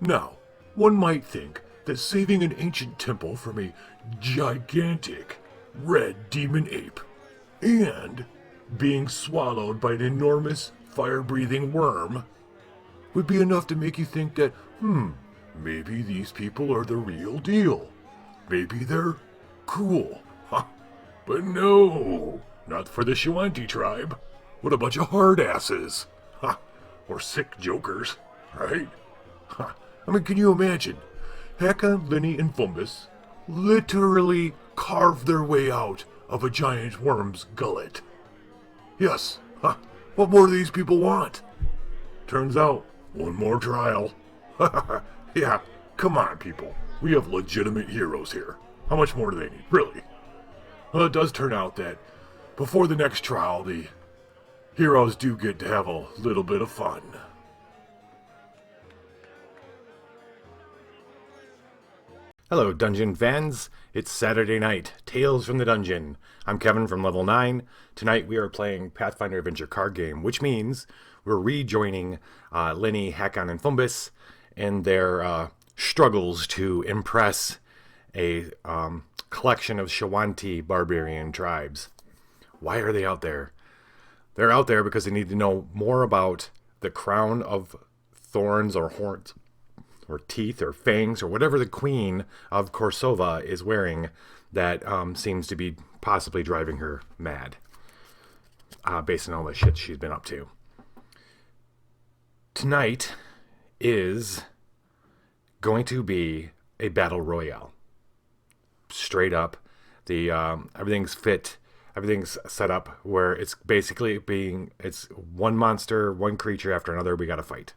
Now, one might think that saving an ancient temple from a gigantic red demon ape and being swallowed by an enormous fire-breathing worm would be enough to make you think that, maybe these people are the real deal. Maybe they're cool. Huh. But no, not for the Shawanti tribe. What a bunch of hard asses. Huh. Or sick jokers, right? Huh. I mean, can you imagine? Heka, Lenny, and Fumbus literally carved their way out of a giant worm's gullet. Yes, what more do these people want? Turns out, one more trial. Yeah, come on, people. We have legitimate heroes here. How much more do they need, really? Well, it does turn out that before the next trial, the heroes do get to have a little bit of fun. Hello, Dungeon fans. It's Saturday night. Tales from the Dungeon. I'm Kevin from Level 9. Tonight we are playing Pathfinder Adventure Card Game, which means we're rejoining Lenny, Hakon, and Fumbus in their struggles to impress a collection of Shawanti barbarian tribes. Why are they out there? They're out there because they need to know more about the crown of thorns or horns or teeth or fangs or whatever the queen of Korsova is wearing that seems to be possibly driving her mad based on all the shit she's been up to. Tonight is going to be a battle royale. Straight up. The everything's set up where it's basically it's one monster, one creature after another we gotta fight.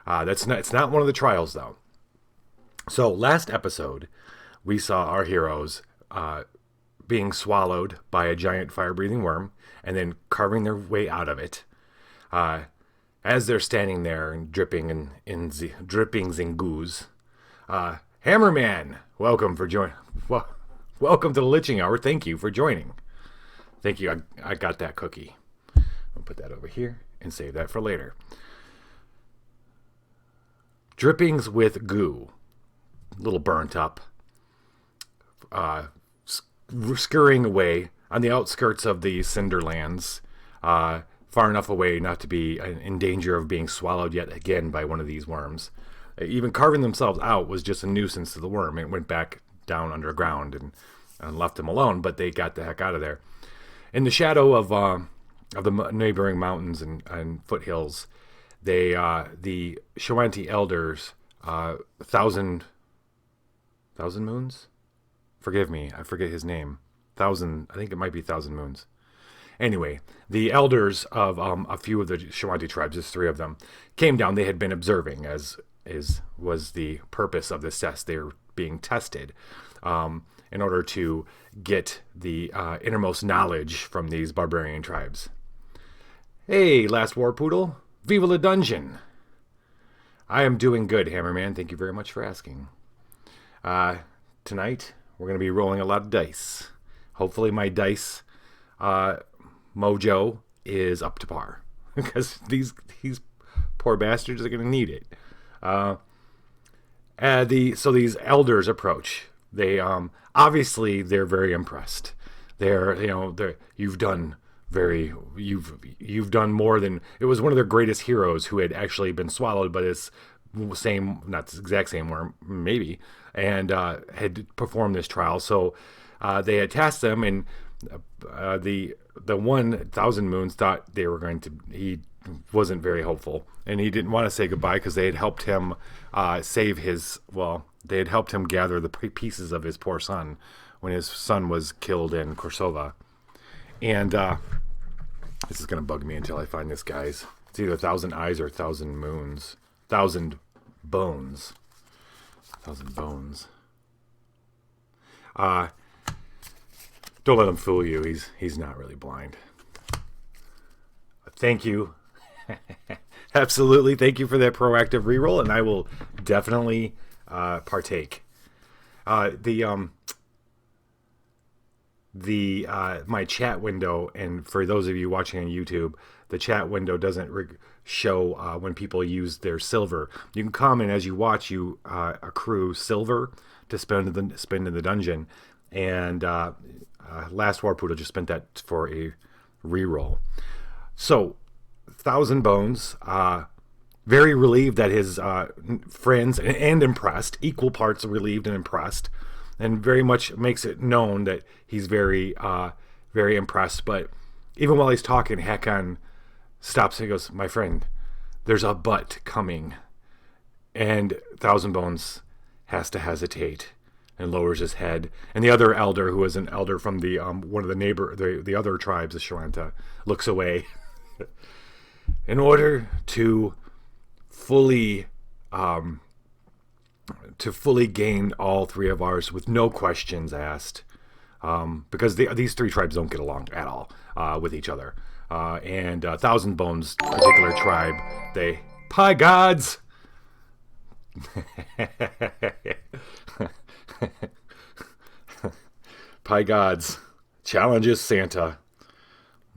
It's not one of the trials, though. So, last episode, we saw our heroes being swallowed by a giant fire-breathing worm and then carving their way out of it. As they're standing there and dripping drippings and goos. Hammerman, welcome to the Liching Hour. Thank you for joining. Thank you. I got that cookie. I'll put that over here and save that for later. Drippings with goo, a little burnt up, scurrying away on the outskirts of the Cinderlands, far enough away not to be in danger of being swallowed yet again by one of these worms. Even carving themselves out was just a nuisance to the worm. It went back down underground and left them alone, but they got the heck out of there. In the shadow of the neighboring mountains and foothills, the Shawanti elders, thousand moons? Forgive me, I forget his name. I think it might be Thousand Moons. Anyway, the elders of a few of the Shawanti tribes, there's 3 of them, came down. They had been observing, as was the purpose of this test. They were being tested in order to get the innermost knowledge from these barbarian tribes. Hey, last war poodle. Viva la Dungeon! I am doing good, Hammerman. Thank you very much for asking. Tonight, we're going to be rolling a lot of dice. Hopefully my dice mojo is up to par. Because these poor bastards are going to need it. So these elders approach. They obviously they're very impressed. You've done more than... It was one of their greatest heroes who had actually been swallowed by this not the exact same worm, maybe, and had performed this trial. So they had tasked them, and the 1,000 Moons thought they were going to... He wasn't very hopeful, and he didn't want to say goodbye because they had helped him they had helped him gather the pieces of his poor son when his son was killed in Korsova. And this is going to bug me until I find this, guys. It's either 1,000 Eyes or 1,000 Moons. 1,000 Bones. 1,000 Bones. Don't let him fool you. He's not really blind. Thank you. Absolutely. Thank you for that proactive reroll, and I will definitely partake. the my chat window, and for those of you watching on YouTube, the chat window doesn't show when people use their silver. You can comment as you watch. You accrue silver to spend in the dungeon, and Last War Poodle just spent that for a reroll. So, Thousand Bones, very relieved that his friends, and impressed, equal parts relieved and impressed, and very much makes it known that he's very, very impressed. But even while he's talking, Hakon stops and goes, "My friend, there's a but coming." And Thousand Bones has to hesitate and lowers his head. And the other elder, who is an elder from the one of the other tribes of Sharanta, looks away. In order to fully gain all three of ours with no questions asked, because these three tribes don't get along at all with each other. And Thousand Bones, particular tribe, they pie gods. Pie gods challenges Santa.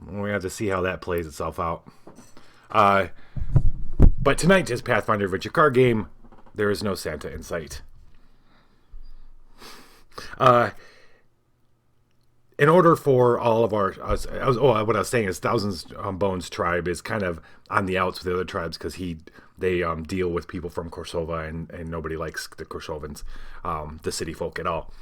We have to see how that plays itself out. But tonight is Pathfinder Adventure Card Game. There is no Santa in sight. In order for all of what I was saying is Thousand Bones tribe is kind of on the outs with the other tribes because they deal with people from Korsova, and nobody likes the Korsovans, the city folk at all.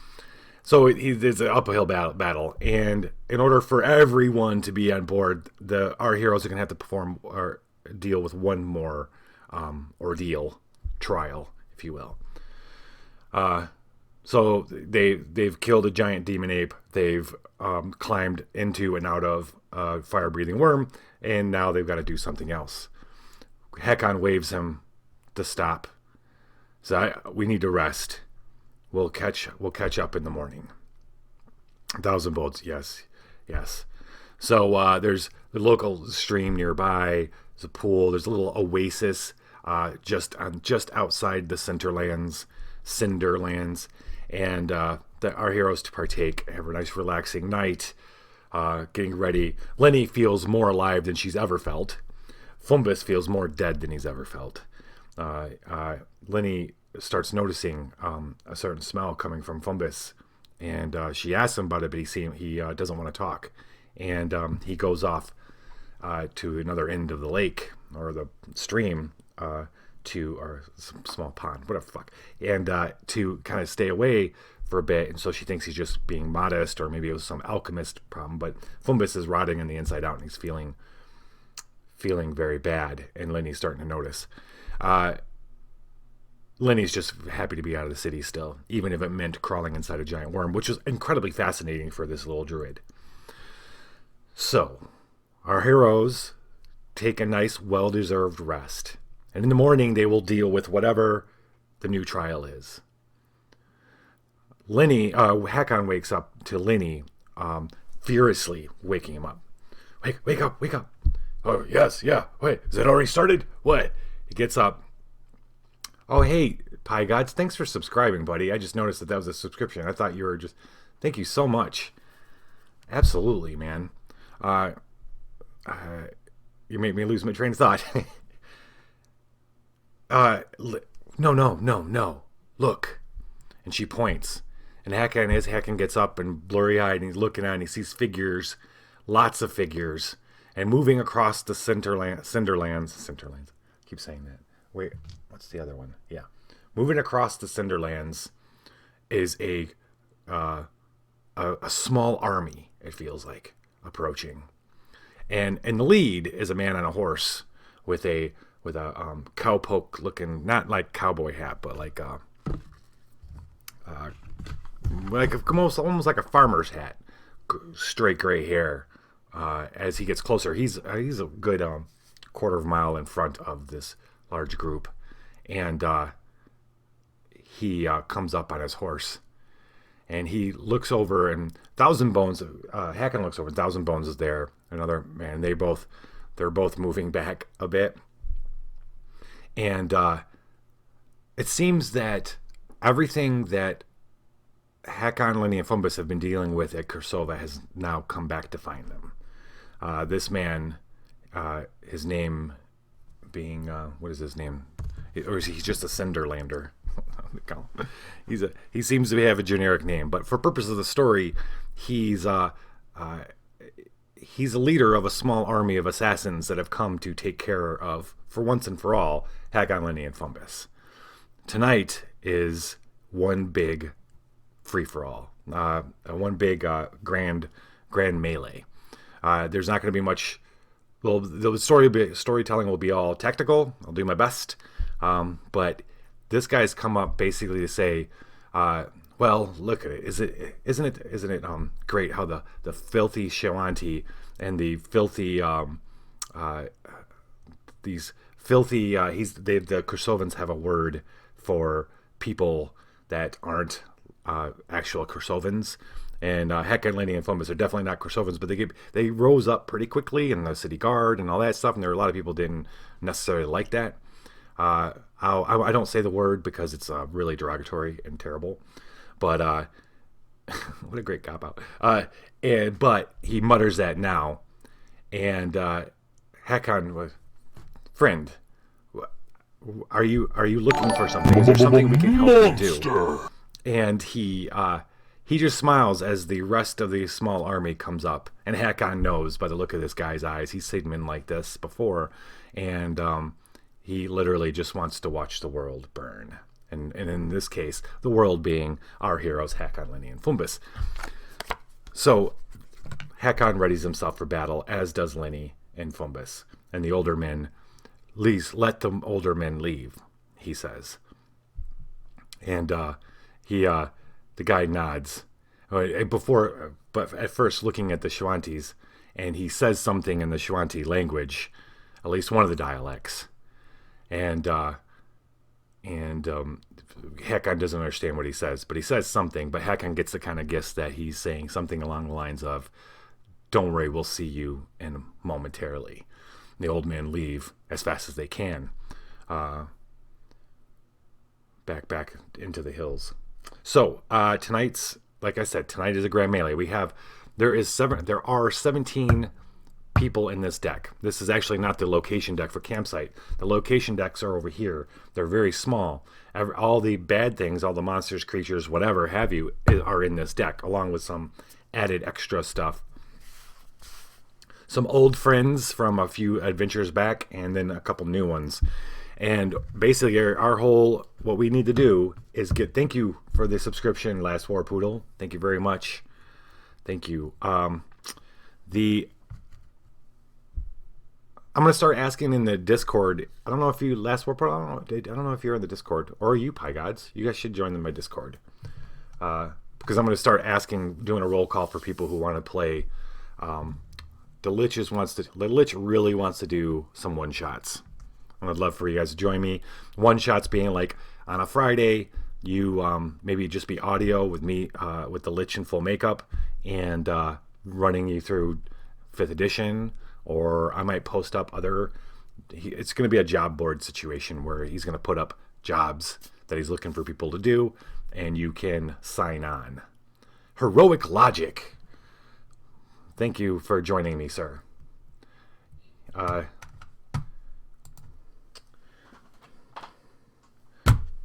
So there's an uphill battle, and in order for everyone to be on board, our heroes are going to have to perform or deal with one more trial, if you will. So they've killed a giant demon ape. They've climbed into and out of a fire-breathing worm, and now they've got to do something else. Hakon waves him to stop. So we need to rest. We'll catch up in the morning. Thousand Bones, yes. So there's the local stream nearby. There's a pool. There's a little oasis just outside the Cinderlands, and our heroes to partake, have a nice relaxing night, getting ready. Lenny feels more alive than she's ever felt. Fumbus feels more dead than he's ever felt. Lenny starts noticing a certain smell coming from Fumbus, and she asks him about it, but he doesn't want to talk, and he goes off to another end of the lake or the stream, or some small pond, whatever the fuck, and to kind of stay away for a bit. And so she thinks he's just being modest, or maybe it was some alchemist problem, but Fumbus is rotting on the inside out, and he's feeling very bad, and Lenny's starting to notice. Lenny's just happy to be out of the city still, even if it meant crawling inside a giant worm, which is incredibly fascinating for this little druid. So, our heroes take a nice, well-deserved rest, and in the morning they will deal with whatever the new trial is. Hakon wakes up to Lenny furiously waking him up. Wake up. Oh, yes, yeah. Wait, is it already started? What? He gets up. Oh, hey, Pie Gods, thanks for subscribing, buddy. I just noticed that was a subscription. I thought you were just... Thank you so much. Absolutely, man. You made me lose my train of thought. No. Look. And she points. And Hakon gets up and blurry-eyed, and he's looking out, and he sees figures, lots of figures, and moving across the Cinderlands. I keep saying that. Wait, what's the other one? Yeah. Moving across the Cinderlands is a small army, it feels like, approaching. And in the lead is a man on a horse with a cowpoke looking, not like cowboy hat, but like almost like a farmer's hat, straight gray hair. As he gets closer, he's a good quarter of a mile in front of this large group, and he comes up on his horse, and he looks over, and Thousand Bones, Hakon looks over, and Thousand Bones is there, another man. They're both moving back a bit, and it seems that everything that Hakon, Lenny, and Fumbus have been dealing with at Kursova has now come back to find them. This man, his name being, what is his name? Or is he just a Cinderlander? He seems to have a generic name, but for purpose of the story, he's a leader of a small army of assassins that have come to take care of, for once and for all, Hakon, Lenny, and Fumbus. Tonight is one big free-for-all, one big grand melee. There's not going to be much. Well, the storytelling will be all tactical. I'll do my best, but this guy's come up basically to say, well, look at it. Isn't it great how the filthy Shawanti and the filthy the Kursovans have a word for people that aren't actual Kursovans. And Hakon, Lenny, and Fumbus are definitely not Kursovans, but they rose up pretty quickly in the city guard and all that stuff, and there were a lot of people didn't necessarily like that. I don't say the word because it's really derogatory and terrible, but what a great cop out. But he mutters that now, and Hakon, friend, are you looking for something? Is there something we can help you do? And he just smiles as the rest of the small army comes up, and Hakon knows by the look of this guy's eyes he's seen men like this before, and he literally just wants to watch the world burn. And in this case, the world being our heroes, Hakon, Lenny, and Fumbus. So Hakon readies himself for battle, as does Lenny and Fumbus. And the older men, let the older men leave, he says. And the guy nods. But at first looking at the Shawantis, and he says something in the Shawanti language, at least one of the dialects. And Hakon doesn't understand what he says, but he says something. But Hakon gets the kind of guess that he's saying something along the lines of, "Don't worry, we'll see you in momentarily." The old men leave as fast as they can, back into the hills. So tonight's, like I said, tonight is a grand melee. There are 17 people in this deck. This is actually not the location deck for campsite. The location decks are over here. They're very small. All the bad things, all the monsters, creatures, whatever have you, are in this deck, along with some added extra stuff. Some old friends from a few adventures back, and then a couple new ones. And basically, what we need to do is thank you for the subscription, Last War Poodle. Thank you very much. Thank you. I'm going to start asking in the Discord. I don't know if you, Last War Poodle, I don't know if you're in the Discord, or you, Pie Gods. You guys should join my Discord. Because I'm going to start doing a roll call for people who want to play. The Lich really wants to do some one-shots. I'd love for you guys to join me. One-shots being like on a Friday, you maybe just be audio with me, with the Lich in full makeup, and running you through 5th edition, or I might post up it's going to be a job board situation where he's going to put up jobs that he's looking for people to do, and you can sign on. Heroic Logic. Thank you for joining me, sir.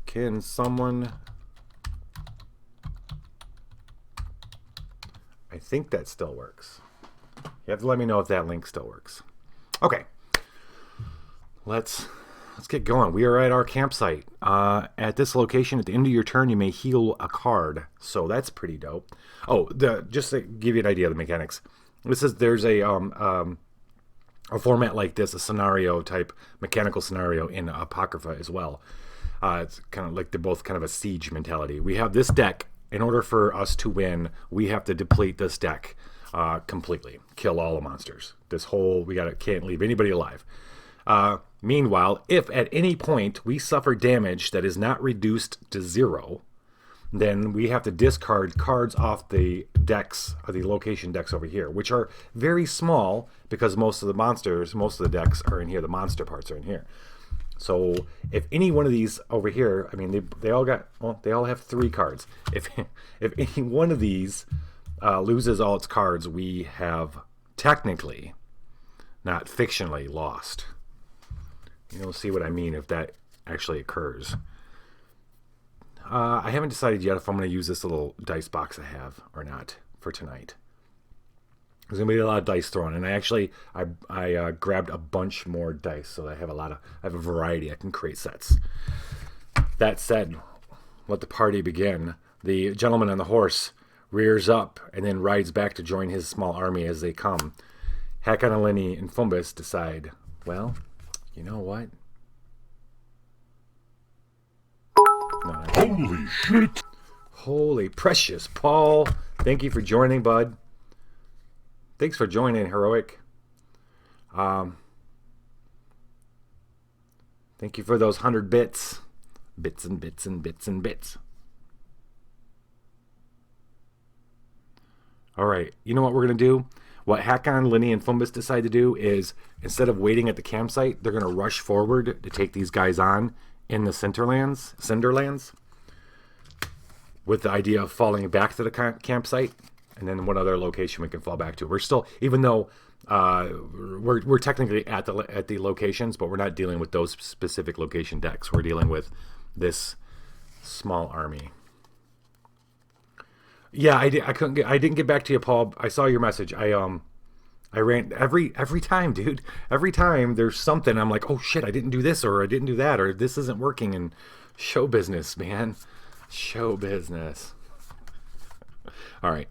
Can someone... I think that still works. You have to let me know if that link still works. Okay. Let's get going. We are at our campsite. At this location, at the end of your turn, you may heal a card. So that's pretty dope. Oh, just to give you an idea of the mechanics. There's a format like this, a scenario type, mechanical scenario in Apocrypha as well. It's kind of like they're both kind of a siege mentality. We have this deck. In order for us to win, we have to deplete this deck completely. Kill all the monsters. Can't leave anybody alive. Meanwhile, if at any point we suffer damage that is not reduced to 0, then we have to discard cards off the decks, or the location decks over here, which are very small because most of the decks are in here. The monster parts are in here. So if any one of these over here, I mean, they all got, well, they all have 3 cards. If any one of these loses all its cards, we have technically, not fictionally, lost. You'll see what I mean if that actually occurs. I haven't decided yet if I'm going to use this little dice box I have or not for tonight. There's going to be a lot of dice thrown, and I grabbed a bunch more dice, so I have I have a variety. I can create sets. That said, let the party begin. The gentleman on the horse rears up and then rides back to join his small army as they come. Hakon, Eleni, and Fumbus decide, well, you know what? No, Holy shit! Holy precious Paul. Thank you for joining, bud. Thanks for joining, Heroic. Thank you for those 100 bits. Bits and bits and bits and bits. Alright, you know what we're going to do? What Hakon, Linny, and Fumbus decide to do is, instead of waiting at the campsite, they're going to rush forward to take these guys on in the Cinderlands, with the idea of falling back to the campsite, and then what other location we can fall back to. We're still, even though we're technically at the locations, but we're not dealing with those specific location decks. We're dealing with this small army. Yeah, I didn't get back to you, Paul. I saw your message. I ran every time, dude. Every time there's something, I'm like, oh shit, I didn't do this, or I didn't do that, or this isn't working. And show business, man. Show business. All right.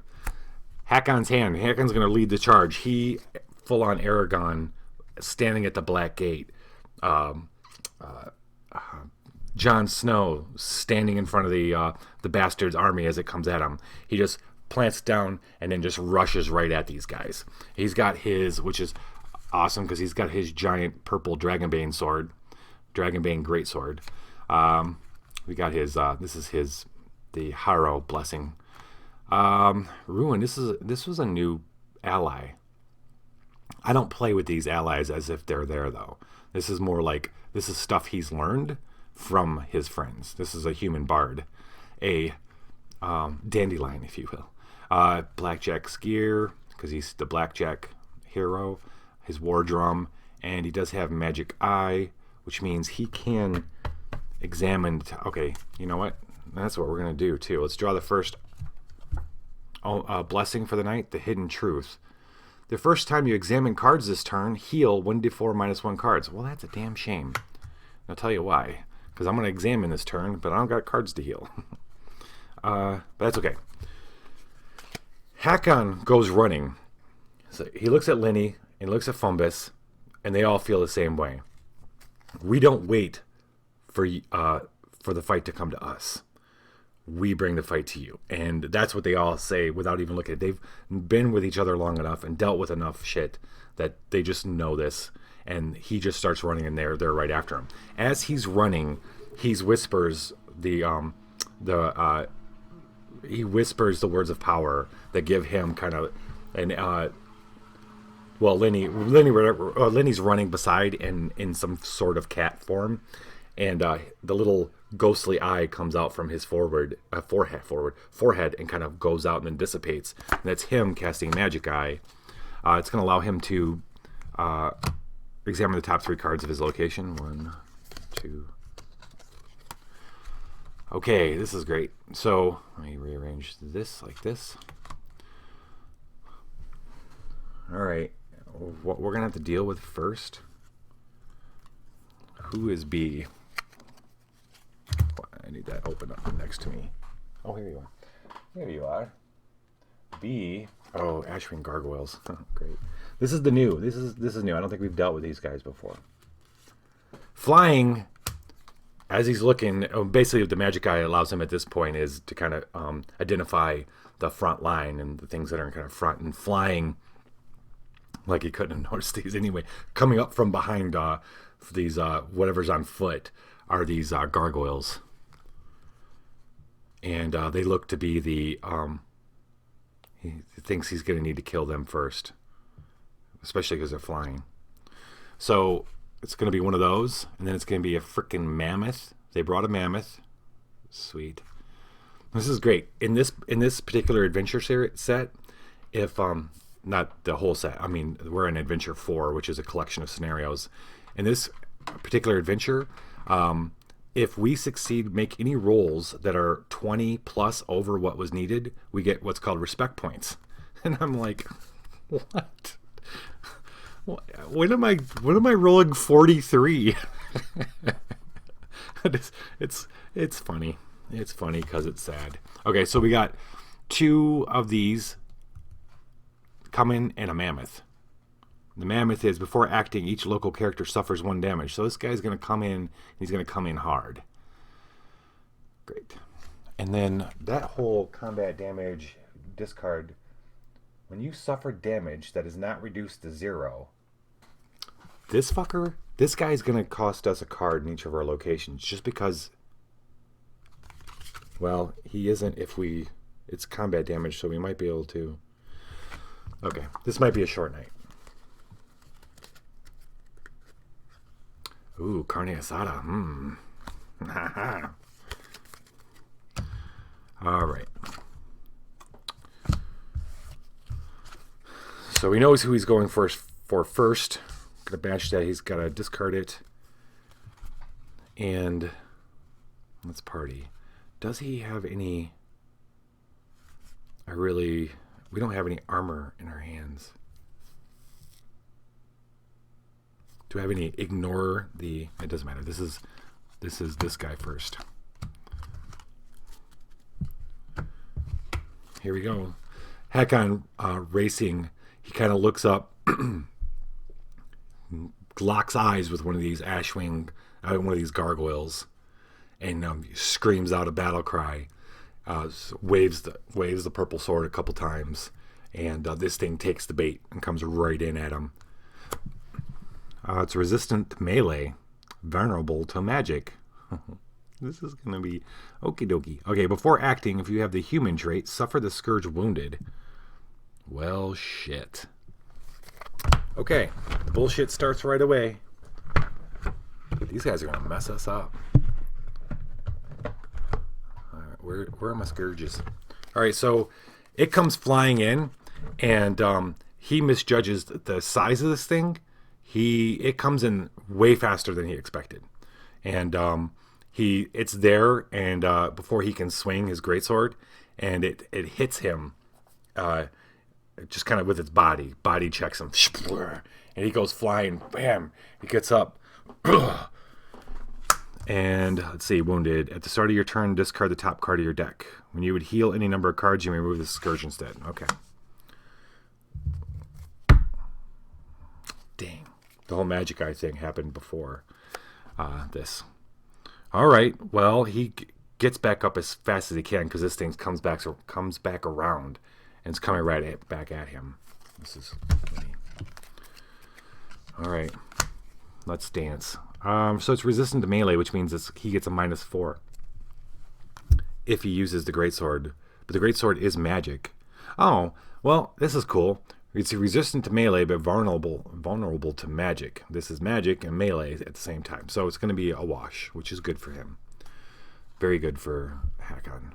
Hakon's hand. Hakon's going to lead the charge. He, full on Aragon, standing at the Black Gate. Jon Snow standing in front of the bastard's army as it comes at him. He just plants down and then just rushes right at these guys. He's got his, which is awesome because he's got his giant purple Dragonbane sword, Dragonbane greatsword. We got his. This is the Harrow blessing. Ruin. This was a new ally. I don't play with these allies as if they're there though. This is more like this is stuff he's learned from his friends. This is a human bard, a dandelion, if you will. Blackjack's gear, because he's the Blackjack hero, his war drum, and he does have magic eye, which means he can examine. Okay, you know what? That's what we're going to do, too. Let's draw the first blessing for the night, the hidden truth. The first time you examine cards this turn, heal 1d4 -1 cards. Well, that's a damn shame. I'll tell you why. Because I'm going to examine this turn, but I don't got cards to heal. But that's okay. Hakon goes running. So he looks at Linny and looks at Fumbus, and they all feel the same way. We don't wait for the fight to come to us. We bring the fight to you. And that's what they all say without even looking at it. They've been with each other long enough and dealt with enough shit that they just know this. And he just starts running, and they're right after him. As he's running, he whispers the words of power that give him kind of an Lenny's running beside in some sort of cat form, and the little ghostly eye comes out from his forehead and kind of goes out and then dissipates. And that's him casting magic eye. It's going to allow him to examine the top 3 cards of his location. 1, 2. Okay, this is great. So let me rearrange this like this. All right, what we're gonna have to deal with first. Who is B? I need that open up next to me. Oh, here you are. Here you are. B. Oh, Ashwing Gargoyles. Great. This is the new. This is new. I don't think we've dealt with these guys before. Flying, as he's looking, basically what the magic eye allows him at this point is to kind of identify the front line and the things that are in kind of front, and flying, like he couldn't have noticed these anyway, coming up from behind these whatever's on foot are these gargoyles. And they look to be the he thinks he's going to need to kill them first, especially because they're flying. So it's going to be one of those, and then it's going to be a freaking mammoth. They brought a mammoth. Sweet. This is great. In this particular adventure set, if not the whole set, I mean, we're in Adventure 4, which is a collection of scenarios. In this particular adventure, if we succeed, make any rolls that are 20 plus over what was needed, we get what's called respect points. And I'm like, what? When am I rolling 43? It's funny. It's funny because it's sad. Okay, so we got 2 of these coming and a mammoth. The mammoth is, before acting, each local character suffers 1 damage. So this guy's going to come in. He's going to come in hard. Great. And then that whole combat damage discard, when you suffer damage that is not reduced to 0, this guy's going to cost us a card in each of our locations just because, well, he isn't it's combat damage, so we might be able to. Okay, this might be a short night. Ooh, carne asada. All right. So he knows who he's going for first. Gonna batch that. He's got to discard it. And let's party. Does he have any? We don't have any armor in our hands. Do I have any? Ignore the. It doesn't matter. This is this guy first. Here we go. Hakon racing. He kind of looks up, locks eyes with one of these one of these gargoyles, and screams out a battle cry. Waves the purple sword a couple times, and this thing takes the bait and comes right in at him. It's resistant to melee, vulnerable to magic. This is going to be okie dokie. Okay, before acting, if you have the human trait, suffer the scourge wounded. Well, shit. Okay, the bullshit starts right away. These guys are going to mess us up. All right, where are my scourges? All right, so it comes flying in, and he misjudges the size of this thing. It comes in way faster than he expected, and it's there, and before he can swing his greatsword, and it hits him, just kind of with its body checks him, and he goes flying. Bam! He gets up, and let's see, wounded. At the start of your turn, discard the top card of your deck. When you would heal any number of cards, you may remove the scourge instead. Okay. Dang. The whole magic eye thing happened before this. All right. Well, he gets back up as fast as he can because this thing comes back around, and it's coming right back at him. This is funny. All right. Let's dance. So it's resistant to melee, which means he gets a -4 if he uses the greatsword. But the greatsword is magic. Oh, well, this is cool. It's resistant to melee, but vulnerable to magic. This is magic and melee at the same time. So it's going to be a wash, which is good for him. Very good for Hakon.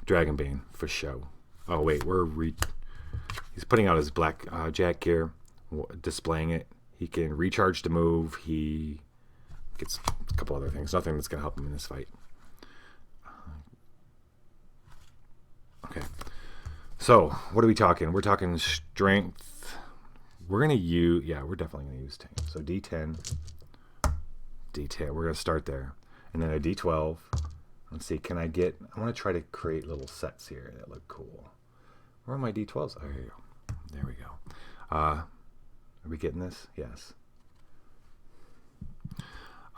Dragonbane, for show. Oh, wait, he's putting out his black jack gear, displaying it. He can recharge to move. He gets a couple other things. Nothing that's going to help him in this fight. Okay. So, what are we talking? We're talking strength. We're definitely going to use 10. So, D10. We're going to start there. And then a D12. Let's see, I want to try to create little sets here that look cool. Where are my D12s? Oh, here you go. There we go. Are we getting this? Yes.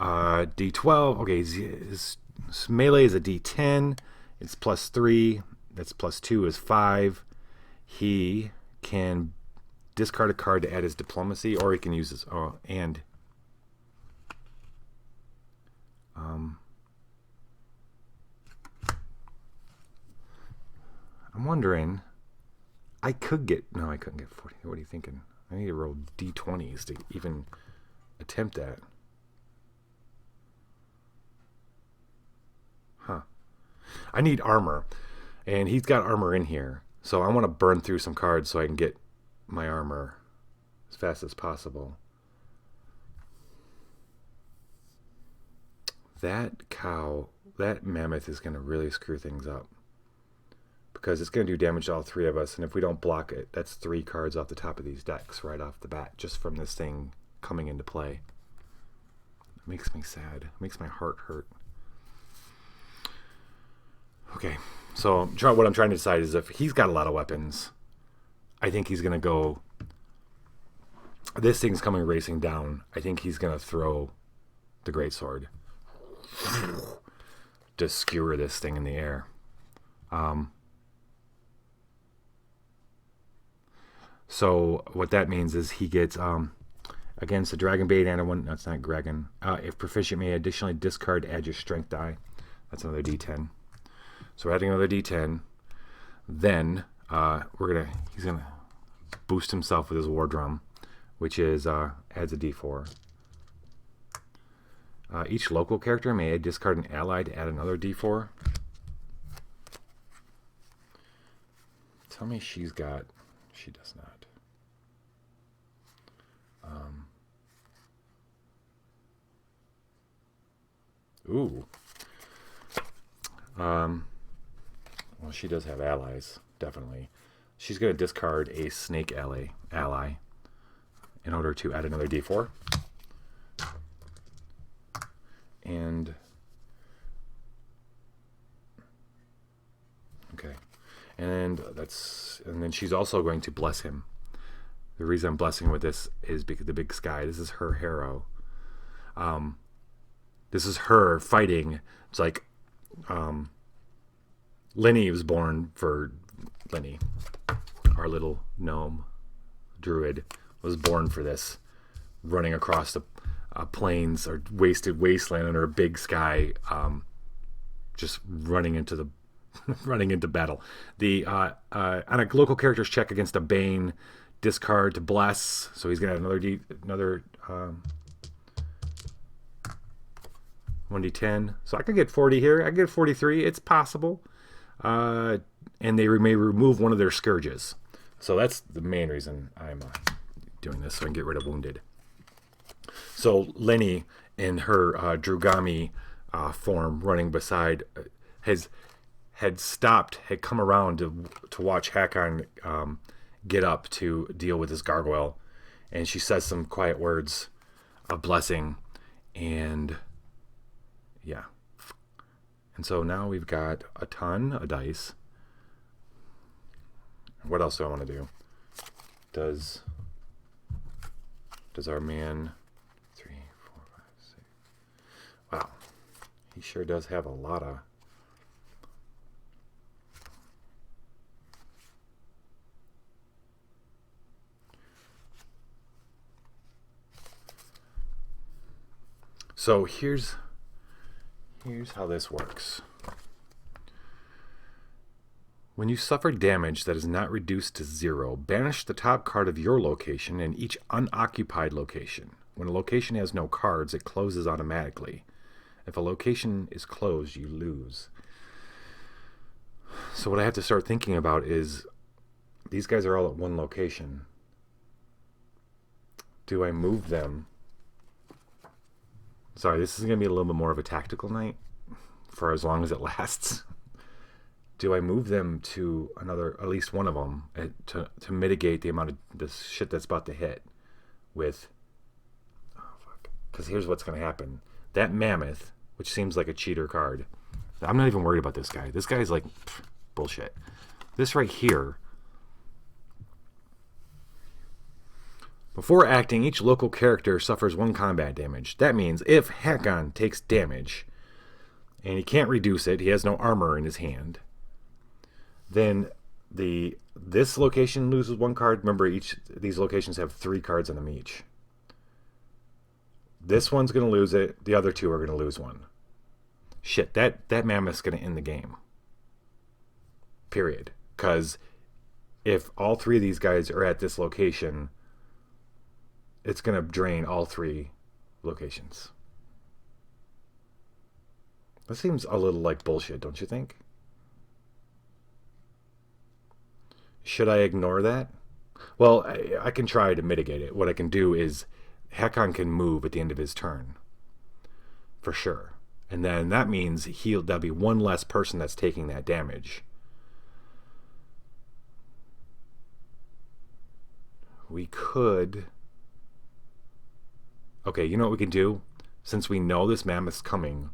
D12. Okay, his melee is a D10. It's +3. That's +2 is 5. He can discard a card to add his diplomacy, or he can use his I'm wondering, I couldn't get 40. What are you thinking? I need to roll D20s to even attempt at. Huh. I need armor. And he's got armor in here. So I want to burn through some cards so I can get my armor as fast as possible. That cow, that mammoth is going to really screw things up. Because it's going to do damage to all three of us. And if we don't block it, that's 3 cards off the top of these decks right off the bat. Just from this thing coming into play. It makes me sad. It makes my heart hurt. Okay. So what I'm trying to decide is if he's got a lot of weapons, I think he's going to go... This thing's coming racing down. I think he's going to throw the greatsword to skewer this thing in the air. So what that means is he gets against a dragon bait and a one. That's not dragon. If proficient, may additionally discard, add your strength die. That's another D10. So we're adding another D10. Then he's gonna boost himself with his war drum, which is adds a D4. Each local character may discard an ally to add another D4. Tell me she's got. She does not. Ooh. Well, she does have allies, definitely. She's going to discard a snake ally in order to add another D4. And okay. And then she's also going to bless him. The reason I'm blessing with this is because the big sky. This is her hero. This is her fighting. It's like Lenny was born for Lenny. Our little gnome druid was born for this. Running across the plains or wasted wasteland under a big sky. Just running into battle. The on a local character's check against a Bane, discard to bless. So he's gonna have another 1d10. So I could get 40 here. I could get 43. It's possible. And they may remove one of their scourges. So that's the main reason I'm doing this, so I can get rid of wounded. So Lenny, in her Drugami form, running beside, had stopped, had come around to watch Hakon get up to deal with this gargoyle, and she says some quiet words of blessing, and yeah. And so now we've got a ton of dice. What else do I want to do? Does our man 3, 4, 5, 6? Wow, he sure does have a lot of. So here's how this works. When you suffer damage that is not reduced to 0, banish the top card of your location and each unoccupied location. When a location has no cards, it closes automatically. If a location is closed, you lose. So what I have to start thinking about is, these guys are all at one location. Do I move them? Sorry, this is going to be a little bit more of a tactical night for as long as it lasts. Do I move them to at least one of them, to mitigate the amount of this shit that's about to hit with... Oh, fuck. Because here's what's going to happen. That mammoth, which seems like a cheater card. I'm not even worried about this guy. This guy's like, bullshit. This right here... Before acting, each local character suffers 1 combat damage. That means if Hakon takes damage, and he can't reduce it, he has no armor in his hand, then this location loses 1 card. Remember, these locations have 3 cards in them each. This one's going to lose it. The other 2 are going to lose 1. Shit, that mammoth's going to end the game. Period. Because if all 3 of these guys are at this location, it's going to drain all 3 locations. That seems a little like bullshit, don't you think? Should I ignore that? Well, I can try to mitigate it. What I can do is Hakon can move at the end of his turn. For sure. And then that means there'll be one less person that's taking that damage. We could... Okay, you know what we can do? Since we know this mammoth's coming,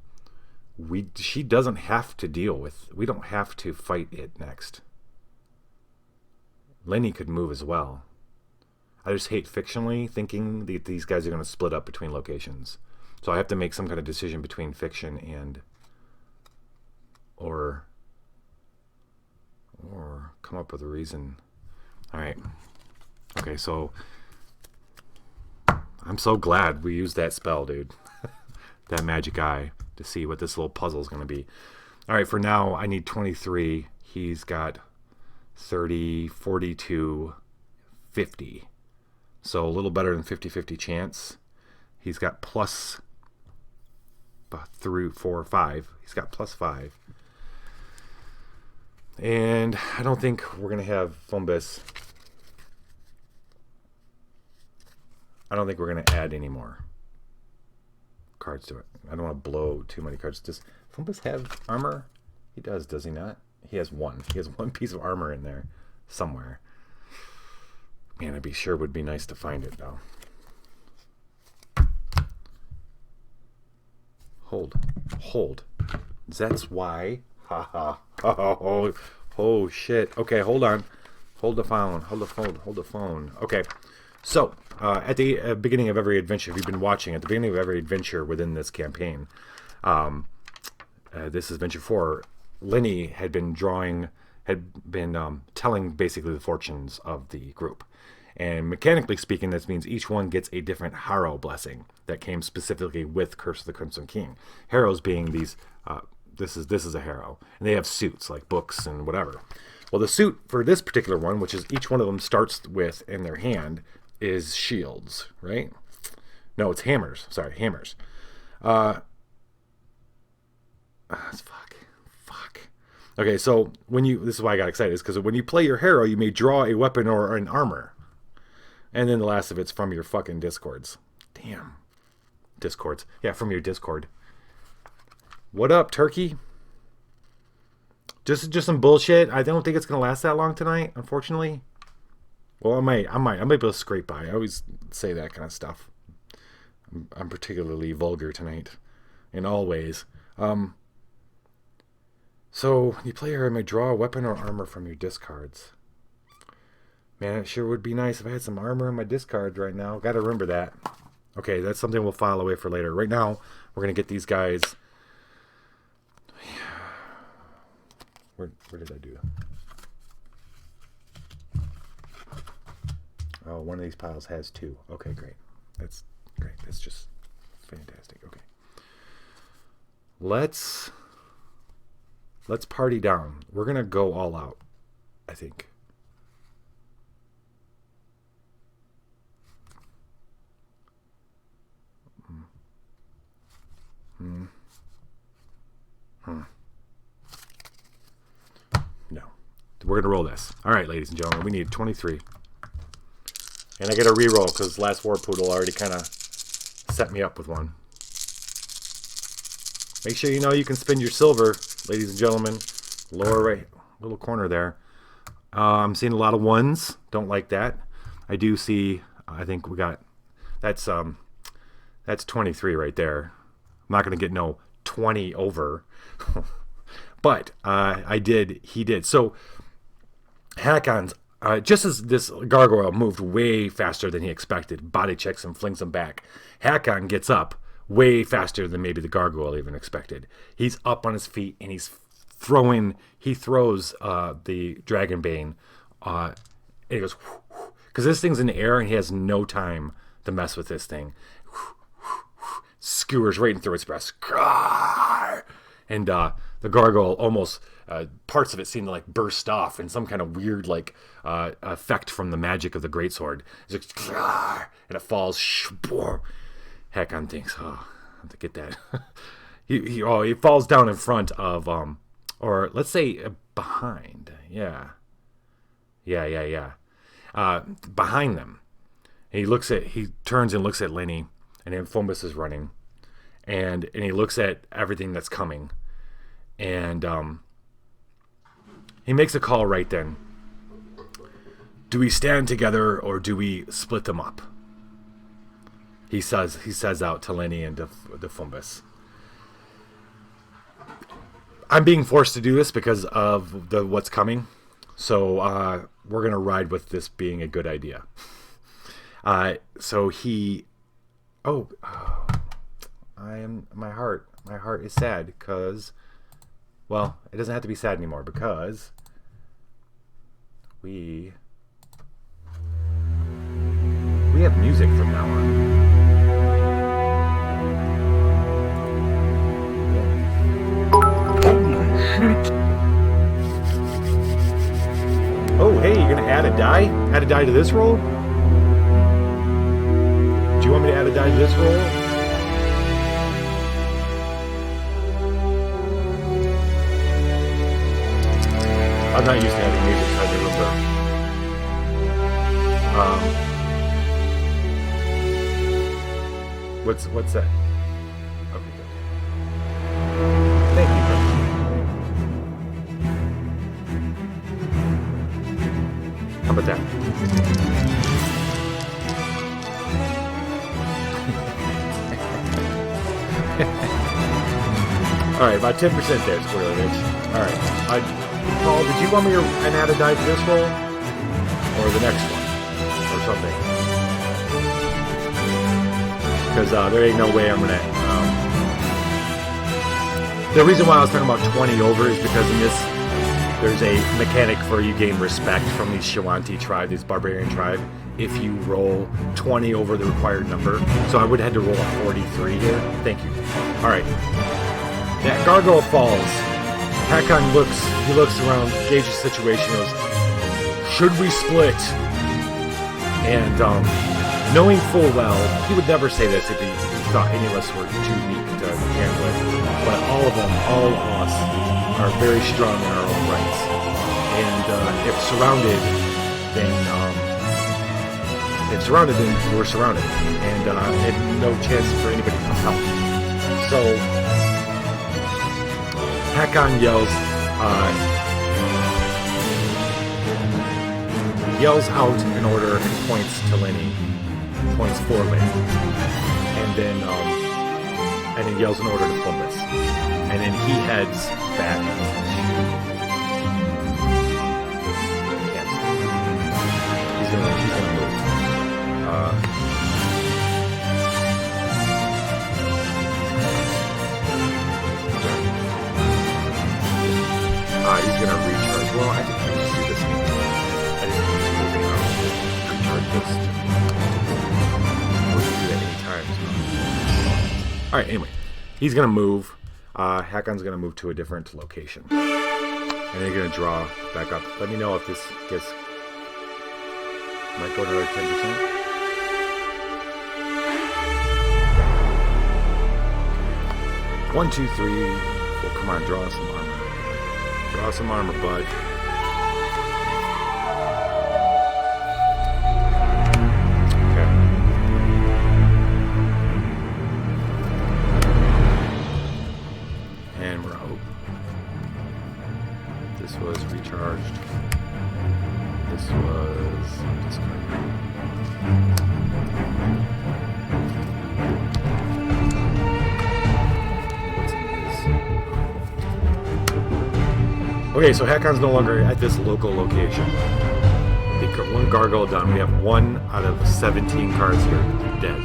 she doesn't have to deal with... We don't have to fight it next. Lenny could move as well. I just hate fictionally thinking that these guys are going to split up between locations. So I have to make some kind of decision between fiction and... Or come up with a reason. Alright. Okay, so... I'm so glad we used that spell, dude. That magic eye to see what this little puzzle is going to be. Alright, for now, I need 23. He's got 30, 42, 50. So a little better than 50-50 chance. He's got plus 3, 4, 5. He's got plus 5. And I don't think we're going to have Fumbus. I don't think we're going to add any more cards to it. I don't want to blow too many cards. Does Fumbus have armor? He does he not? He has one. He has one piece of armor in there somewhere. Man, I'd be sure it would be nice to find it, though. Hold. That's why. Ha ha. Oh shit. Okay, hold on. Hold the phone. Okay. So, at the beginning of every adventure, if you've been watching, at the beginning of every adventure within this campaign, this is Adventure 4, Lenny had been telling basically the fortunes of the group. And mechanically speaking, this means each one gets a different Harrow blessing that came specifically with Curse of the Crimson King. Harrows being these, this is a Harrow. And they have suits, like books and whatever. Well, the suit for this particular one, which is each one of them starts with in their hand, is shields, right? No, it's hammers. Sorry, hammers. Fuck. Okay, so this is why I got excited, is because when you play your Harrow, you may draw a weapon or an armor. And then the last of it's from your fucking discords. Damn. Discords. Yeah, from your Discord. What up, turkey? Just some bullshit. I don't think it's gonna last that long tonight, unfortunately. Well, I might be able to scrape by. I always say that kind of stuff. I'm particularly vulgar tonight, in all ways. So you play her and may draw a weapon or armor from your discards. Man, it sure would be nice if I had some armor in my discards right now. Got to remember that. Okay, that's something we'll file away for later. Right now, we're gonna get these guys. Where did I do? Oh, one of these piles has 2. Okay, great. That's great. That's just fantastic. Okay. Let's party down. We're going to go all out, I think. No. We're going to roll this. All right, ladies and gentlemen, we need 23. And I get a reroll because last War Poodle already kind of set me up with one. Make sure you know you can spend your silver, ladies and gentlemen. Lower right little corner there. I'm seeing a lot of 1s. Don't like that. I do see, I think we got, that's 23 right there. I'm not going to get no 20 over. But he did. So Hakon's, just as this gargoyle moved way faster than he expected, body checks him, flings him back. Hakon gets up way faster than maybe the gargoyle even expected. He's up on his feet and he throws the Dragonbane. And he goes, because this thing's in the air and he has no time to mess with this thing. Skewers right in through its breast. And the gargoyle almost, parts of it seem to like burst off in some kind of weird like effect from the magic of the greatsword. And it falls. Hakon thinks, oh, I have to get that. he falls down in front of, or let's say behind. Yeah. Behind them. He turns and looks at Lenny, and then Fombus is running. And he looks at everything that's coming. And he makes a call right then. Do we stand together or do we split them up? He says out to Lenny and to Fombus. I'm being forced to do this because of what's coming. So we're going to ride with this being a good idea. So he... my heart is sad because, well, it doesn't have to be sad anymore because we have music from now on. Oh, hey, you're gonna add a die? Add a die to this roll? Do you want me to add a die to this roll? I'm not used to having music, so I remember. What's that? Okay, good. Thank you, Chris. How about that? All right, about 10% there, Squirrely Ridge. All right, Paul, did you want me to add a die to this roll? Or the next one? Or something? Because there ain't no way I'm going to... The reason why I was talking about 20 over is because in this, there's a mechanic for you gain respect from these Shawanti tribe, this barbarian tribe, if you roll 20 over the required number. So I would have had to roll a 43 here. Thank you. All right. That gargoyle falls. Hakon looks around, gauges the situation, goes, should we split? And knowing full well, he would never say this if he thought any of us were too weak to handle it. But all of us, are very strong in our own rights. And if surrounded, then we're surrounded. And no chance for anybody to come help. So Hakon yells out an order and points to Lenny, points for Lenny, and then yells an order to Fombus, and then he heads back. He's gonna move. He's gonna recharge. Well, I think I just do this. I didn't want to move recharge this. We can do that any time. Alright, anyway. He's gonna move. Hakon's gonna move to a different location. And they're gonna draw back up. Let me know if this gets... Might go another 10%. 1, 2, 3. Well, come on, draw some armor. Draw some armor, bud. Okay. And we're out. This was recharged. This was discarded. Okay, so Hakon's no longer at this local location. One gargoyle done. We have 1 out of 17 cards here dead.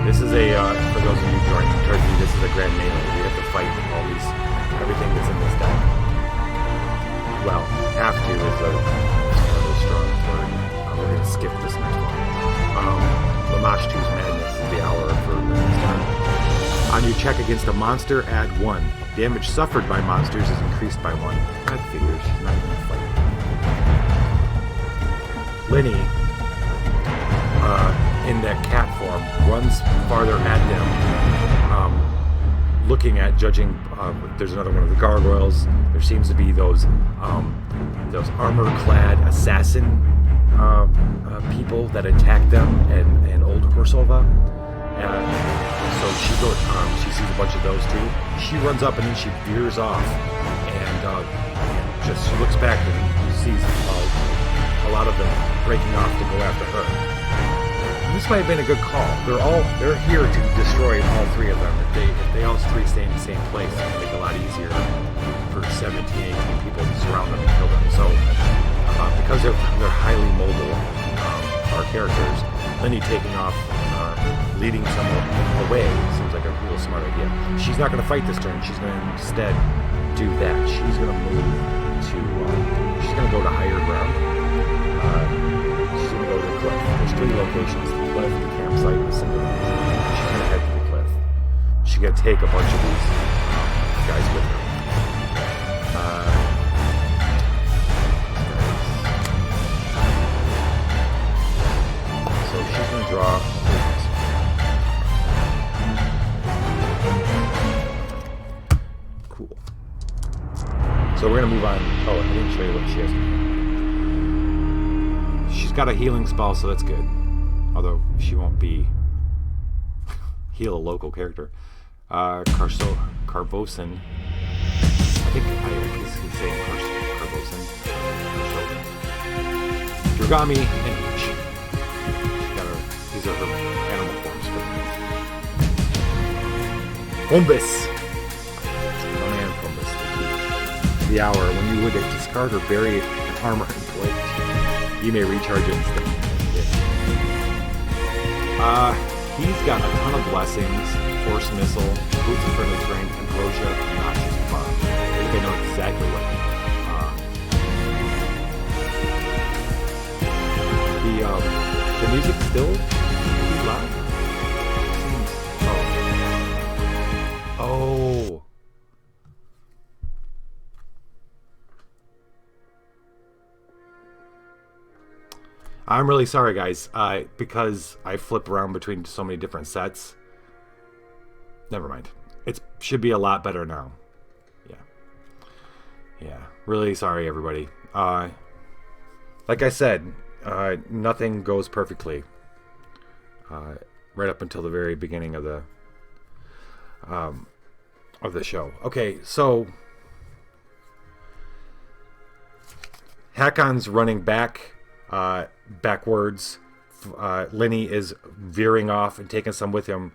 This is a, for those of you who aren't Turkey, this is a grand melee. We have to fight everything that's in this deck. Well, have to is a strong word. We're going to skip this next one. Lamash 2's Madness is the hour for the next turn. On your check against a monster, add 1. Damage suffered by monsters is increased by 1. That figures. She's not even fighting. Lenny in that cat form, runs farther at them, looking at, judging. There's another one of the gargoyles. There seems to be those armor-clad assassin people that attack them in Old Korsova. So she sees a bunch of those too. She runs up and then she veers off, and just she looks back and sees a lot of them breaking off to go after her. And this might have been a good call. They're here to destroy all three of them. If they all three stay in the same place, it's gonna make it a lot easier for 17, 18 people to surround them and kill them. So because they're highly mobile, our characters, Lenny taking off, leading someone away seems like a real smart idea. She's not going to fight this turn. She's going to instead do that. She's going to move to. She's going to go to higher ground. She's going to go to the cliff. There's 3 locations: the cliff, the campsite, and the cinder lands. She's going to head to the cliff. She's going to take a bunch of these guys with her. So she's going to draw. So we're going to move on. Oh, I didn't show you what she has. She's got a healing spell, so that's good. Although she won't be heal a local character. Carvosin. I think he's saying Carvosin. Dragami and Each. These are her animal forms. Fumbus. The hour when you would discard or bury an armor in plate, you may recharge it instead. He's got a ton of blessings, force missile, boots of friendly terrain, ambrosia, and noxious bomb. I think I know exactly what. The music still pretty loud. Oh. I'm really sorry, guys, because I flip around between so many different sets. Never mind. It should be a lot better now. Yeah. Really sorry, everybody. Like I said, nothing goes perfectly. Right up until the very beginning of the show. Okay, so Hakon's running backwards. Lenny is veering off and taking some with her.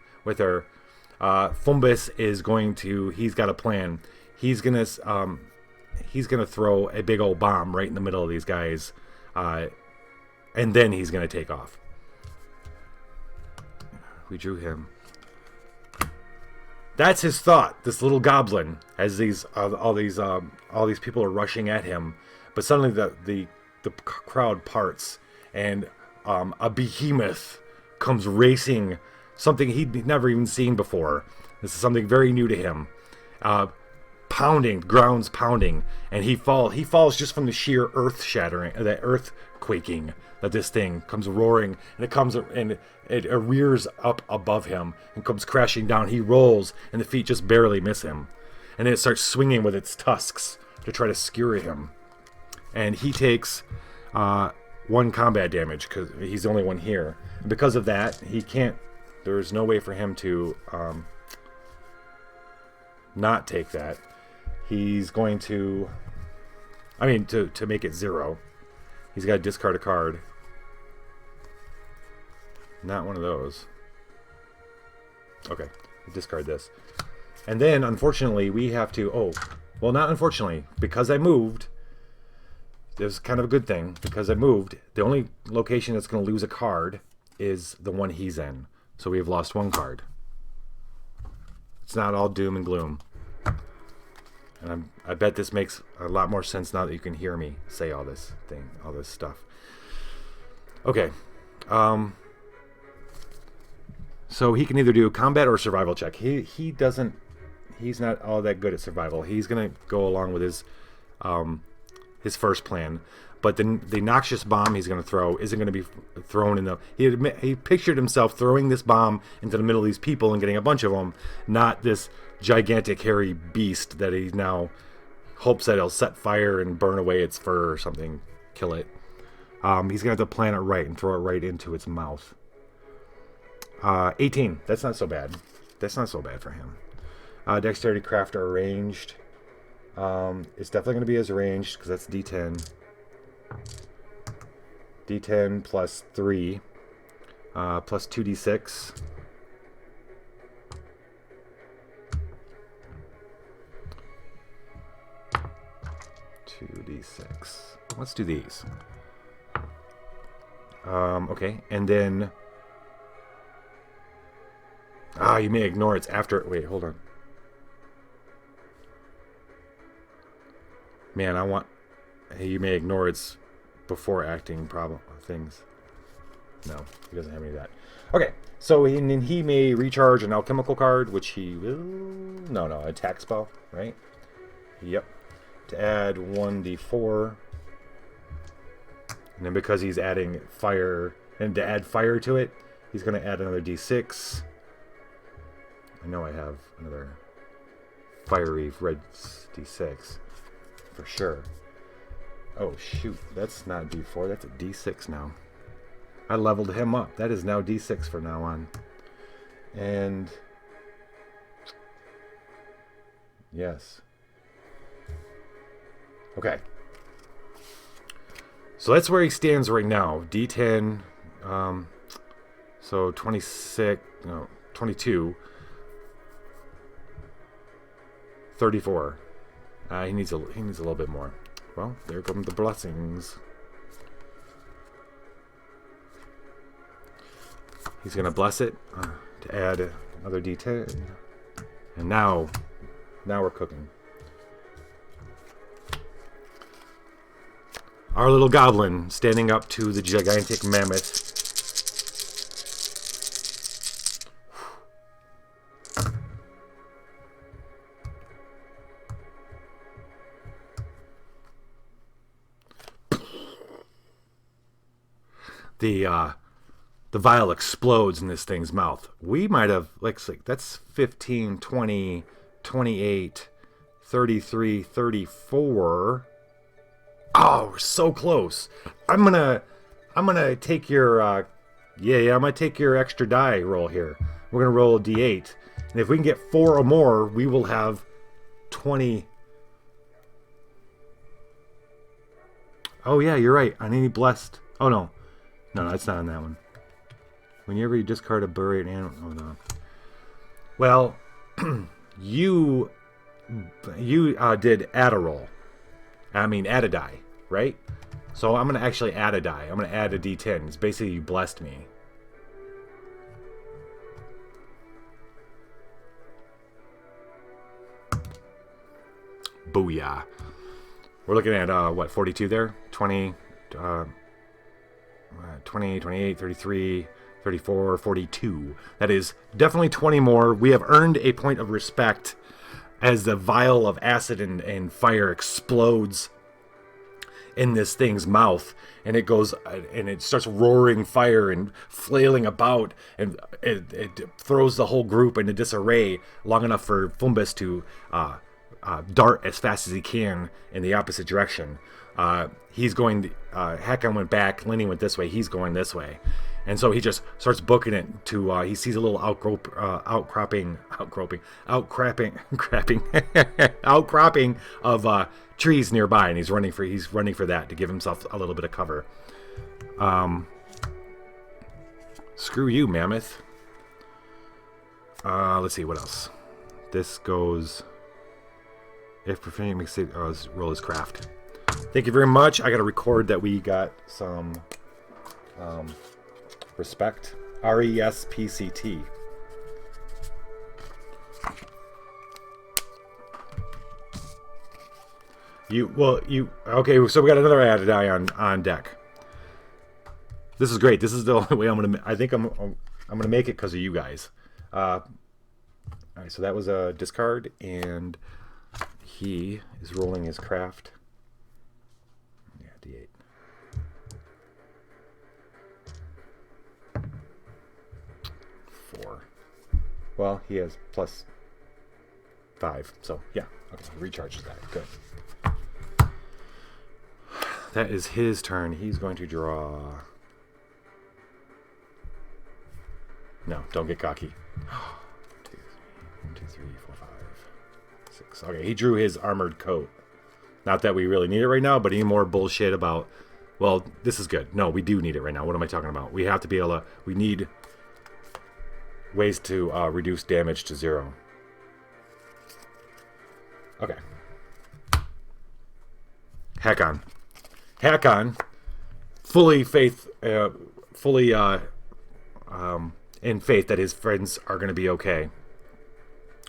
Fumbus is he's got a plan. He's gonna throw a big old bomb right in the middle of these guys, and then he's gonna take off. We drew him. That's his thought. This little goblin, as all these people are rushing at him, but suddenly the crowd parts, and a behemoth comes racing, something he'd never even seen before. This is something very new to him. Pounding, ground's pounding, and he falls just from the sheer earth shattering, the earth quaking that this thing comes roaring, and it rears up above him and comes crashing down. He rolls, and the feet just barely miss him, and then it starts swinging with its tusks to try to skewer him, and he takes 1 combat damage because he's the only one here, and because of that, he can't. There's no way for him to not take that. He's going to, to make it 0, he's got to discard a card. Not one of those. Okay, discard this. And then, unfortunately, we have to, not unfortunately, because I moved, there's kind of a good thing, because I moved, the only location that's going to lose a card is the one he's in. So we have lost 1 card. It's not all doom and gloom. And I bet this makes a lot more sense now that you can hear me say all this stuff. Okay. So he can either do combat or survival check. He's not all that good at survival. He's gonna go along with his first plan. but the noxious bomb he's going to throw isn't going to be thrown in the... He pictured himself throwing this bomb into the middle of these people and getting a bunch of them, not this gigantic hairy beast that he now hopes that he'll set fire and burn away its fur or something, kill it. He's going to have to plan it right and throw it right into its mouth. 18. That's not so bad. That's not so bad for him. Dexterity, craft are ranged. It's definitely going to be as ranged because that's D10. D10 plus 3. Plus 2D6. Let's do these. Okay, and then... you may ignore it's after... Wait, hold on. Man, I want... Hey, you may ignore it's before acting problem things. No, he doesn't have any of that. Okay, so and then he may recharge an alchemical card, which he will... No, attack spell, right? Yep. To add 1d4. And then because he's adding fire, and to add fire to it, he's going to add another d6. I know I have another fiery red d6 for sure. Oh shoot, that's not d4, that's a d6 now. I leveled him up. That is now d6 from now on. And yes. Okay. So that's where he stands right now. D10. So 26. No, 22. 34. He needs a little bit more. Well, there come the blessings. He's gonna bless it to add another D10. And now we're cooking. Our little goblin standing up to the gigantic mammoth. The vial explodes in this thing's mouth. We might have, like that's 15, 20, 28, 33, 34. Oh, we're so close. I'm gonna take your I'm gonna take your extra die roll here. We're gonna roll a d8, and if we can get 4 or more, we will have 20. Oh yeah, you're right. I need blessed. Oh no, that's not on that one. Whenever you discard a buried animal. Oh no. Well, you did add a roll. I mean, add a die, right? So I'm going to actually add a die. I'm going to add a d10. It's basically you blessed me. Booyah. We're looking at, what, 42 there? 20, 28, 33, 34, 42. That is definitely 20 more. We have earned a point of respect as the vial of acid and fire explodes in this thing's mouth, and it goes and it starts roaring fire and flailing about, and it throws the whole group into disarray long enough for Fumbus to dart as fast as he can in the opposite direction. He's going Hakon went back, Lenny went this way, he's going this way. And so he just starts booking it to, he sees a little outcropping of trees nearby, and he's running for that to give himself a little bit of cover. Screw you, mammoth. Let's see what else. This goes. If proficient makes it, roll his craft. Thank you very much. I got to record that we got some. Respect. RESPCT. Okay, so we got another added die on deck. This is great. This is the only way I'm gonna make it because of you guys. Alright, so that was a discard, and he is rolling his craft. Yeah, D8. Well, he has plus 5. So, yeah. Okay, recharges that. Good. That is his turn. He's going to draw... No, don't get cocky. 1, 2, 3, 4, 5, 6. Okay, he drew his armored coat. Not that we really need it right now, but any more bullshit about... Well, this is good. No, we do need it right now. What am I talking about? We have to be able to... We need ways to reduce damage to 0. Okay. Hakon. Hakon, fully in faith that his friends are going to be okay,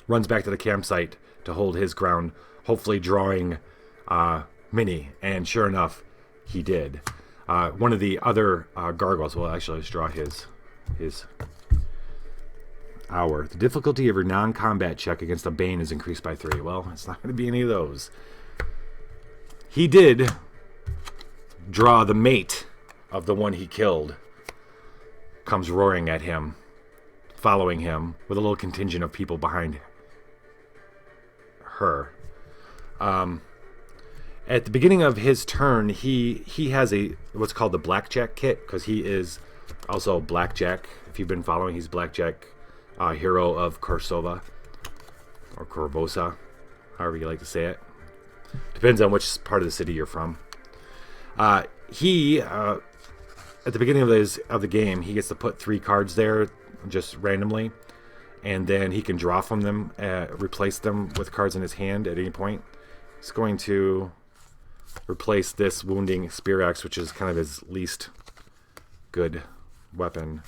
runs back to the campsite to hold his ground, hopefully drawing Minnie, and sure enough, he did. One of the other gargoyles, well, actually, let's draw his hour. The difficulty of your non-combat check against a Bane is increased by 3. Well, it's not going to be any of those. He did draw the mate of the one he killed. Comes roaring at him, following him with a little contingent of people behind her. At the beginning of his turn, he has what's called the Blackjack kit, because he is also Blackjack. If you've been following, he's Blackjack, hero of Korsova or Korvosa, however you like to say it. Depends on which part of the city you're from. He at the beginning of the game, he gets to put 3 cards there just randomly, and then he can draw from them, replace them with cards in his hand at any point. He's going to replace this wounding spear axe, which is kind of his least good weapon,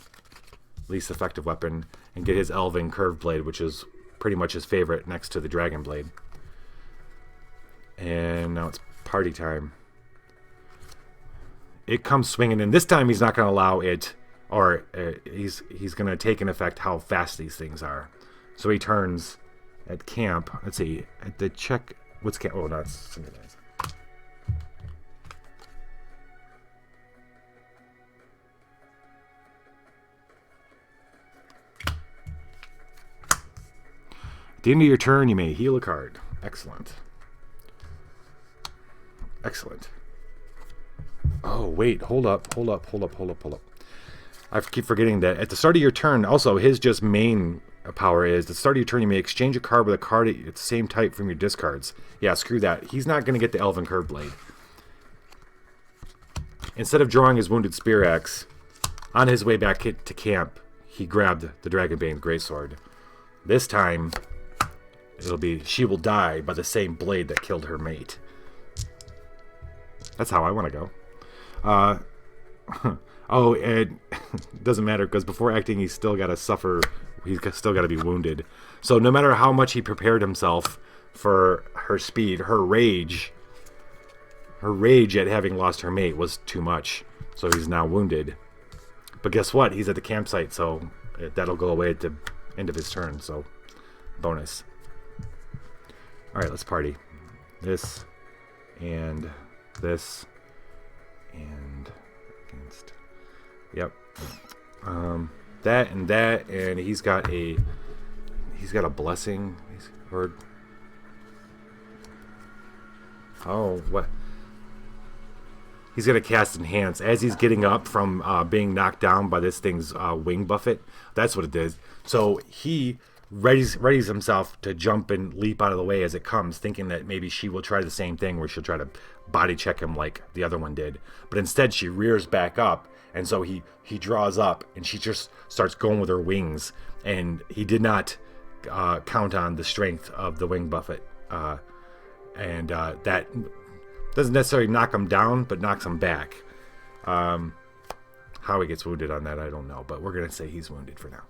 least effective weapon, and get his elven curved blade, which is pretty much his favorite next to the dragon blade. And now it's party time. It comes swinging in. This time he's not going to allow it, or he's going to take in effect how fast these things are. So he turns at camp. Let's see. At the check. What's camp? Oh, no, it's synchronized. At the end of your turn, you may heal a card. Excellent. Excellent. Oh, wait. Hold up. I keep forgetting that at the start of your turn, also, his just main power is, at the start of your turn, you may exchange a card with a card at the same type from your discards. Yeah, screw that. He's not going to get the Elven Curve Blade. Instead of drawing his Wounded Spear Axe, on his way back to camp, he grabbed the Dragonbane Greatsword. This time, it'll be, she will die by the same blade that killed her mate. That's how I want to go. Oh, it doesn't matter, because before acting, he's still got to suffer. He's still got to be wounded. So no matter how much he prepared himself for her speed, her rage at having lost her mate was too much. So he's now wounded. But guess what? He's at the campsite, so that'll go away at the end of his turn. So bonus. All right, let's party. This and this and against. Yep. That and that, and he's got a blessing. He's heard. Oh, what? He's gonna cast Enhance as he's getting up from being knocked down by this thing's wing buffet. That's what it is. So he readies himself to jump and leap out of the way as it comes, thinking that maybe she will try the same thing, where she'll try to body check him like the other one did. But instead, she rears back up, and so he draws up, and she just starts going with her wings. And he did not count on the strength of the wing buffet, and that doesn't necessarily knock him down, but knocks him back. How he gets wounded on that, I don't know, but we're gonna say he's wounded for now.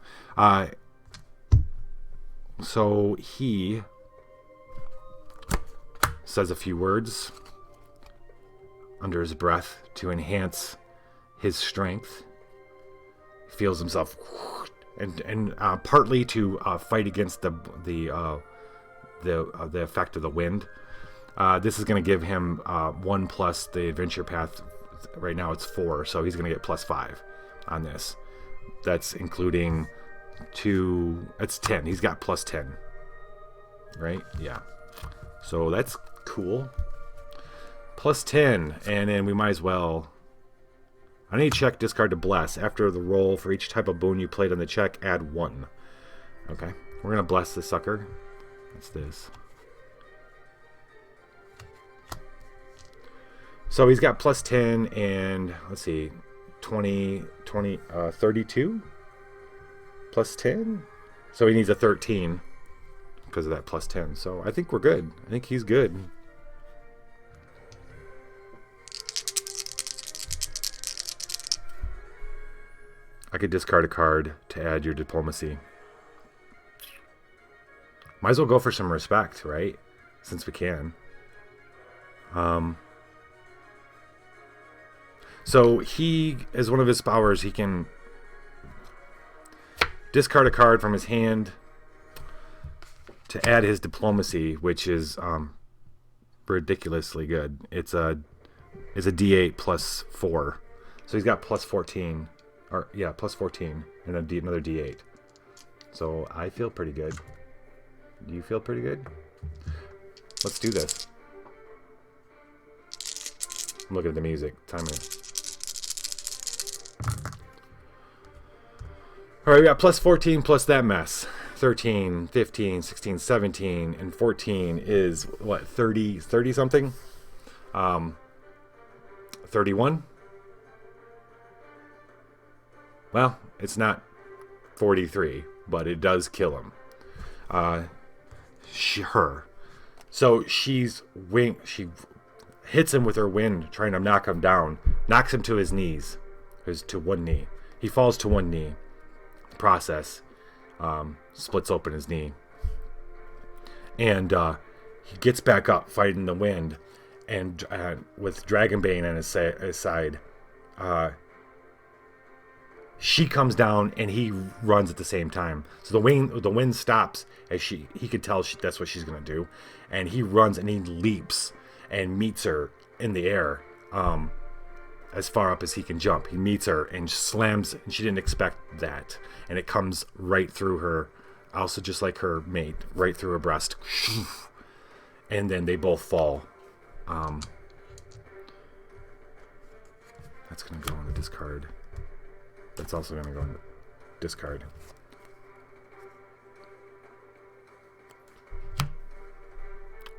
So he says a few words under his breath to enhance his strength. Feels himself, and partly to fight against the effect of the wind. This is going to give him 1 plus the adventure path. Right now it's 4, so he's going to get +5 on this. That's including to... That's 10. He's got plus 10. Right? Yeah. So that's cool. Plus 10. And then we might as well... On any check, discard to bless. After the roll, for each type of boon you played on the check, add 1. Okay. We're going to bless this sucker. What's this? So he's got plus 10 and, let's see, 32 plus 10. So he needs a 13 because of that plus 10. So I think we're good. I think he's good. I could discard a card to add your diplomacy. Might as well go for some respect, right? Since we can. So he, as one of his powers, he can discard a card from his hand to add his diplomacy, which is ridiculously good. It's a D8 plus 4, so he's got plus 14, or yeah, plus 14, and another D8. So I feel pretty good. Do you feel pretty good? Let's do this. I'm looking at the music. Time is. Alright, we got plus 14 plus that mess. 13, 15, 16, 17, and 14 is, what, 30 something? 31? Well, it's not 43, but it does kill him. Her. So she hits him with her wind, trying to knock him down. Knocks him to his knees. To one knee. He falls to one knee. Process. Splits open his knee. And he gets back up, fighting the wind. And with Dragonbane on his side, she comes down and he runs at the same time. So the wind stops as he could tell that's what she's gonna do, and he runs and he leaps and meets her in the air, as far up as he can jump. He meets her and slams, and she didn't expect that, and it comes right through her, also just like her mate, right through her breast, and then they both fall. That's gonna go on the discard. That's also going to go in the discard.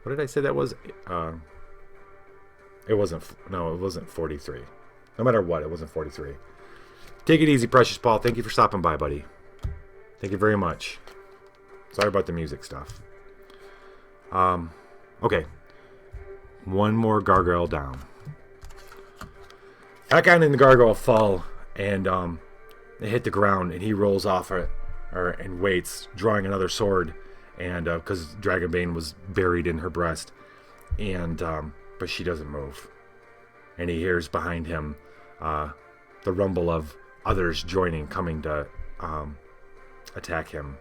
What did I say that was? It wasn't 43. No matter what, it wasn't 43. Take it easy, Precious Paul. Thank you for stopping by, buddy. Thank you very much. Sorry about the music stuff. Okay. One more gargoyle down. Hakon and the gargoyle fall, and they hit the ground, and he rolls off and waits, drawing another sword, and because Dragonbane was buried in her breast, and but she doesn't move, and he hears behind him the rumble of others coming to attack him.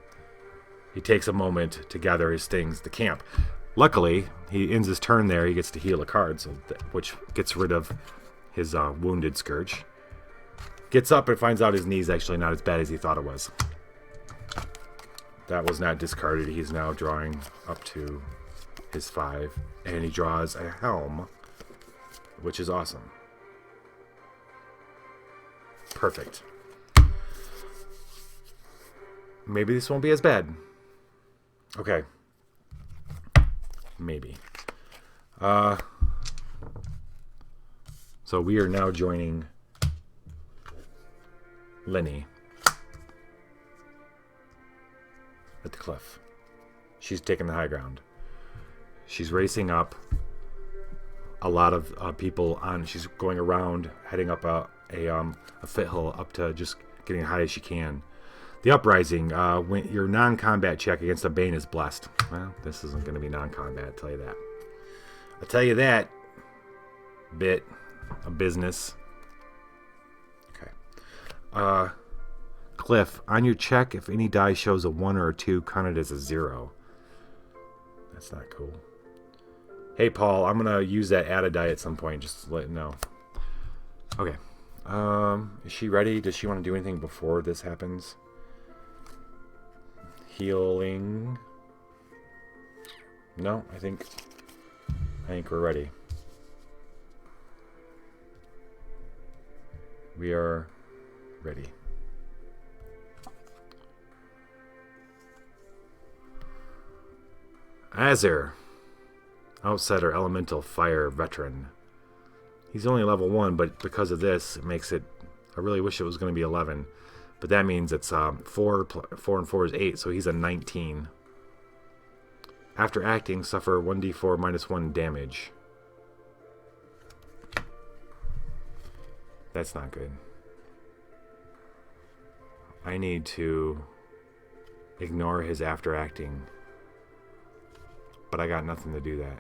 He takes a moment to gather his things to camp. Luckily, he ends his turn there. He gets to heal a card, which gets rid of his wounded Scourge. Gets up and finds out his knee's actually not as bad as he thought it was. That was not discarded. He's now drawing up to his 5. And he draws a helm, which is awesome. Perfect. Maybe this won't be as bad. Okay. Maybe. So we are now joining Lenny at the cliff. She's taking the high ground. She's racing up. A lot of people on. She's going around, heading up a foothill up to just getting as high as she can. The uprising. When your non-combat check against a Bane is blessed. Well, this isn't going to be non-combat. I'll tell you that. I'll tell you that. Bit of business. Cliff, on your check, if any die shows a 1 or a 2, count it as a 0. That's not cool. Hey, Paul, I'm going to use that add a die at some point, just to let you know. Okay. Is she ready? Does she want to do anything before this happens? Healing. No, I think we're ready. We are ready. Azir, Outsider Elemental Fire Veteran. He's only level 1, but because of this, it makes it... I really wish it was going to be 11. But that means it's 4 and 4 is 8, so he's a 19. After acting, suffer 1d4 minus 1 damage. That's not good. I need to ignore his after acting. But I got nothing to do that.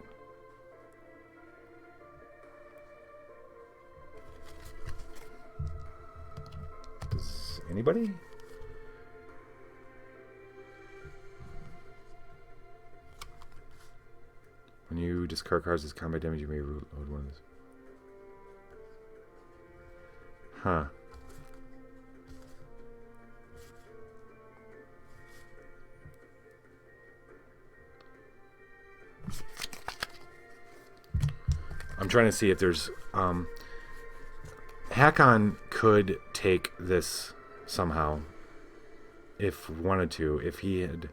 Does anybody? When you discard cards as combat damage, you may reload one of those. Huh. I'm trying to see if there's... Hakon could take this somehow. If wanted to. If he had...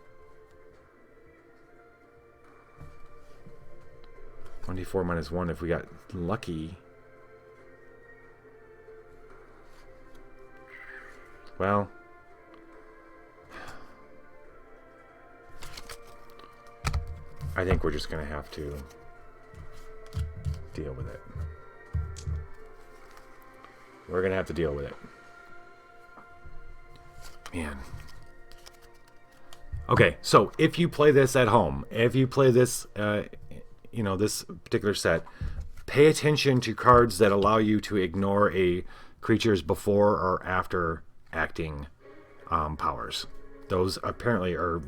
1d4 minus 1 if we got lucky. Well... I think we're just going to have to deal with it. We're going to have to deal with it. Man. Okay, so if you play this at home, if you play this, you know, this particular set, pay attention to cards that allow you to ignore a creature's before or after acting powers. Those apparently are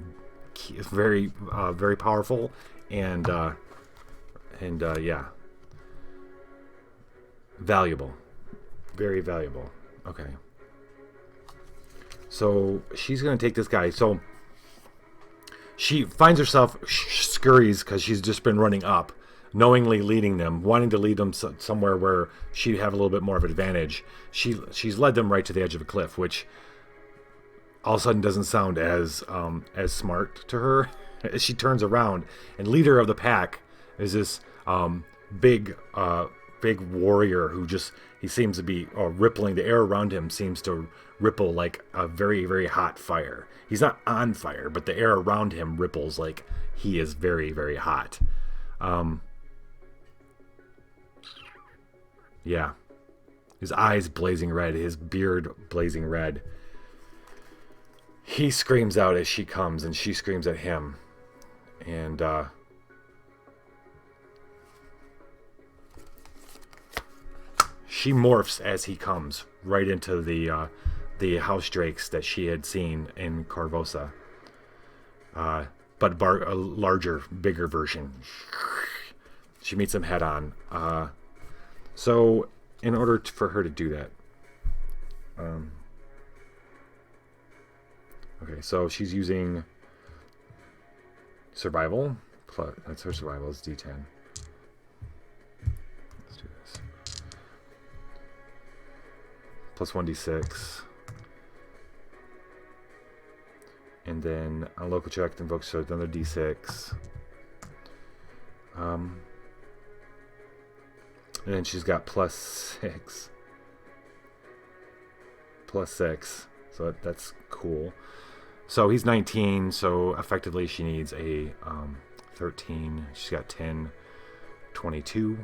very, very powerful, and yeah, valuable, very valuable. Okay, so she's gonna take this guy. So she finds herself scurries because she's just been running up, knowingly leading them, wanting to lead them somewhere where she'd have a little bit more of an advantage. She's led them right to the edge of a cliff, which all of a sudden doesn't sound as smart to her. As she turns around, and leader of the pack is this big warrior who just, he seems to be rippling. The air around him seems to ripple like a very, very hot fire. He's not on fire, but the air around him ripples like he is very, very hot. Yeah. His eyes blazing red, his beard blazing red. He screams out as she comes, and she screams at him. And, she morphs as he comes right into the house drakes that she had seen in Corvosa. But a larger, bigger version. She meets him head on. So, in order for her to do that... okay, so she's using survival. Plus, that's her survival, is D10. Let's do this. Plus 1d6. And then a local check invokes another d6. And then she's got plus 6. Plus 6. So that's cool. So he's 19, so effectively she needs a 13. She's got 10, 22.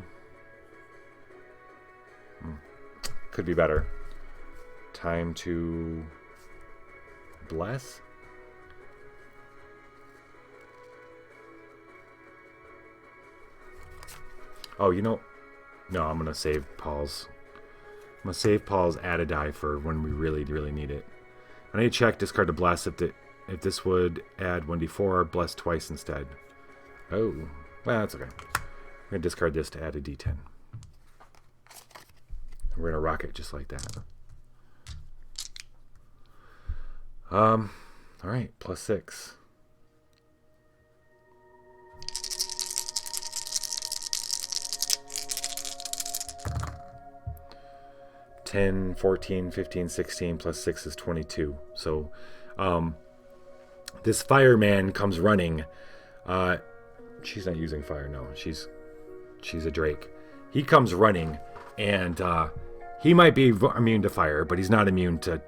Could be better. Time to bless. Oh, you know, no, I'm gonna save Paul's. I'm gonna save Paul's add a die for when we really, really need it. I need to check discard to bless if this would add 1d4, bless twice instead. Oh, well, that's okay. I'm gonna discard this to add a d10. We're gonna rock it just like that. All right, plus 6. 10, 14, 15, 16 plus 6 is 22. So this fireman comes running. She's not using fire, no. She's a drake. He comes running, and he might be immune to fire, but he's not immune to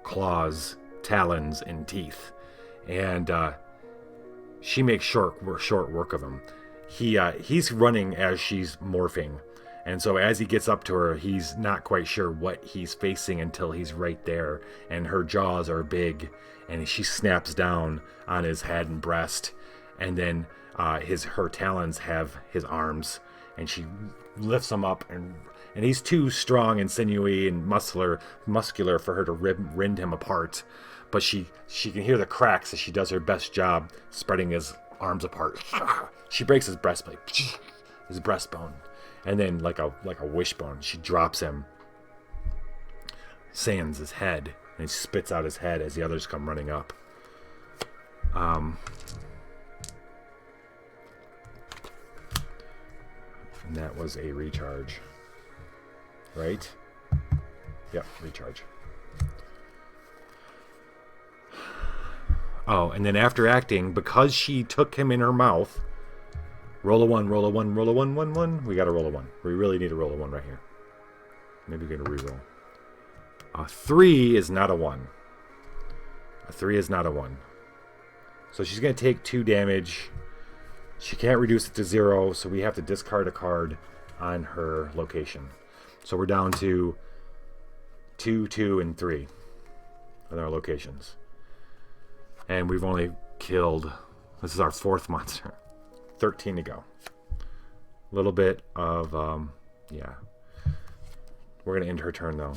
claws, talons, and teeth. And she makes short work of him. He's running as she's morphing. And so as he gets up to her, he's not quite sure what he's facing until he's right there. And her jaws are big, and she snaps down on his head and breast. And then her talons have his arms, and she lifts him up. And he's too strong and sinewy and muscular for her to rend him apart. But she can hear the cracks as she does her best job spreading his arms apart. She breaks his breastplate, his breastbone. And then, like a wishbone, she drops him, sands his head, and he spits out his head as the others come running up. And that was a recharge, right? Yep, recharge. Oh, and then after acting, because she took him in her mouth. Roll a 1, roll a 1, roll a 1, 1, 1. We got to roll a 1. We really need to roll a 1 right here. Maybe we're going to reroll. A 3 is not a 1. A 3 is not a 1. So she's going to take 2 damage. She can't reduce it to 0, so we have to discard a card on her location. So we're down to 2, 2, and 3 on our locations. And we've only killed... This is our 4th monster. 13 to go. A little bit of, yeah. We're going to end her turn, though.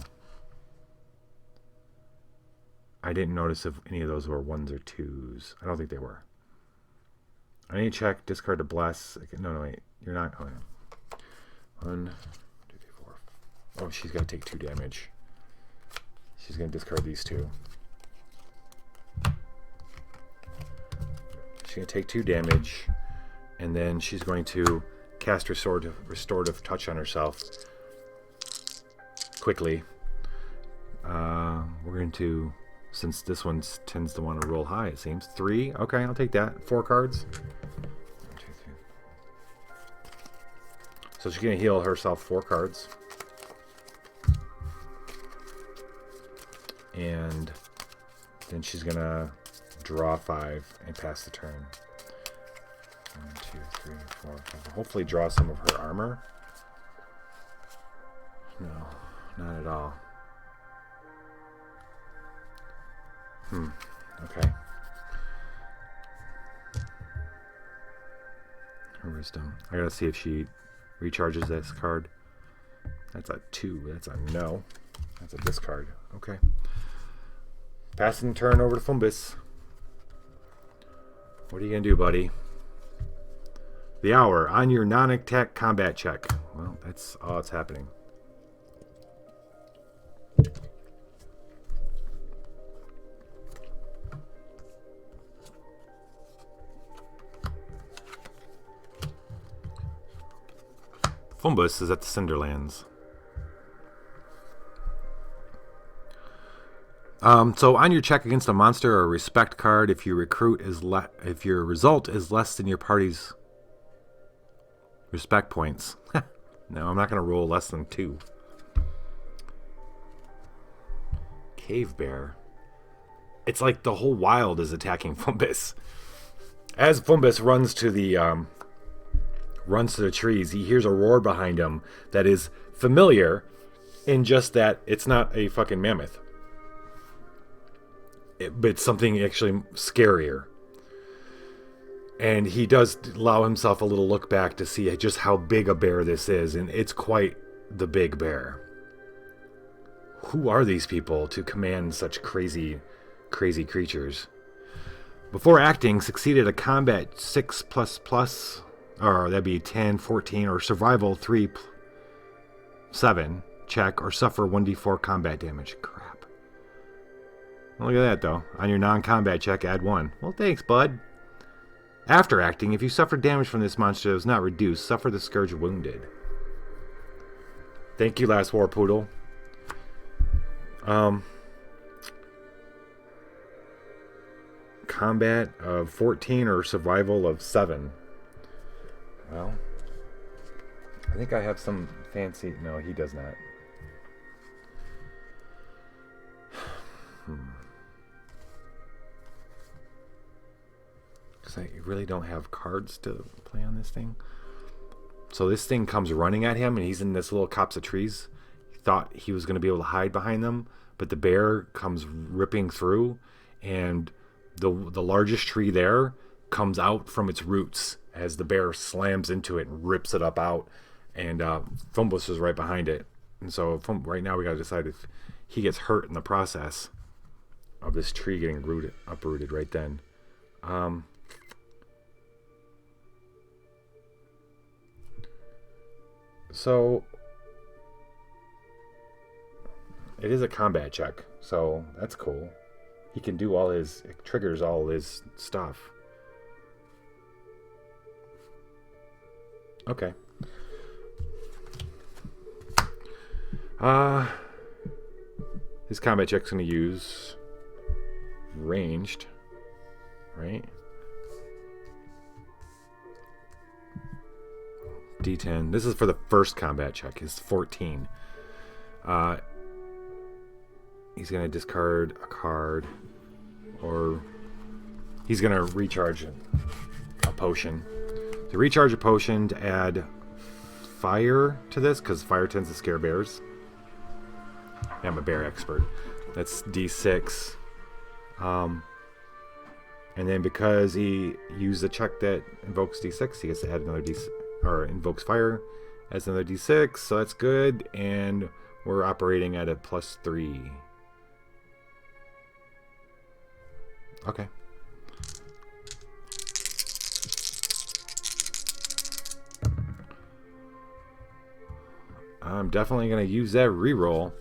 I didn't notice if any of those were 1s or 2s. I don't think they were. I need to check. Discard to bless. No, wait. You're not. Oh, yeah. 1, 2, 3, 4. Oh, she's got to take 2 damage. She's going to discard these 2. She's going to take 2 damage. And then she's going to cast restorative touch on herself quickly. We're going to, since this one tends to want to roll high, it seems. 3. Okay, I'll take that. 4 cards. 1, 2, 3. So she's going to heal herself 4 cards. And then she's going to draw 5 and pass the turn. 1, 2, 3, 4, 5. Hopefully draw some of her armor. No, not at all. Okay. Her wisdom. I gotta see if she recharges this card. That's a 2. That's a no. That's a discard. Okay. Passing turn over to Fumbus. What are you gonna do, buddy? The hour on your non-attack combat check. Well, that's all that's happening. Fumbus is at the Cinderlands. So on your check against a monster or a respect card, if your if your result is less than your party's respect points. No, I'm not going to roll less than 2. Cave Bear. It's like the whole wild is attacking Fumbus. As Fumbus runs to the trees, he hears a roar behind him that is familiar in just that it's not a fucking mammoth. But it's something actually scarier. And he does allow himself a little look back to see just how big a bear this is. And it's quite the big bear. Who are these people to command such crazy creatures? Before acting, succeeded a combat 6++, or that'd be 10, 14, or survival 3, 7 check, or suffer 1d4 combat damage. Crap. Well, look at that, though. On your non-combat check, add 1. Well, thanks, bud. After acting, if you suffer damage from this monster that was not reduced, suffer the Scourge wounded. Thank you, Last War Poodle. Combat of 14 or survival of 7. Well, I think I have some fancy... No, he does not. Because I really don't have cards to play on this thing. So this thing comes running at him, and he's in this little copse of trees. He thought he was going to be able to hide behind them, but the bear comes ripping through, and the largest tree there comes out from its roots as the bear slams into it and rips it up out, and Fumbus is right behind it. And so right now we got to decide if he gets hurt in the process of this tree getting uprooted right then. So it is a combat check, so that's cool. He can do all his... It triggers all his stuff. Okay. His combat check's going to use ranged, right? D10. This is for the first combat check. It's 14. He's going to discard a card, or he's going to recharge a potion. To recharge a potion to add fire to this, because fire tends to scare bears. I'm a bear expert. That's D6. And then because he used the check that invokes D6, he gets to add another D6, or invokes fire as another D6, so that's good. And we're operating at a +3. Okay. I'm definitely going to use that reroll.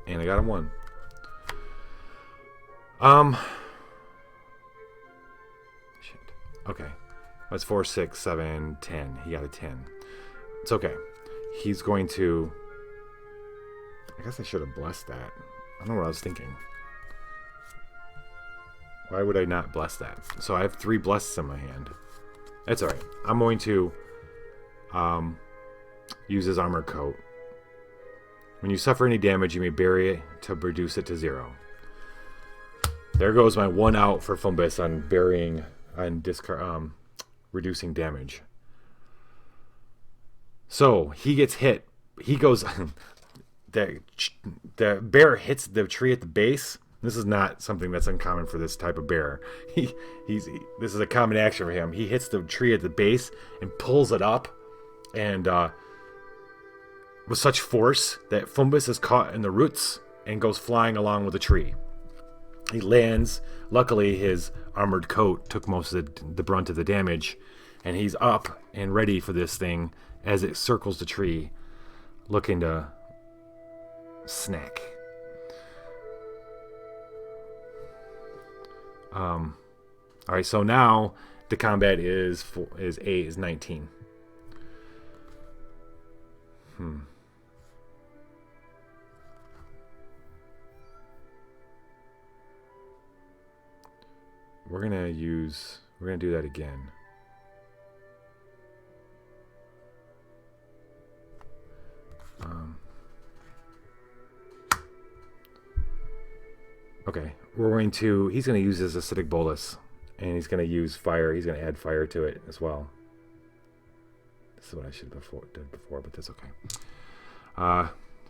And I got a 1. Shit. Okay. That's 4, 6, 7, 10. He got a 10. It's okay. He's going to... I guess I should have blessed that. I don't know what I was thinking. Why would I not bless that? So I have 3 blesses in my hand. That's alright. I'm going to use his armor coat. When you suffer any damage, you may bury it to reduce it to 0. There goes my 1 out for Fumbus on burying and reducing damage. So he gets hit. He goes. The bear hits the tree at the base. This is not something that's uncommon for this type of bear. This is a common action for him. He hits the tree at the base and pulls it up, and with such force that Fumbus is caught in the roots and goes flying along with the tree. He lands. Luckily, his armored coat took most of the brunt of the damage, and he's up and ready for this thing as it circles the tree, looking to snack. All right, so now the combat is 19. We're gonna do that again. Okay, he's going to use his acidic bolus, and he's going to use fire. He's going to add fire to it as well. This is what I should have did before, but that's okay.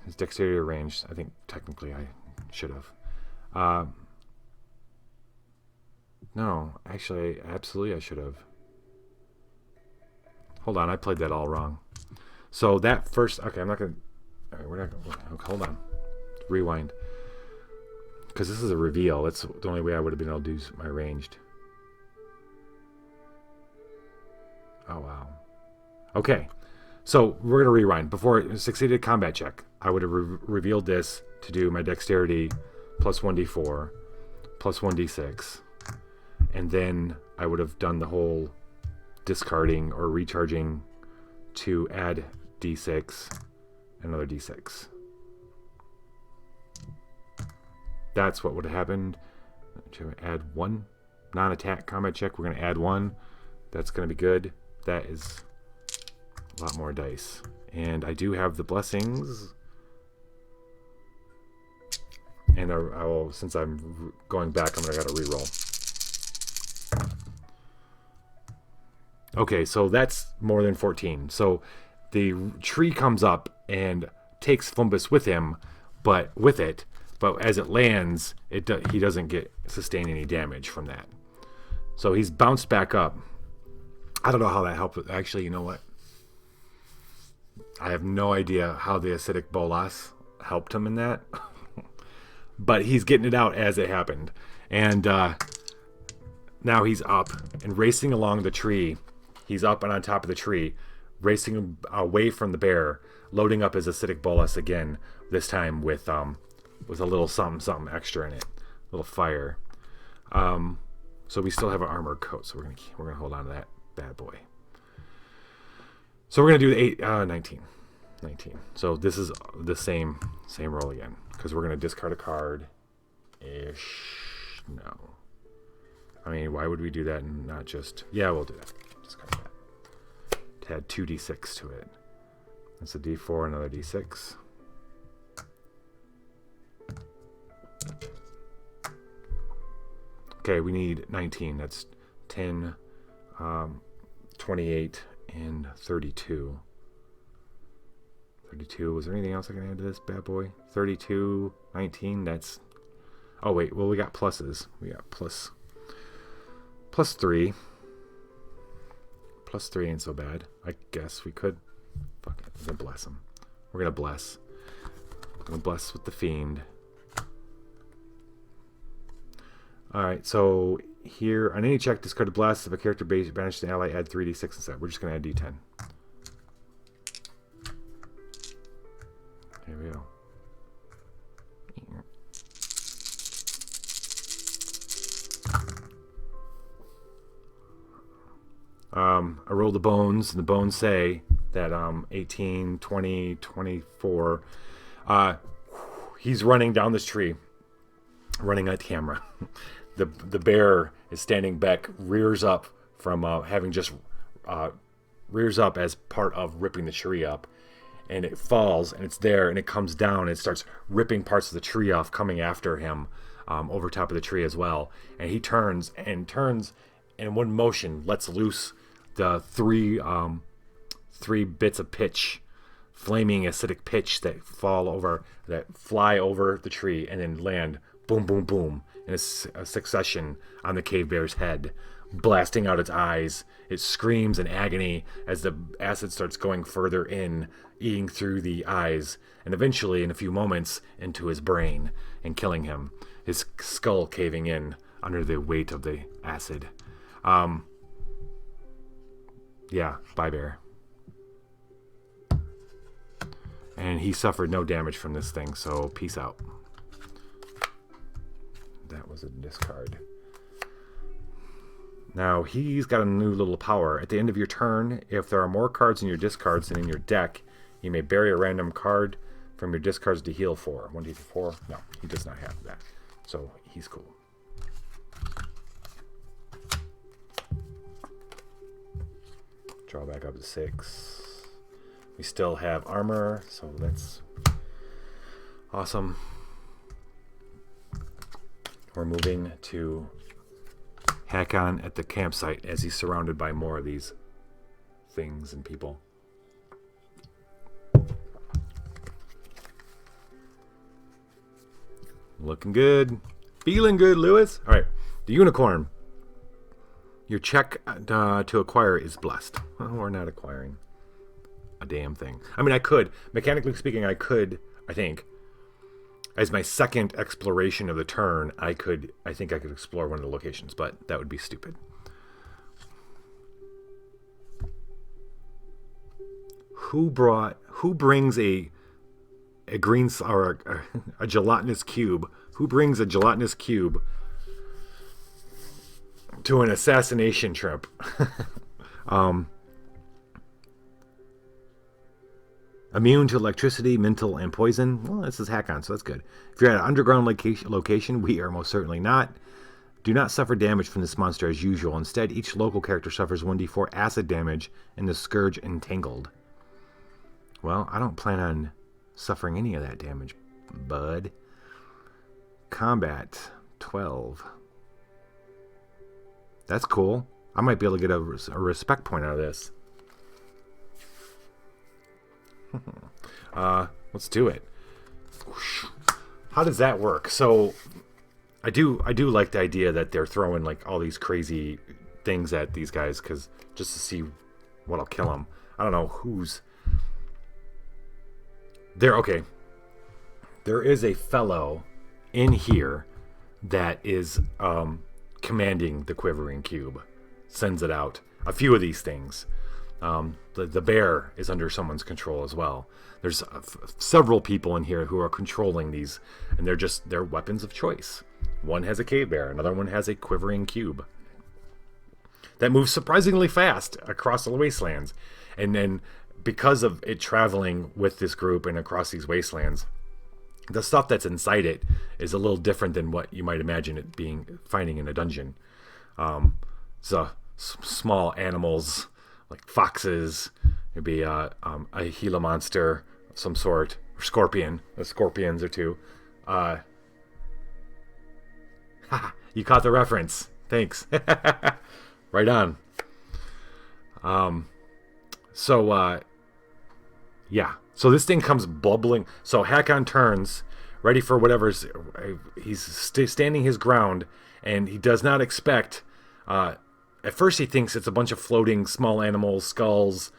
His dexterity ranged. I think technically I should have. No, actually, absolutely I should have. Hold on, I played that all wrong. So that first... Okay, I'm not going to... All right, we're not going to... Hold on. Rewind. Because this is a reveal. That's the only way I would have been able to do my ranged. Oh, wow. Okay. So we're going to rewind. Before it succeeded combat check, I would have revealed this to do my dexterity plus 1d4 plus 1d6. And then I would have done the whole discarding or recharging to add d6, another d6. That's what would have happened. To add 1 non-attack combat check, we're going to add 1. That's going to be good. That is a lot more dice. And I do have the blessings. And I will, since I'm going back, I'm going to re-roll. Okay, so that's more than 14. So the tree comes up and takes Flumbus with him, but as it lands, he doesn't sustain any damage from that. So he's bounced back up. I don't know how that helped. Actually, you know what? I have no idea how the acidic bolas helped him in that. But he's getting it out as it happened. And now he's up and racing along the tree. He's up and on top of the tree, racing away from the bear, loading up his acidic bolus again, this time with a little something extra in it, a little fire. So we still have an armored coat, so we're gonna hold on to that bad boy. So we're gonna do the 19. So this is the same roll again, because we're gonna discard a card. No. I mean, why would we do that and not just... Yeah, we'll do that. Discard that. To add 2d6 to it. That's a d4, another d6. Okay, we need 19. That's 10, 28, and 32. 32. Was there anything else I can add to this bad boy? 32, 19. That's... Oh, wait. Well, we got pluses. We got plus 3. Plus 3 ain't so bad. I guess we could... Fuck it. We're going to bless him. We're going to bless. We're going to bless with the fiend. Alright, so here, on any check, discard a blast. If a character banishes an ally, add 3d6 instead. We're just going to add d10. There we go. I rolled the bones, and the bones say that 18, 20, 24. He's running down this tree, running at camera. The bear is standing back, rears up from having just rears up as part of ripping the tree up, and it falls, and it's there, and it comes down, and it starts ripping parts of the tree off, coming after him over top of the tree as well. And he turns, and in one motion lets loose the three bits of pitch, flaming acidic pitch that fly over the tree and then land boom, boom, boom in a succession on the cave bear's head, blasting out its eyes. It screams in agony as the acid starts going further in, eating through the eyes, and eventually, in a few moments, into his brain and killing him, his skull caving in under the weight of the acid. Yeah, bye bear. And he suffered no damage from this thing, so peace out. That was a discard. Now, he's got a new little power. At the end of your turn, if there are more cards in your discards than in your deck, you may bury a random card from your discards to heal 4. 1d4? No, he does not have that. So, he's cool. Draw back up to 6. We still have armor, so that's awesome. We're moving to Hakon at the campsite as he's surrounded by more of these things and people. Looking good. Feeling good, Lewis. All right, the unicorn. Your check to acquire is blessed. Well, we're not acquiring a damn thing. I mean, I could. Mechanically speaking, I think, as my second exploration of the turn, I think I could explore one of the locations, but that would be stupid. Who brings a green or a gelatinous cube? Who brings a gelatinous cube to an assassination trip? Immune to electricity, mental, and poison. Well, this is Hakon, so that's good. If you're at an underground location, we are most certainly not. Do not suffer damage from this monster as usual. Instead, each local character suffers 1d4 acid damage in the Scourge Entangled. Well, I don't plan on suffering any of that damage, bud. Combat, 12. That's cool. I might be able to get a respect point out of this. Let's do it. How does that work? So I do like the idea that they're throwing like all these crazy things at these guys, because just to see what'll kill them. I don't know who's there. Okay, there is a fellow in here that is commanding the quivering cube. Sends it out. A few of these things. The bear is under someone's control as well. There's several people in here who are controlling these, and they're weapons of choice. One has a cave bear, another one has a quivering cube that moves surprisingly fast across the wastelands. And then because of it traveling with this group and across these wastelands, the stuff that's inside it is a little different than what you might imagine it finding in a dungeon. So small animals like foxes, maybe a Gila monster of some sort, or scorpion. The scorpions are too. You caught the reference. Thanks. Right on. Yeah. So this thing comes bubbling. So Hakon turns, ready for whatever's. He's standing his ground, and he does not expect. At first, he thinks it's a bunch of floating small animals, skulls,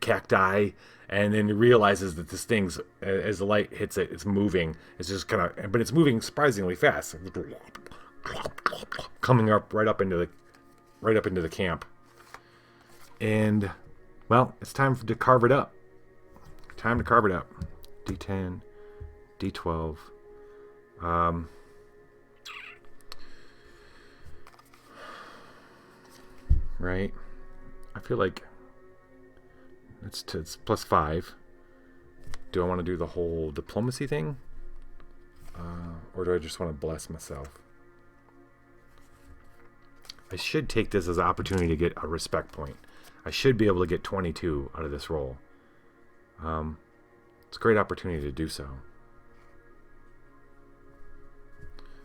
cacti, and then he realizes that this thing's, as the light hits it, it's moving. It's just kind of, but it's moving surprisingly fast, coming up right up into the camp. And well, it's time to carve it up. Time to carve it up. D10, D12. Right? I feel like it's +5. Do I want to do the whole diplomacy thing? Or do I just want to bless myself? I should take this as an opportunity to get a respect point. I should be able to get 22 out of this roll. It's a great opportunity to do so.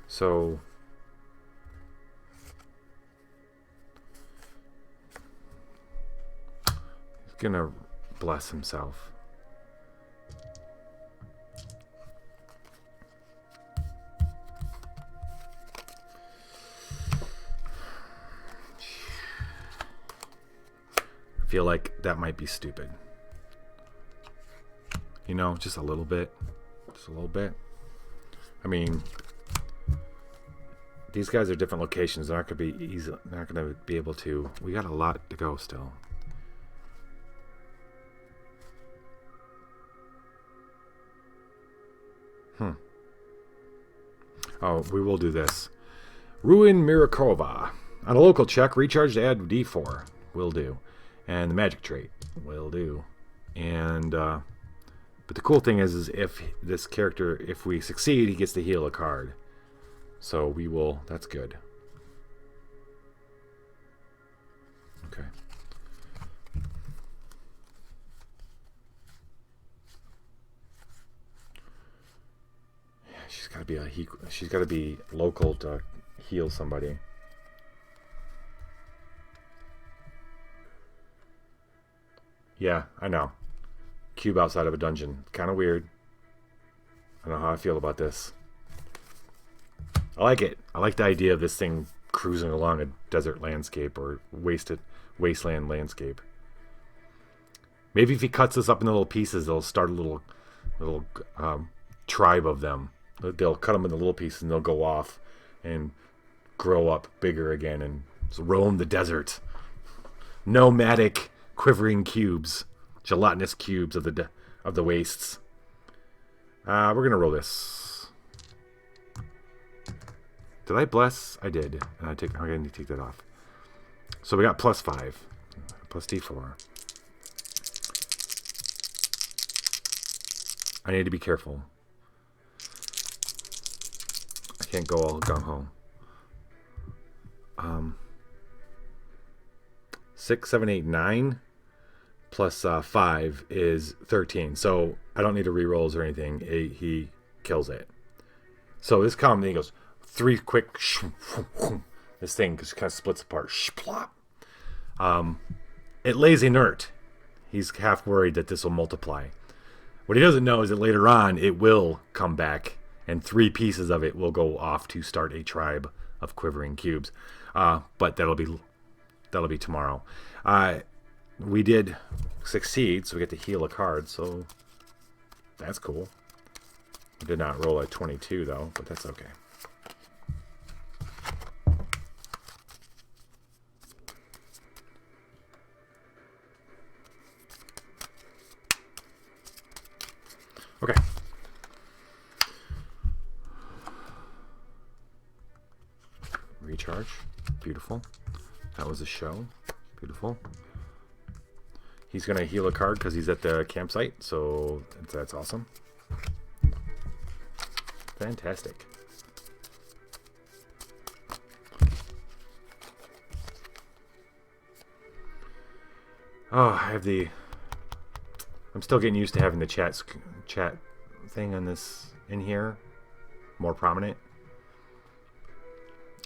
So he's gonna bless himself. I feel like that might be stupid. You know, just a little bit. Just a little bit. I mean, these guys are different locations. They're not going to be easy. They're not going to be able to. We got a lot to go still. Oh, we will do this. Ruin Mirakova. On a local check, recharge to add D4. Will do. And the magic trait. Will do. And, but the cool thing is if this character, if we succeed, he gets to heal a card. So we will, that's good. Okay. Yeah, she's gotta be local to heal somebody. Yeah, I know. Cube outside of a dungeon. Kind of weird. I don't know how I feel about this. I like it. I like the idea of this thing cruising along a desert landscape or wasteland landscape. Maybe if he cuts this up into little pieces, they'll start a little tribe of them. They'll cut them into little pieces and they'll go off and grow up bigger again and roam the desert. Nomadic quivering cubes, gelatinous cubes of the wastes. We're gonna roll this. Did I bless? I did, and I'm gonna take that off. So we got +5, plus D4. I need to be careful. I can't go all gung-ho. 6, 7, 8, 9 plus 5 is 13. So I don't need to re-rolls or anything. He kills it. So this column, then he goes 3 quick. This thing just kind of splits apart. Plop. It lays inert. He's half worried that this will multiply. What he doesn't know is that later on it will come back, and 3 pieces of it will go off to start a tribe of quivering cubes. But that'll be tomorrow. We did succeed, so we get to heal a card, so that's cool. We did not roll a 22 though, but that's okay. Okay. Recharge. Beautiful. That was a show. Beautiful. He's going to heal a card because he's at the campsite, so that's awesome. Fantastic. Oh, I'm still getting used to having the chat thing on this in here more prominent.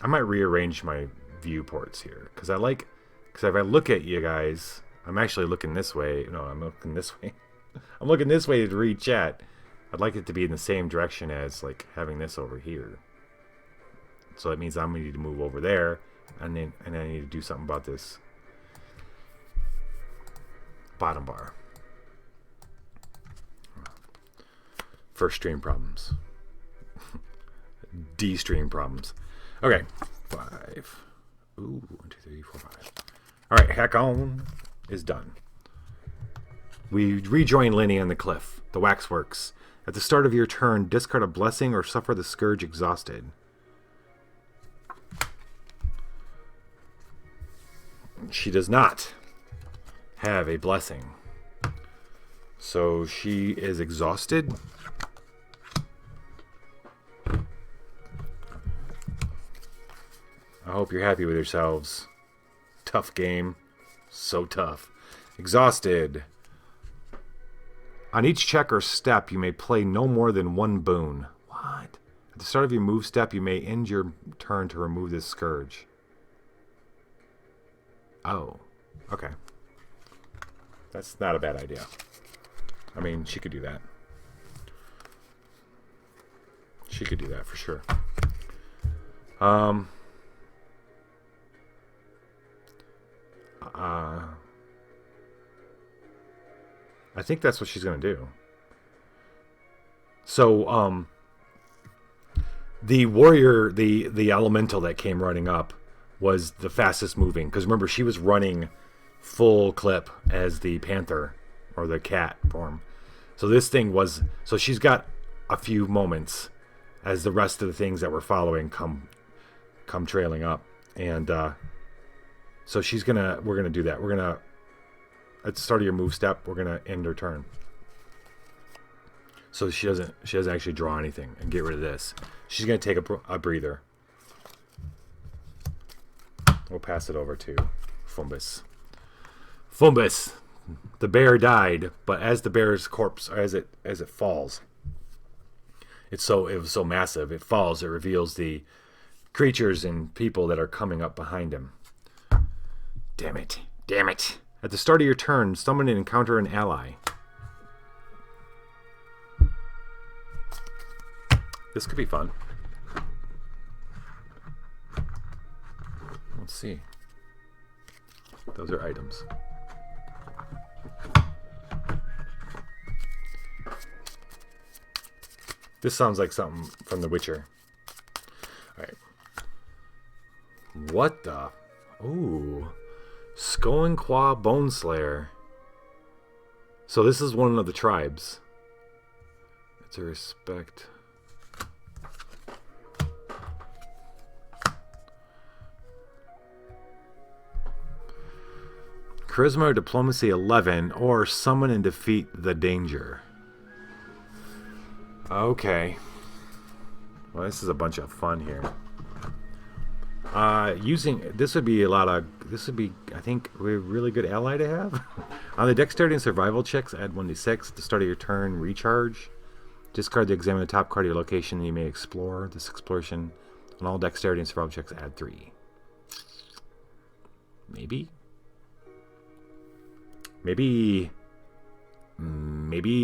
I might rearrange my viewports here because if I look at you guys, I'm actually looking this way. No, I'm looking this way. I'm looking this way to read chat. I'd like it to be in the same direction as like having this over here. So that means I'm gonna need to move over there, and then I need to do something about this bottom bar. First stream problems. D stream problems. Okay. 5. Ooh, 1, 2, 3, 4, 5. Alright, hack on is done. We rejoin Lenny on the cliff. The waxworks. At the start of your turn, discard a blessing or suffer the scourge exhausted. She does not have a blessing. So she is exhausted. I hope you're happy with yourselves. Tough game. So tough. Exhausted. On each check or step, you may play no more than 1 boon. What? At the start of your move step, you may end your turn to remove this scourge. Oh. Okay. That's not a bad idea. I mean, she could do that. She could do that for sure. I think that's what she's going to do. So, the warrior, the elemental that came running up was the fastest moving. Because remember, she was running full clip as the panther or the cat form. So this thing was... So she's got a few moments as the rest of the things that we're following come trailing up. And so we're gonna do that. We're gonna, at the start of your move step, we're gonna end her turn. So she doesn't actually draw anything and get rid of this. She's gonna take a breather. We'll pass it over to Fumbus. Fumbus, the bear died, but as the bear's corpse, as it falls, it was so massive. It falls. It reveals the creatures and people that are coming up behind him. Damn it. Damn it. At the start of your turn, summon and encounter an ally. This could be fun. Let's see. Those are items. This sounds like something from The Witcher. Alright. What the... Ooh. Skoenqua Boneslayer. So this is one of the tribes. It's a respect... Charisma or Diplomacy 11, or summon and defeat the danger. Okay. Well, this is a bunch of fun here. This would be I think a really good ally to have. On the dexterity and survival checks, add 1d6 at the start of your turn. Recharge. Discard to examine the top card of your location, and you may explore this exploration. On all dexterity and survival checks, add 3. Maybe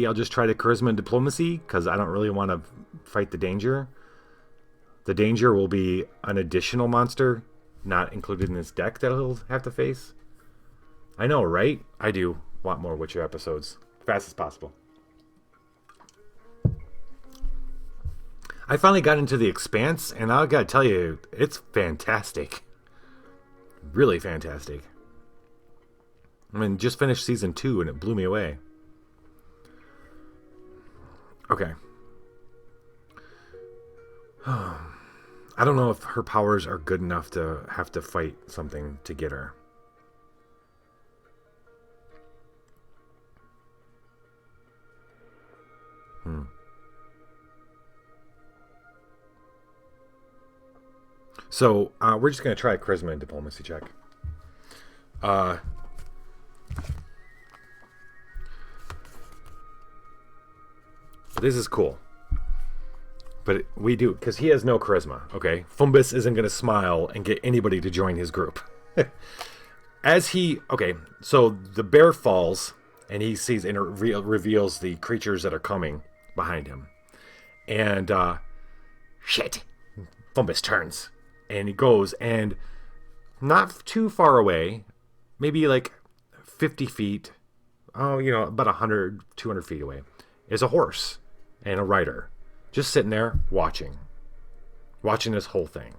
I'll just try the charisma and diplomacy, because I don't really want to fight the danger. The danger will be an additional monster not included in this deck that he'll have to face. I know, right? I do want more Witcher episodes. Fast as possible. I finally got into The Expanse, and I gotta tell you, it's fantastic. Really fantastic. I mean, just finished season 2, and it blew me away. Okay. I don't know if her powers are good enough to have to fight something to get her. So, we're just going to try a charisma and diplomacy check. This is cool. But we do, because he has no charisma, okay? Fumbus isn't going to smile and get anybody to join his group. Okay, so the bear falls, and he sees and reveals the creatures that are coming behind him. And, shit. Fumbus turns, and he goes, and not too far away, maybe like 50 feet, about 100, 200 feet away, is a horse and a rider. Just sitting there watching this whole thing.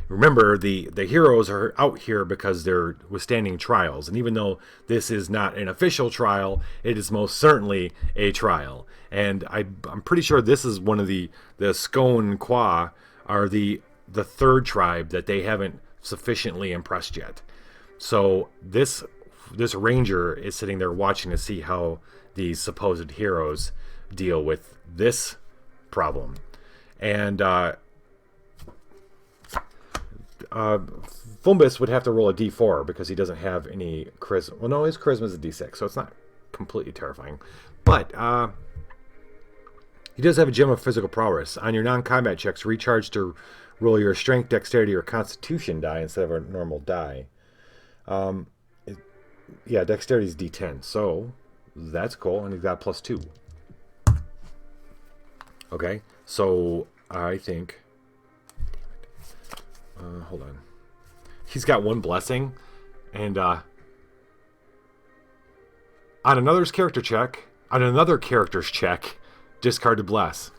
Remember, the heroes are out here because they're withstanding trials. And even though this is not an official trial, it is most certainly a trial. And I'm pretty sure this is one of the Scone Qua are the third tribe that they haven't sufficiently impressed yet. So this ranger is sitting there watching to see how these supposed heroes deal with this problem. And Fumbus would have to roll a d4 because he doesn't have any charisma. Well, no, his charisma is a d6, so it's not completely terrifying. But he does have a gem of physical prowess. On your non-combat checks, recharge to roll your strength, dexterity, or constitution die instead of a normal die. Dexterity is d10, so that's cool, and he's got +2. Okay, so I think... hold on. He's got 1 blessing, and on another character's check, discard to bless.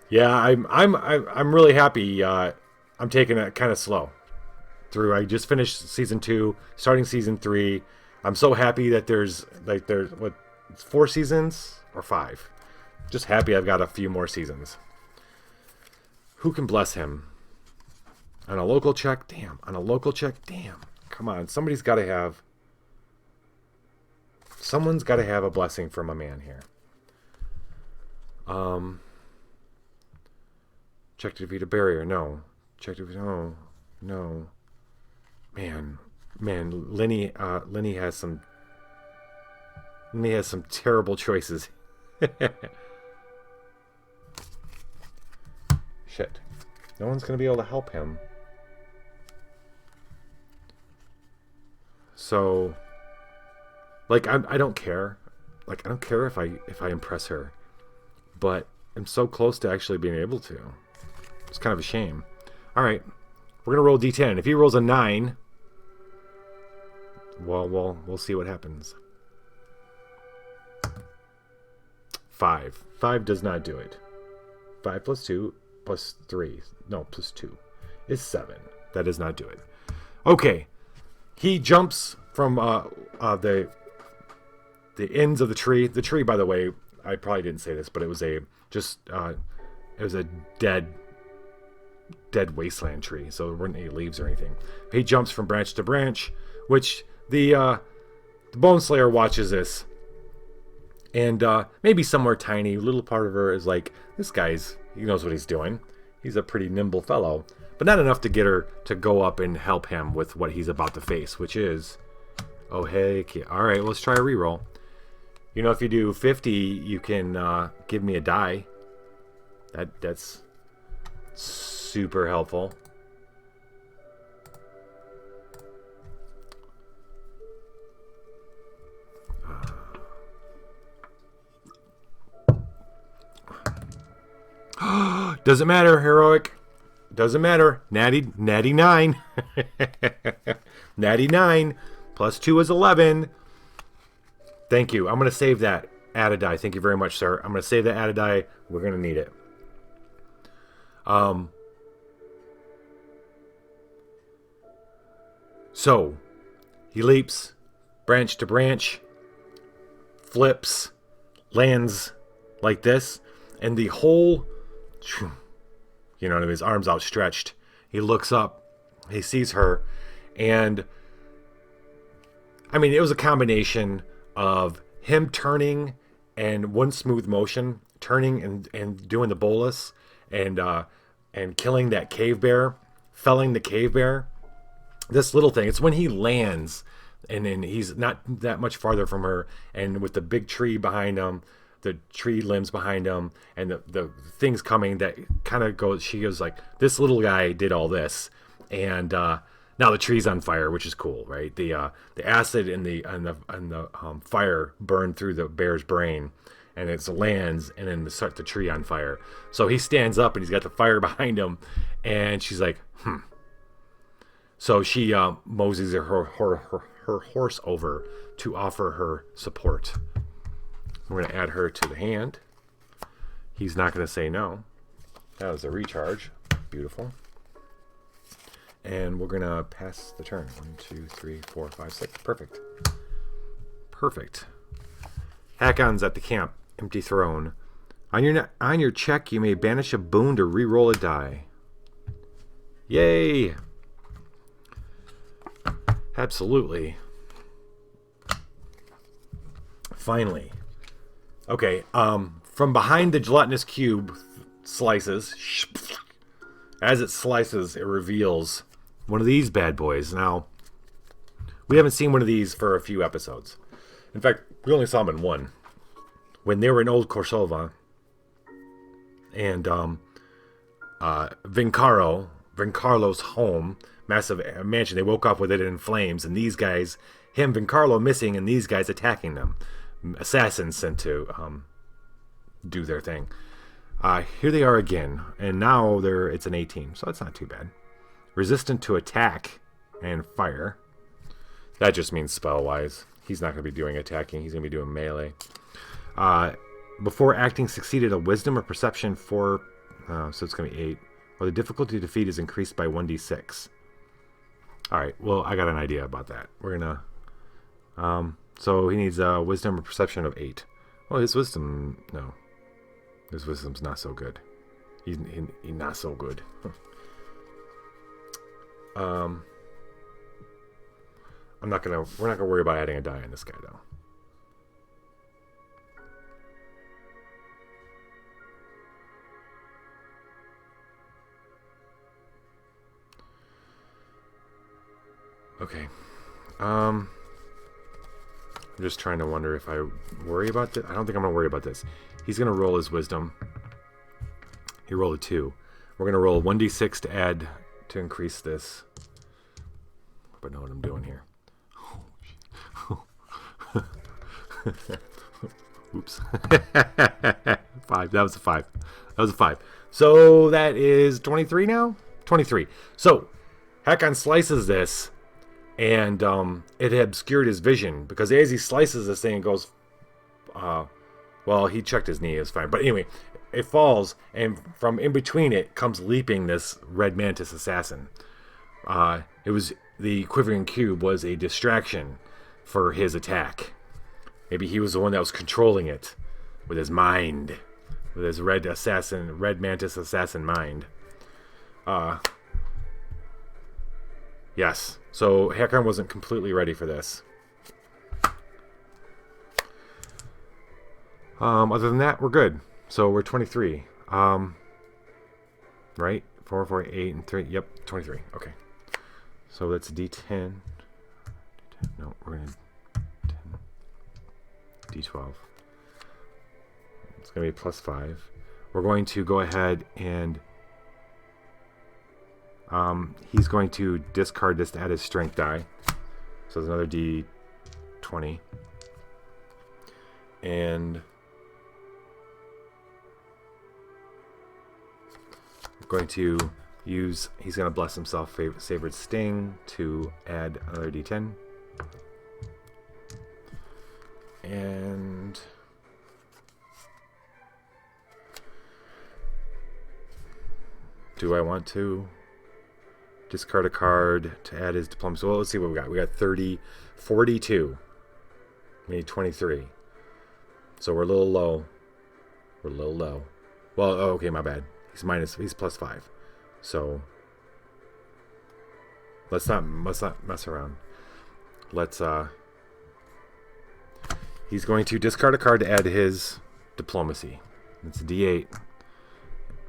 Yeah, I'm really happy. I'm taking it kind of slow. I just finished season 2, starting season 3. I'm so happy that there's 4 seasons or 5. Just happy I've got a few more seasons. Who can bless him? On a local check? Damn. Come on. Someone's got to have a blessing from a man here. Check to defeat a barrier. No. Check to defeat... No. Man. Lenny has some terrible choices. Shit. No one's going to be able to help him. So, I don't care. I don't care if I impress her. But I'm so close to actually being able to. It's kind of a shame. Alright. We're going to roll d10. If he rolls a 9, well, we'll see what happens. 5. 5 does not do it. 5 plus 2 plus 3. No, plus 2 is 7. That does not do it. Okay. He jumps from the ends of the tree. The tree, by the way, I probably didn't say this, but it was a dead wasteland tree, so there weren't any leaves or anything. He jumps from branch to branch, which the Bone Slayer watches this, And maybe somewhere tiny, a little part of her is like, this guy's, he knows what he's doing. He's a pretty nimble fellow. But not enough to get her to go up and help him with what he's about to face, which is, oh, heck yeah. All right, let's try a reroll. You know, if you do 50, you can give me a die. That's super helpful. Doesn't matter, heroic. Doesn't matter. Natty 9. Natty 9 plus 2 is 11. Thank you. I'm going to save that. Add a die. Thank you very much, sir. I'm going to save that add a die. We're going to need it. So, he leaps branch to branch, flips, lands like this, and the whole, you know, his arms outstretched. He looks up, he sees her, and I mean, it was a combination of him turning and one smooth motion, turning and doing the bolus, and killing that cave bear, felling the cave bear. This little thing, it's when he lands, and then he's not that much farther from her, and with the big tree behind him, the tree limbs behind him, and the things coming that kind of goes, she goes like, this little guy did all this, and now the tree's on fire, which is cool, right? The acid and the fire burned through the bear's brain, and it lands and then set the tree on fire. So he stands up and he's got the fire behind him, and she's like, So she moseys her horse over to offer her support. We're going to add her to the hand. He's not going to say no. That was a recharge. Beautiful. And we're going to pass the turn. 1, 2, 3, 4, 5, 6. Perfect. Perfect. Hakon's at the camp. Empty throne. On your check, you may banish a boon to re-roll a die. Yay! Absolutely. Finally. Okay, from behind the gelatinous cube slices. As it slices, it reveals one of these bad boys. Now, we haven't seen one of these for a few episodes. In fact, we only saw them in one. When they were in Old Korsova. And Vincarlo's home, massive mansion, they woke up with it in flames, and these guys, him, Vincarlo missing, and these guys attacking them. Assassins sent to do their thing. Here they are again, and now it's an 18, so that's not too bad. Resistant to attack and fire. That just means spell-wise. He's not going to be doing attacking, he's going to be doing melee. Before acting, succeeded a wisdom or perception so it's going to be 8. Or the difficulty to defeat is increased by 1d6. Alright, well, I got an idea about that. We're going to... So he needs a wisdom or perception of 8. Well, his wisdom... No. His wisdom's not so good. He's not so good. We're not gonna worry about adding a die on this guy, though. Okay. I'm just trying to wonder if I worry about this. I don't think I'm going to worry about this. He's going to roll his wisdom. He rolled a 2. We're going to roll a 1d6 to add, to increase this. But I know what I'm doing here. Oops. 5. That was a 5. That was a 5. So that is 23 now? 23. So, Hakon slices this. And it obscured his vision, because as he slices this thing, it goes, well, he checked his knee, it was fine. But anyway, it falls, and from in between it comes leaping this red mantis assassin. It was, the quivering cube was a distraction for his attack. Maybe he was the one that was controlling it with his mind, with his red mantis assassin mind. Yes. So Hakon wasn't completely ready for this. Other than that, we're good. So we're 23. Right? 4, 4, 8, and 3. Yep, 23. Okay. So that's D10. No, we're going to 10. D12. It's going to be plus 5. We're going to go ahead and he's going to discard this to add his strength die. So there's another D20. And I'm going to use, he's going to bless himself Savored Sting to add another D10. And do I want to discard a card to add his diplomacy? Well, let's see what we got. We got 30, 42. We need 23. So we're a little low. We're a little low. Well, oh, okay, my bad. He's plus 5. So let's not mess around. He's going to discard a card to add his diplomacy. It's a D8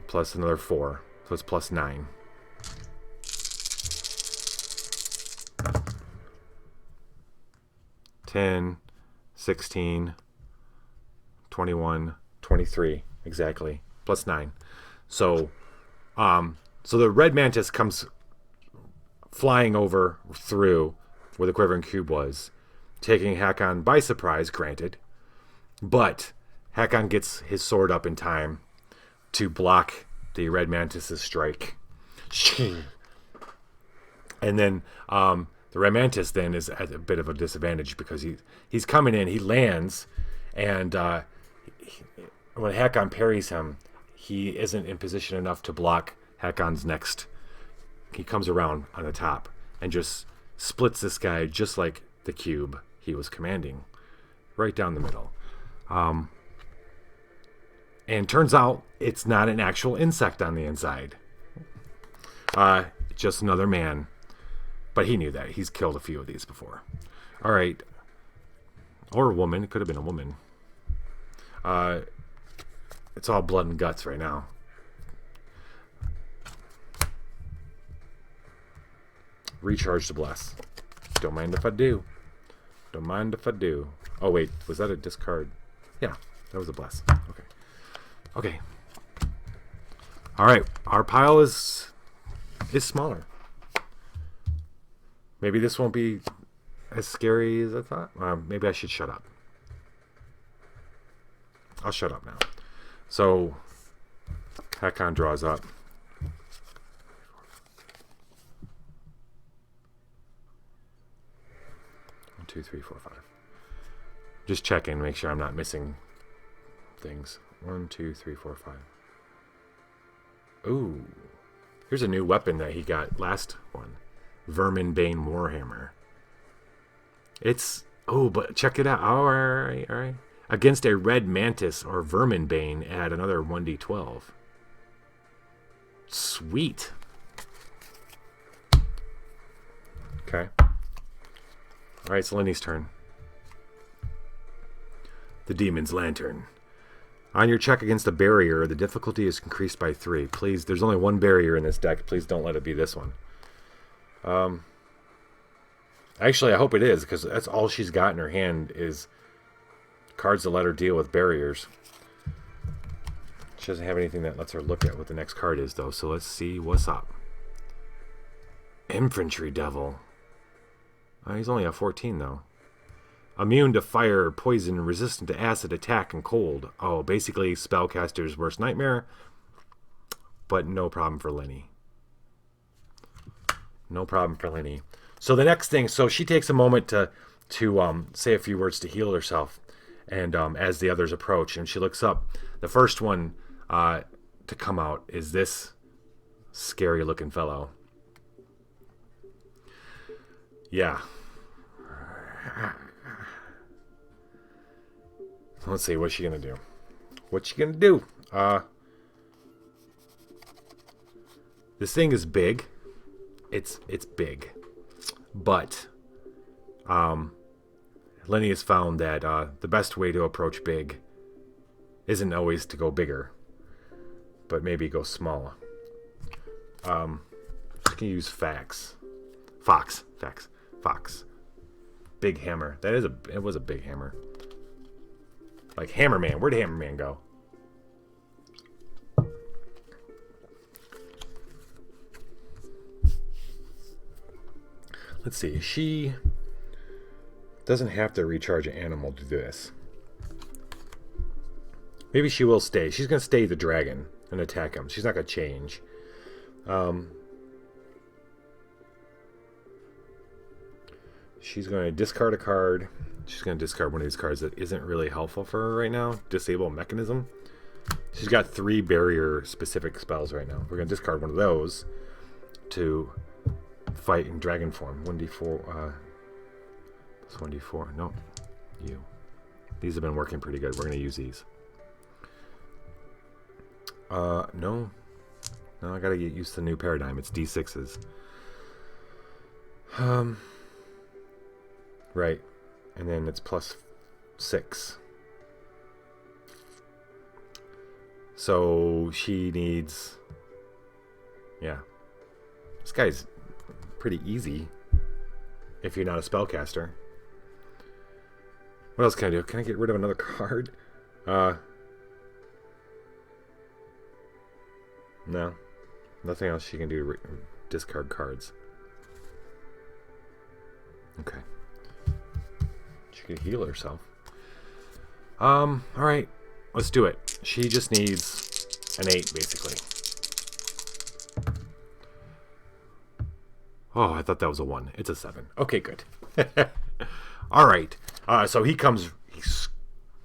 plus another 4. So it's plus 9. $10, 16, 21, 23, exactly. Plus 9. So the red mantis comes flying over through where the quivering cube was, taking Hakon by surprise, granted. But Hakon gets his sword up in time to block the red mantis's strike. And then the red mantis then is at a bit of a disadvantage because he's coming in, he lands, and when Hakon parries him, he isn't in position enough to block Hakon's next. He comes around on the top and just splits this guy just like the cube he was commanding, right down the middle. And turns out it's not an actual insect on the inside. Just another man. But he knew that. He's killed a few of these before. All right. Or a woman. It could have been a woman. It's all blood and guts right now. Recharge to bless. Don't mind if I do. Don't mind if I do. Oh, wait. Was that a discard? Yeah. That was a bless. Okay. Okay. All right. Our pile is smaller. Maybe this won't be as scary as I thought. Maybe I should shut up. I'll shut up now. So, Hakon draws up. 1, 2, 3, 4, 5. Just checking, make sure I'm not missing things. 1, 2, 3, 4, 5. Ooh. Here's a new weapon that he got last one. Verminbane Warhammer. It's... Oh, but check it out. All right, all right. Against a red mantis or Verminbane, add another 1d12. Sweet. Okay. All right, it's Lenny's turn. The Demon's Lantern. On your check against a barrier, the difficulty is increased by 3. Please, there's only one barrier in this deck. Please don't let it be this one. Actually, I hope it is, because that's all she's got in her hand is cards that let her deal with barriers. She doesn't have anything that lets her look at what the next card is, though, so let's see what's up. Infantry Devil. He's only at 14, though. Immune to fire, poison, resistant to acid, attack, and cold. Oh, basically spellcaster's worst nightmare, but no problem for Lenny. No problem for Lenny. So the next thing, so she takes a moment to say a few words to heal herself, and as the others approach, and she looks up, the first one to come out is this scary-looking fellow. Yeah. Let's see, what's she gonna do? What's she gonna do? This thing is big. It's big. But Lenny has found that the best way to approach big isn't always to go bigger, but maybe go small. Just gonna use Fox. Big hammer. It was a big hammer. Like Hammerman. Where'd Hammerman go? Let's see. She doesn't have to recharge an animal to do this. Maybe she will stay. She's going to stay the dragon and attack him. She's not going to change. She's going to discard a card. She's going to discard one of these cards that isn't really helpful for her right now. Disable mechanism. She's got 3 barrier-specific spells right now. We're going to discard one of those to fight in dragon form. 1d4. Plus 1d4. No. You. These have been working pretty good. We're going to use these. No. No, I got to get used to the new paradigm. It's d6s. Right. And then it's plus 6. So she needs... Yeah. This guy's pretty easy if you're not a spellcaster. What else can I do? Can I get rid of another card? No. Nothing else she can do to discard cards. Okay. She could heal herself. Alright. Let's do it. She just needs an 8, basically. Oh, I thought that was a 1. It's a 7. Okay, good. Alright. So he comes he's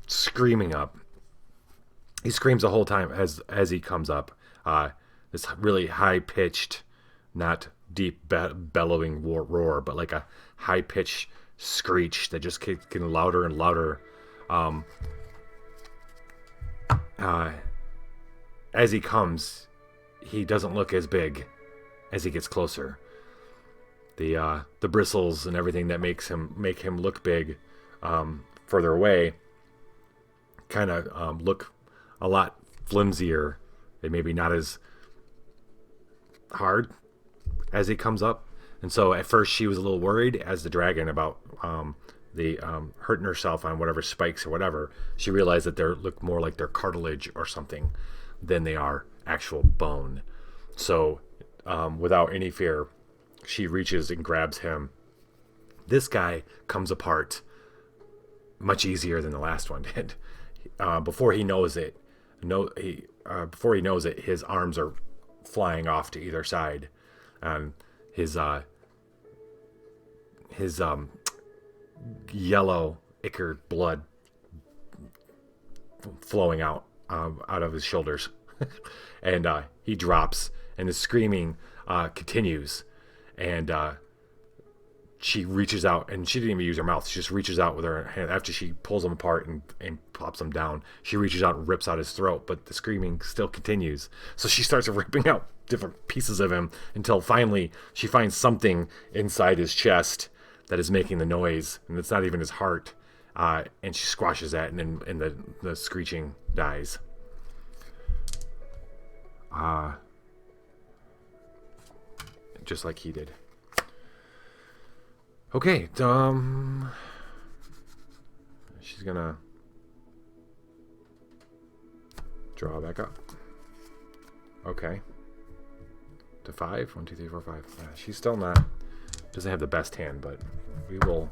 screaming up. He screams the whole time as he comes up. This really high-pitched, not deep bellowing roar, but like a high-pitched screech that just gets getting louder and louder. As he comes, he doesn't look as big as he gets closer. The bristles and everything that make him look big further away kind of look a lot flimsier. They maybe not as hard as he comes up. And so at first she was a little worried as the dragon about hurting herself on whatever spikes or whatever. She realized that they look more like they're cartilage or something than they are actual bone. So without any fear, she reaches and grabs him. This guy comes apart much easier than the last one did. Before he knows it, his arms are flying off to either side, and his yellow ichor blood flowing out of his shoulders, and he drops, and the screaming continues, and she reaches out, and she didn't even use her mouth. She just reaches out with her hand after she pulls him apart and pops him down. She reaches out and rips out his throat, but the screaming still continues. So she starts ripping out different pieces of him until finally she finds something inside his chest that is making the noise, and it's not even his heart. And she squashes that, and then the screeching dies. Just like he did. Okay, she's gonna draw back up. Okay. To 5. 1, 2, 3, 4, 5. She's still doesn't have the best hand, but we will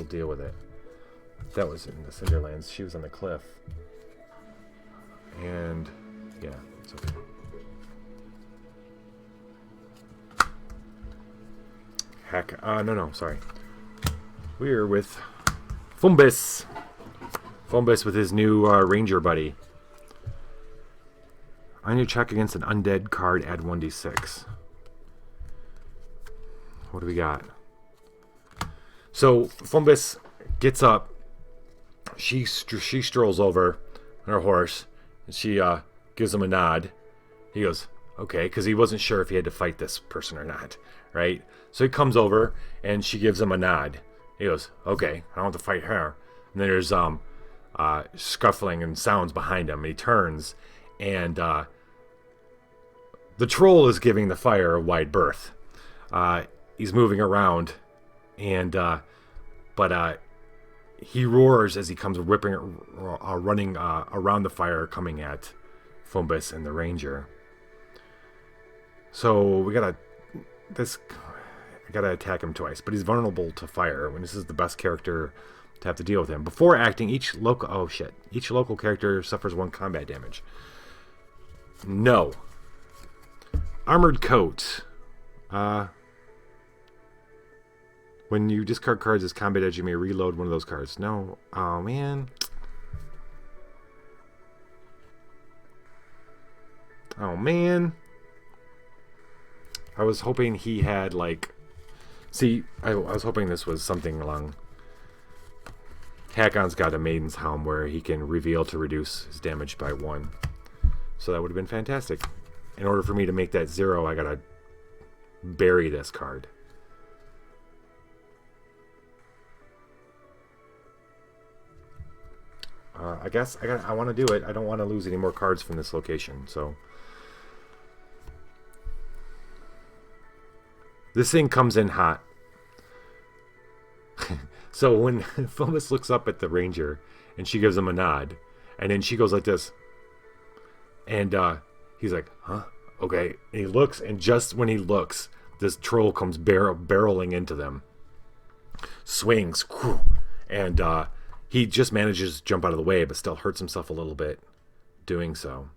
deal with it. That was in the Cinderlands. She was on the cliff. And yeah, it's okay. Heck, no, sorry. We're with Fumbus. Fumbus with his new ranger buddy. On your check against an undead card, add 1d6. What do we got? So Fumbus gets up. She strolls over on her horse, and she gives him a nod. He goes, okay, because he wasn't sure if he had to fight this person or not, right? So he comes over, and she gives him a nod. He goes, okay, I don't want to fight her. And then there's scuffling and sounds behind him. And he turns, and the troll is giving the fire a wide berth. He's moving around, and but he roars as he comes running around the fire, coming at Fumbus and the ranger. So I gotta attack him twice, but he's vulnerable to fire. When this is the best character to have to deal with him. Before acting, each local character suffers 1 combat damage. No. Armored coat. When you discard cards as combat edge, you may reload one of those cards. No. Oh, man. Oh, man. I was hoping he had, like... See, I was hoping this was something along... Hakon's got a Maiden's Helm where he can reveal to reduce his damage by 1. So that would have been fantastic. In order for me to make that 0, I gotta bury this card. I guess I want to do it. I don't want to lose any more cards from this location, so... This thing comes in hot. So when Fumbus looks up at the ranger, and she gives him a nod, and then she goes like this. And he's like, huh? Okay. And he looks, and just when he looks, this troll comes barreling into them. Swings. And he just manages to jump out of the way, but still hurts himself a little bit doing so.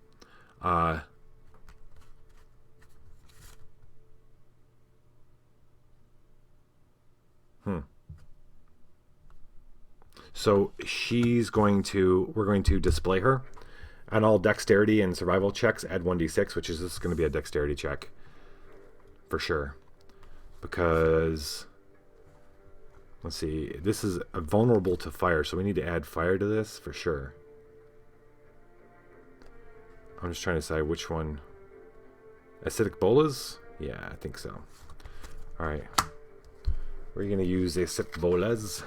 So we're going to display her. On all dexterity and survival checks, add 1d6, which is going to be a dexterity check. For sure. Because... Let's see, this is vulnerable to fire, so we need to add fire to this for sure. I'm just trying to decide which one. Acidic bolas? Yeah, I think so. Alright. We're going to use acidic bolas.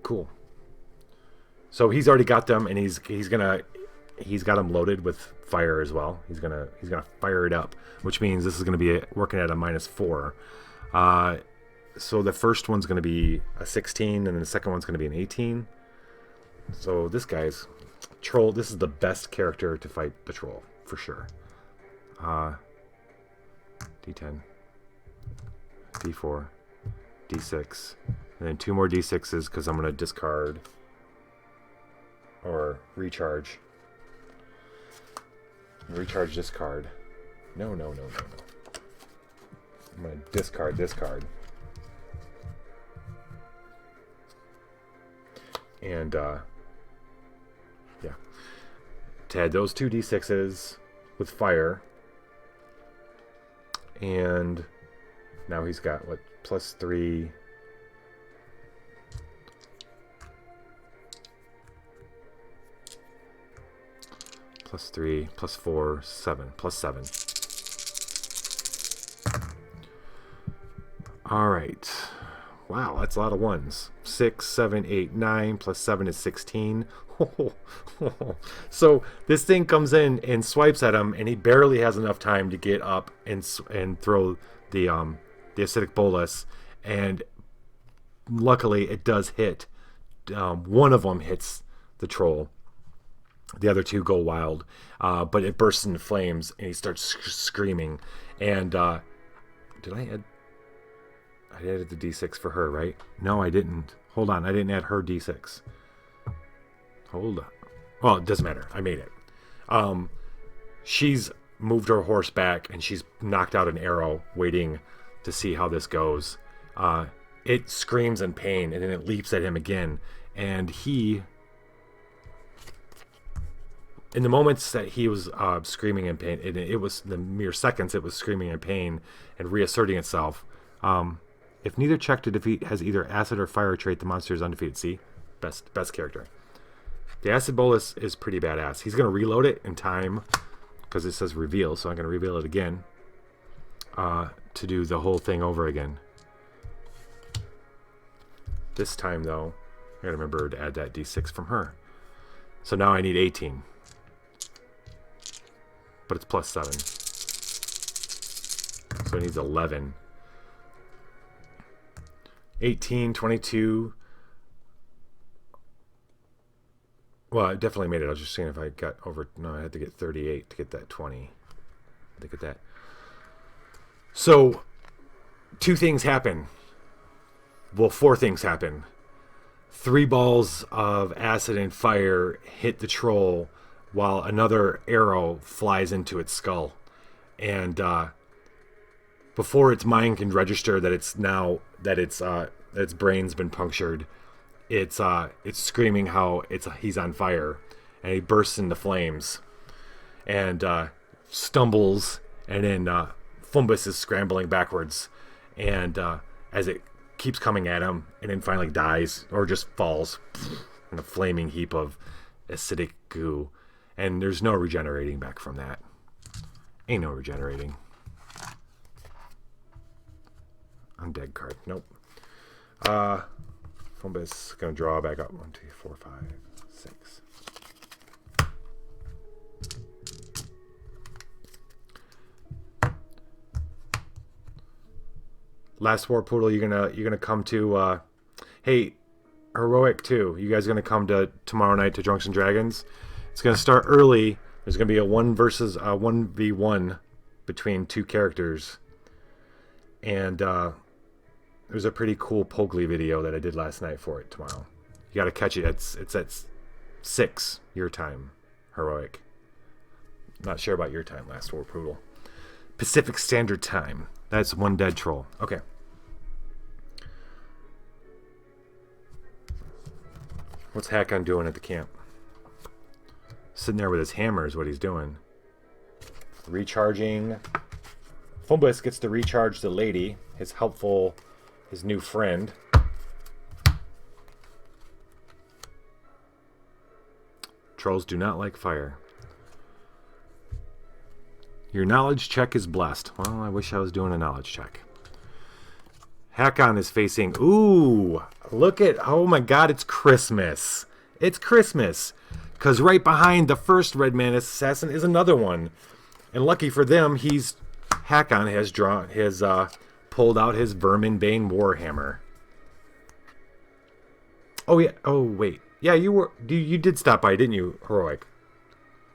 Cool. So he's already got them, and he's got them loaded with fire as well. He's gonna fire it up, which means this is gonna be working at a -4. So the first one's gonna be a 16, and then the second one's gonna be an 18. So this guy's troll. This is the best character to fight the troll for sure. D10, D4, D6, and then 2 more D6s because I'm gonna discard or recharge. Recharge this card. No. I'm going to discard this card. And, yeah. To add those 2 D6s with fire. And now he's got, what, +3... +3, +4, 7, +7. All right. Wow, that's a lot of ones. 6, 7, 8, 9, +7 is 16. So this thing comes in and swipes at him, and he barely has enough time to get up and throw the acidic bolus. And luckily, it does hit. One of them hits the troll. The other 2 go wild, but it bursts into flames, and he starts screaming. And did I add? I added the D6 for her, right? No, I didn't. Hold on, I didn't add her D6. Hold on. Well, it doesn't matter. I made it. She's moved her horse back, and she's knocked out an arrow, waiting to see how this goes. It screams in pain, and then it leaps at him again, and he... In the moments that he was screaming in pain, it was the mere seconds it was screaming in pain and reasserting itself. If neither check to defeat has either acid or fire trait, the monster is undefeated. See? Best character. The acid bolus is pretty badass. He's going to reload it in time because it says reveal, so I'm going to reveal it again to do the whole thing over again. This time, though, I gotta remember to add that d6 from her. So now I need 18. But it's plus 7. So it needs 11. 18, 22. Well, I definitely made it. I was just seeing if I got over... No, I had to get 38 to get that 20. Look at that. So, 2 things happen. Well, 4 things happen. 3 balls of acid and fire hit the troll while another arrow flies into its skull. And before its mind can register that it's now... that its brain's been punctured, it's screaming how he's on fire, and he bursts into flames and stumbles, and then Fumbus is scrambling backwards, and as it keeps coming at him, and then finally dies or just falls in a flaming heap of acidic goo, and there's no regenerating back from that. Ain't no regenerating. Undead card. Nope. Fumbus gonna draw back up. 1, 2, 4, 5, 6. Last War Poodle, you're gonna come to hey, Heroic 2, you guys gonna come to tomorrow night to Drunks and Dragons? It's gonna start early. There's gonna be a 1v1 between 2 characters. And there's a pretty cool Pogli video that I did last night for it tomorrow. You gotta catch it. It's at 6 your time, Heroic. Not sure about your time, Last War Poodle. Pacific Standard Time. That's 1 dead troll. Okay. What's Hakon doing at the camp? Sitting there with his hammer is what he's doing. Recharging. Fumbus gets to recharge the lady, his new friend. Trolls do not like fire. Your knowledge check is blessed. Well, I wish I was doing a knowledge check. Hakon is facing... Ooh! Look at... Oh my god, it's Christmas. It's Christmas. Because right behind the first Red Mantis assassin is another one. And lucky for them, Hakon has pulled out his Verminbane Warhammer. Oh yeah. Oh wait. Yeah, you did stop by, didn't you, Heroic?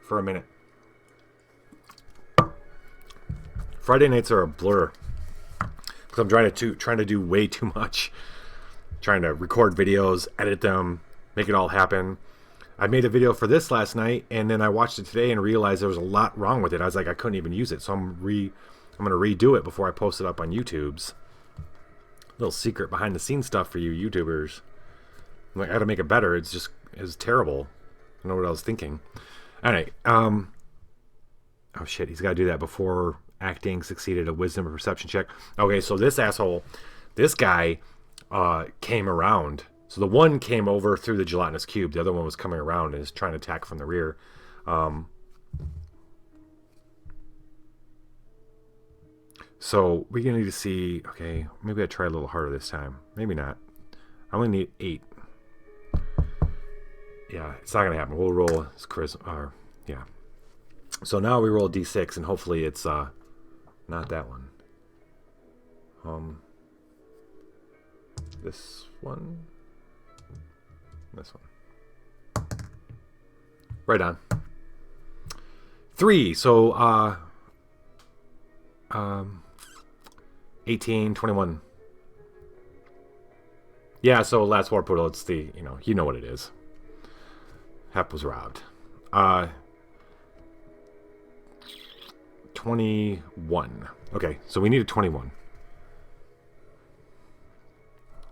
For a minute. Friday nights are a blur. Because I'm trying to do way too much. Trying to record videos, edit them, make it all happen. I made a video for this last night, and then I watched it today and realized there was a lot wrong with it. I was like, I couldn't even use it, so I'm going to redo it before I post it up on YouTube's. Little secret behind the scenes stuff for you YouTubers. I'm like, I got to make it better. It's terrible. I don't know what I was thinking. All right. Oh shit, he's got to do that before acting succeeded a wisdom or perception check. Okay, so this guy came around. So the one came over through the gelatinous cube. The other one was coming around and is trying to attack from the rear. So we're going to need to see... Okay, maybe I try a little harder this time. Maybe not. I only need 8. Yeah, it's not going to happen. We'll roll... yeah. So now we roll a d6, and hopefully it's not that one. This one... This one. Right on. 3. So, 18, 21. Yeah, so Last War Poodle, it's the, you know what it is. Hep was robbed. 21. Okay, so we need a 21.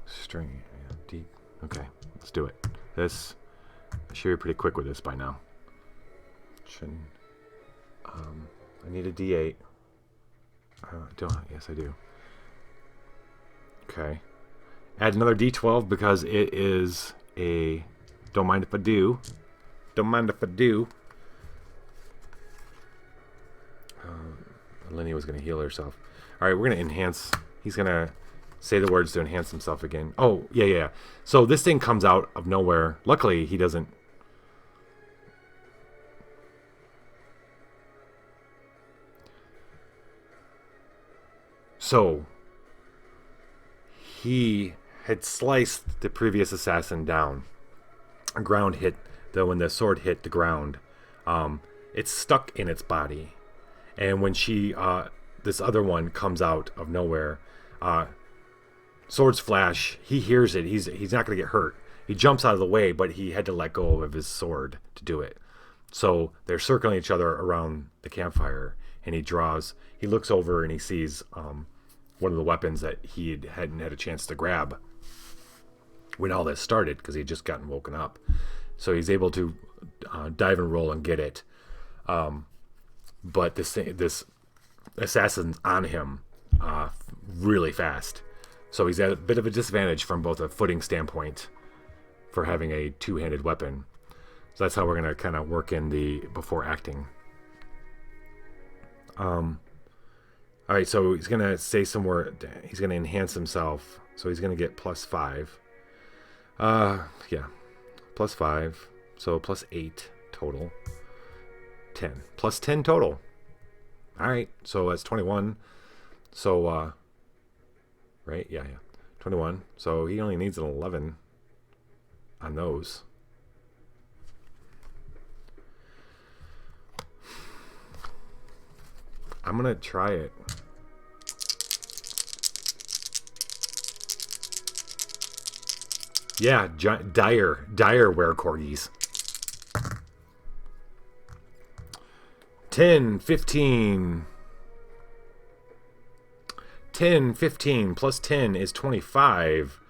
String, D. Okay, let's do it. I should be pretty quick with this by now. I need a D8. Yes, I do. Okay. Add another D12 because it is a... Don't mind if I do. Don't mind if I do. Lenny was going to heal herself. Alright, we're going to enhance... He's going to say the words to enhance himself again. Oh, yeah. So this thing comes out of nowhere. Luckily, he doesn't. So he had sliced the previous assassin down. A ground hit, though, when the sword hit the ground, it's stuck in its body. And when this other one comes out of nowhere, swords flash. He hears it. He's not going to get hurt. He jumps out of the way, but he had to let go of his sword to do it. So they're circling each other around the campfire, and he looks over and he sees one of the weapons that he hadn't had a chance to grab when all this started, because he'd just gotten woken up. So he's able to dive and roll and get it. But this assassin's on him really fast. So he's at a bit of a disadvantage from both a footing standpoint for having a two-handed weapon. So that's how we're going to kind of work in the before acting. All right, so he's going to say somewhere, he's going to enhance himself. So he's going to get +5. Yeah, +5. So +8 total. 10. +10 total. All right, so that's 21. So, right? Yeah. 21. So he only needs an 11 on those. I'm going to try it. Yeah, dire were corgis. 10, 15. 10, 15 plus 10 is 25.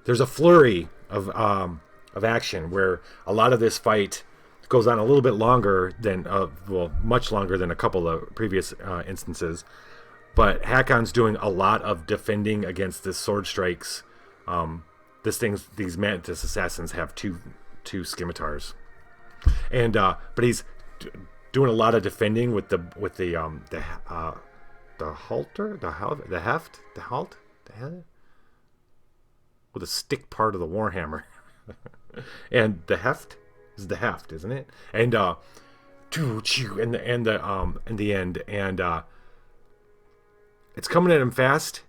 There's a flurry of action where a lot of this fight goes on a little bit longer than, much longer than a couple of previous instances. But Hakon's doing a lot of defending against this sword strikes. These Mantis assassins have two scimitars, and but he's doing a lot of defending with the halter, the heft, with the stick part of the warhammer, and the heft is the heft, isn't it? And in the end, and it's coming at him fast,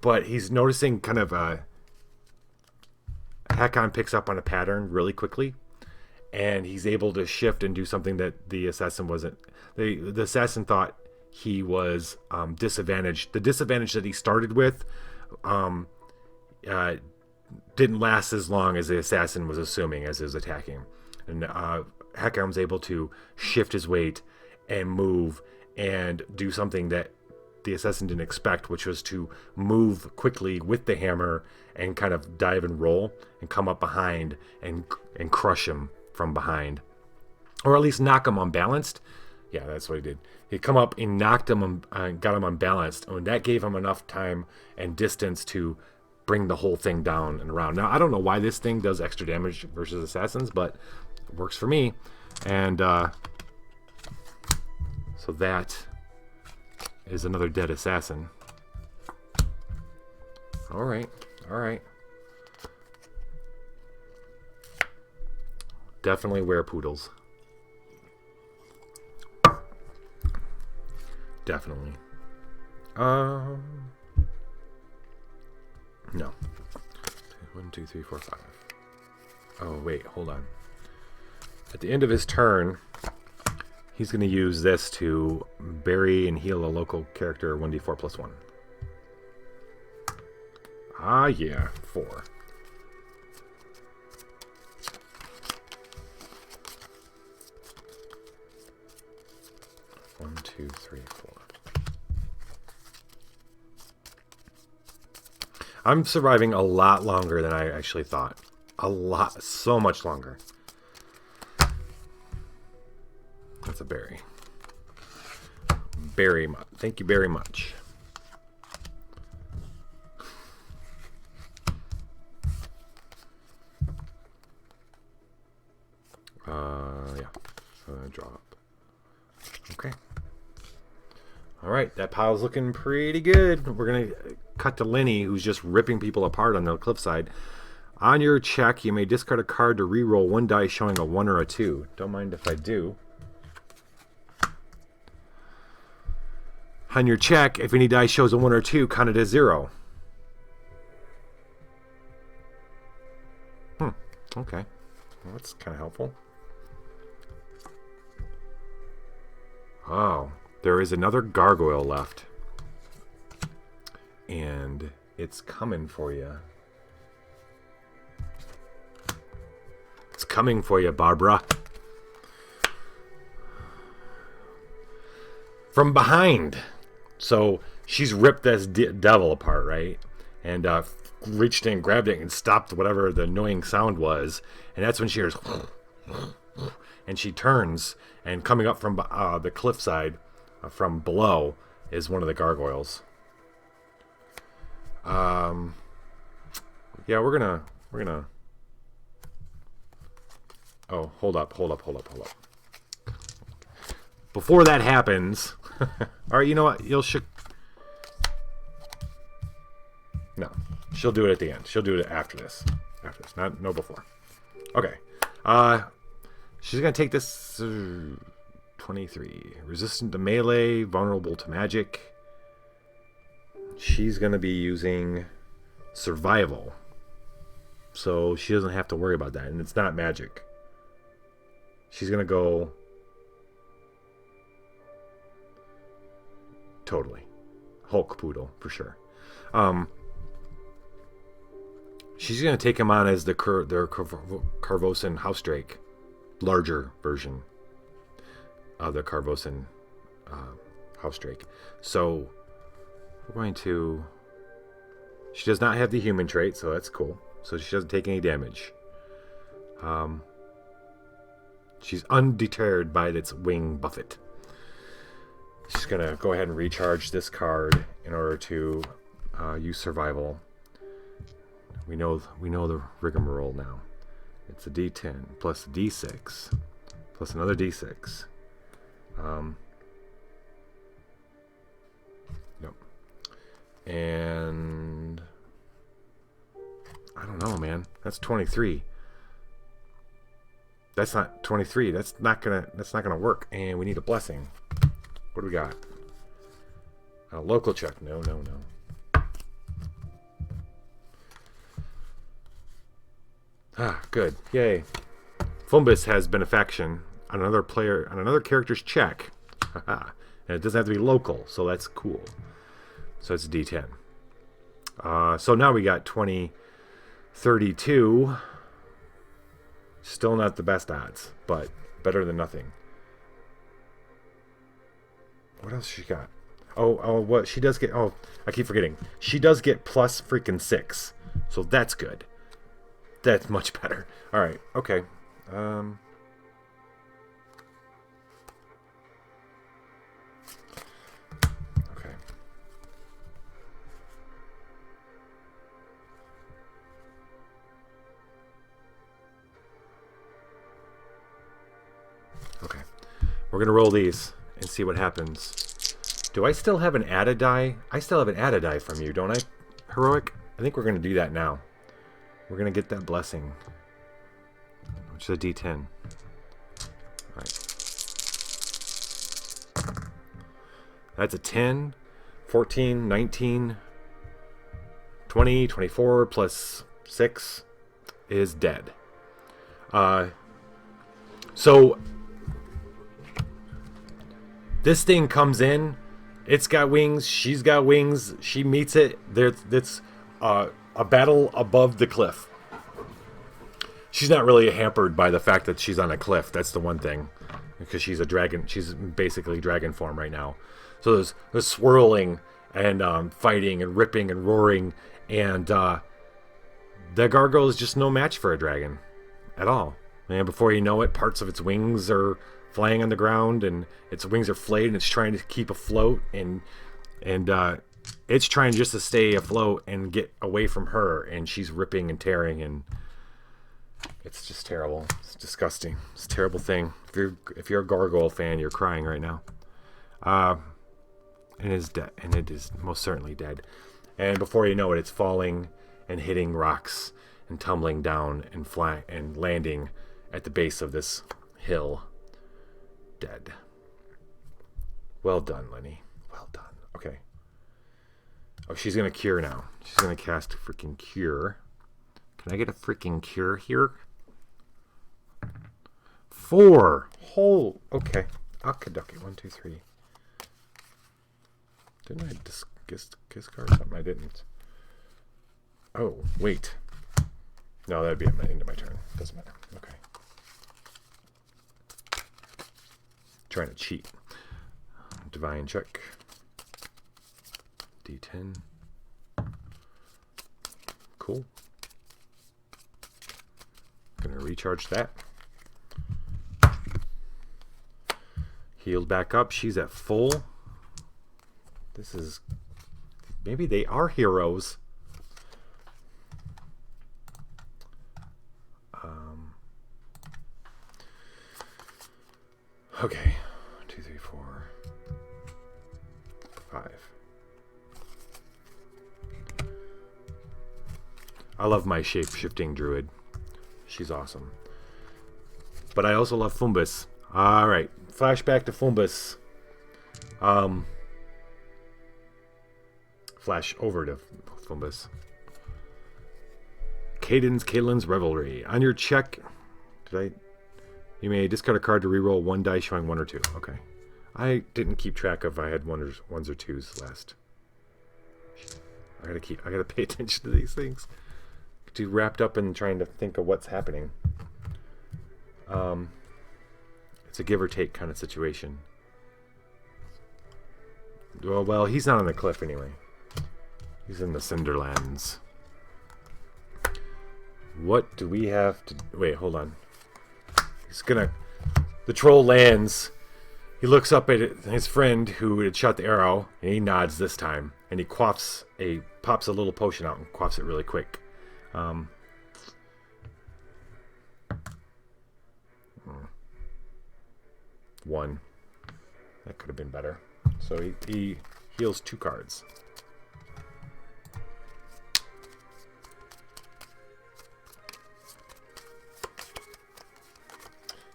but he's noticing kind of Hakon picks up on a pattern really quickly, and he's able to shift and do something that the assassin wasn't. The assassin thought he was disadvantaged. The disadvantage that he started with didn't last as long as the assassin was assuming as he was attacking. And Hakon was able to shift his weight and move and do something that the assassin didn't expect, which was to move quickly with the hammer and kind of dive and roll and come up behind and crush him from behind, or at least knock him unbalanced. Yeah, that's what he did. He'd come up and knocked him and got him unbalanced, and that gave him enough time and distance to bring the whole thing down and around. Now, I don't know why this thing does extra damage versus assassins, but it works for me. And so that is another dead assassin. All right. Definitely wear poodles. Definitely. No. 1, 2, 3, 4, 5. Oh, wait, hold on. At the end of his turn, he's going to use this to bury and heal a local character 1d4 plus 1. Ah, yeah, 4. One, two, three, 4. I'm surviving a lot longer than I actually thought. So much longer. That's a berry. Thank you very much. Yeah. Drop. Okay. All right, that pile's looking pretty good. We're going to cut to Lenny, who's just ripping people apart on the cliffside. On your check, you may discard a card to re-roll one die showing a 1 or a 2. Don't mind if I do. On your check, if any die shows a 1 or 2, count it as 0. Okay. Well, that's kind of helpful. Oh, there is another gargoyle left. And it's coming for you. It's coming for you, Barbara. From behind. So she's ripped this devil apart, right? And reached in, grabbed it, and stopped whatever the annoying sound was. And that's when she hears... And she turns, and coming up from the cliffside from below is one of the gargoyles. Yeah, we're gonna... Oh, hold up. Before that happens... Alright, you know what? No. She'll do it at the end. She'll do it after this. No before. Okay. She's going to take this... 23. Resistant to melee. Vulnerable to magic. She's going to be using survival. So she doesn't have to worry about that. And it's not magic. She's going to go... Totally. Hulk Poodle, for sure. She's going to take him on as their Carvosan House Drake. Larger version of the Carvosan House Drake. So, we're going to... She does not have the human trait, so that's cool. So she doesn't take any damage. She's undeterred by its wing buffet. She's going to go ahead and recharge this card in order to use survival. We know the rigmarole now. It's a D10 plus a D6 plus another D6. Yep. And I don't know, man. That's 23. That's not 23. That's not gonna work. And we need a blessing. What do we got? A local check. No. Ah, good. Yay. Fumbus has benefaction on another character's check. And it doesn't have to be local, so that's cool. So it's a D10. So now we got 20, 32. Still not the best odds, but better than nothing. What else she got? Oh, what she does get... Oh, I keep forgetting. She does get plus freaking 6. So that's good. That's much better. All right. Okay. Okay. Okay. We're going to roll these and see what happens. Do I still have an added die? I still have an added die from you, don't I? Heroic? I think we're going to do that now. We're going to get that blessing, which is a D10. All right. That's a 10, 14, 19, 20, 24 plus 6 is dead. So this thing comes in. It's got wings. She's got wings. She meets it. It's a battle above the cliff. She's not really hampered by the fact that she's on a cliff. That's the one thing. Because she's a dragon. She's basically dragon form right now. So there's swirling and fighting and ripping and roaring. And the gargoyle is just no match for a dragon at all. And before you know it, parts of its wings are flying on the ground, and its wings are flayed, and it's trying to keep afloat, and it's trying just to stay afloat and get away from her, and she's ripping and tearing, and it's just terrible. It's disgusting. It's a terrible thing. If you're a gargoyle fan, you're crying right now. and is dead, and it is most certainly dead. And before you know it, it's falling and hitting rocks and tumbling down and flying and landing at the base of this hill, dead. Well done, Lenny. Well done. Okay. Oh, she's gonna cure now. She's gonna cast freaking cure. Can I get a freaking cure here? 4. Whole. Okay. Okadokie. 1, 2, 3. Didn't I discard something? I didn't. Oh, wait. No, that'd be at the end of my turn. Doesn't matter. Okay. Trying to cheat. Divine check. D10. Cool. Gonna recharge that. Healed back up. She's at full. This is... Maybe they are heroes. Okay. 2, 3, 4, 5. I love my shape-shifting druid. She's awesome. But I also love Fumbus. Alright. Flashback to Fumbus. Flash over to Fumbus. Caitlin's Revelry. On your check... You may discard a card to reroll 1 die showing 1 or 2. Okay. I didn't keep track of if I had ones or twos last. I gotta pay attention to these things. Too wrapped up in trying to think of what's happening. It's a give or take kind of situation. Well, he's not on the cliff anyway. He's in the Cinderlands. What do we have to... Wait, hold on. He's gonna... The troll lands. He looks up at his friend who had shot the arrow, and he nods this time. And he pops a little potion out and quaffs it really quick. 1. That could have been better. So he heals 2 cards.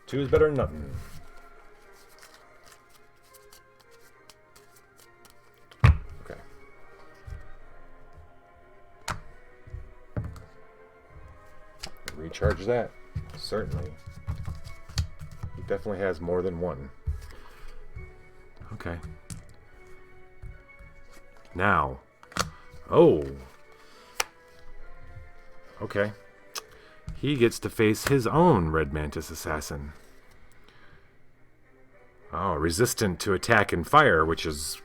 Two is better than nothing. Okay. Recharge that. Certainly. He definitely has more than 1. Okay. Now. Oh. Okay. He gets to face his own Red Mantis Assassin. Oh, resistant to attack and fire, which is...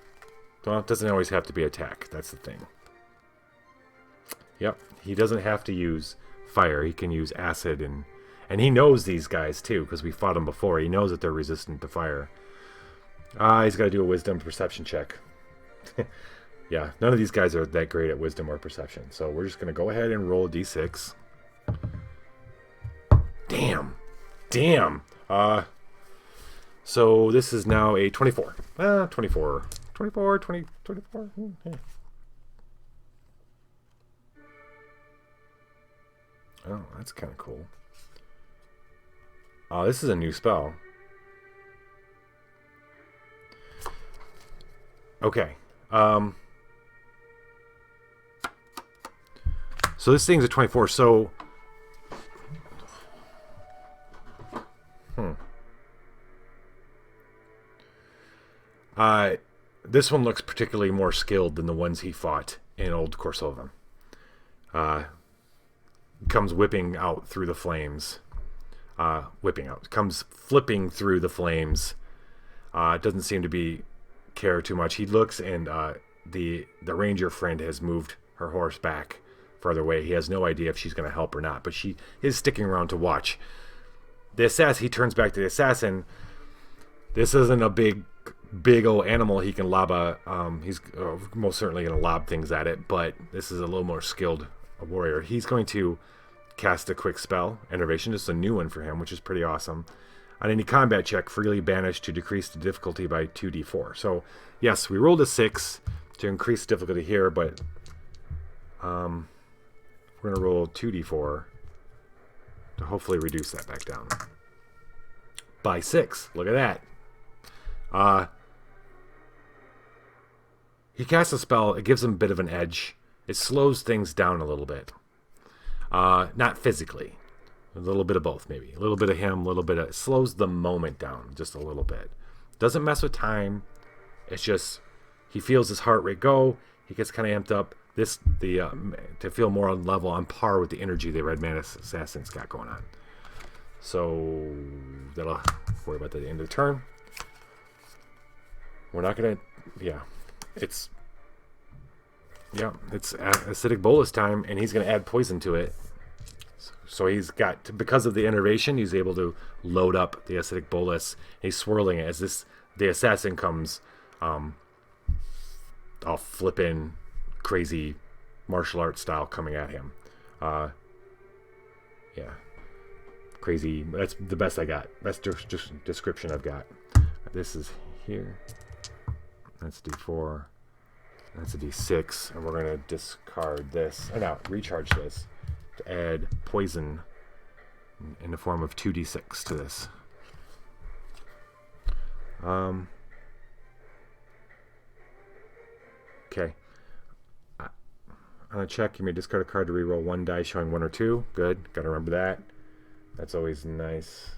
Well, it doesn't always have to be attack. That's the thing. Yep, he doesn't have to use fire. He can use acid, and he knows these guys, too, because we fought them before. He knows that they're resistant to fire. He's got to do a wisdom perception check. Yeah, none of these guys are that great at wisdom or perception, so we're just going to go ahead and roll a d6. Damn. So this is now a 24. 24. 20. Yeah. Oh, that's kind of cool. Oh, this is a new spell. Okay. So this thing's a 24, so... This one looks particularly more skilled than the ones he fought in Old Korsovan. Comes whipping out through the flames. Comes flipping through the flames. Doesn't seem to care too much. He looks, and the ranger friend has moved her horse back further away. He has no idea if she's going to help or not, but she is sticking around to watch. The assassin, he turns back to the assassin. This isn't a big old animal he can lob he's most certainly going to lob things at it, but this is a little more skilled warrior. He's going to cast a quick spell, Enervation, just a new one for him, which is pretty awesome. On any combat check, freely banished to decrease the difficulty by 2d4. So, yes, we rolled a 6 to increase difficulty here, but we're going to roll 2d4 to hopefully reduce that back down. By 6. Look at that. He casts a spell. It gives him a bit of an edge. It slows things down a little bit. Not physically. A little bit of both, maybe. A little bit of him, a little bit of... It slows the moment down just a little bit. Doesn't mess with time. It's just... He feels his heart rate go. He gets kind of amped up. To feel more on level, on par with the energy the Red Mantis Assassin's got going on. So... That'll worry about the end of the turn. We're not going to... Yeah. It's acidic bolus time, and he's going to add poison to it. So he's got, because of the innervation, he's able to load up the acidic bolus. He's swirling it as the assassin comes, all flippin' crazy martial arts style coming at him. Yeah, crazy. That's the best I got. That's just description I've got. This is here. That's D4. That's a D6, and we're gonna discard this. Recharge this to add poison in the form of 2d6 to this. Okay. On a check, you may discard a card to reroll one die showing 1 or 2. Good. Gotta remember that. That's always nice.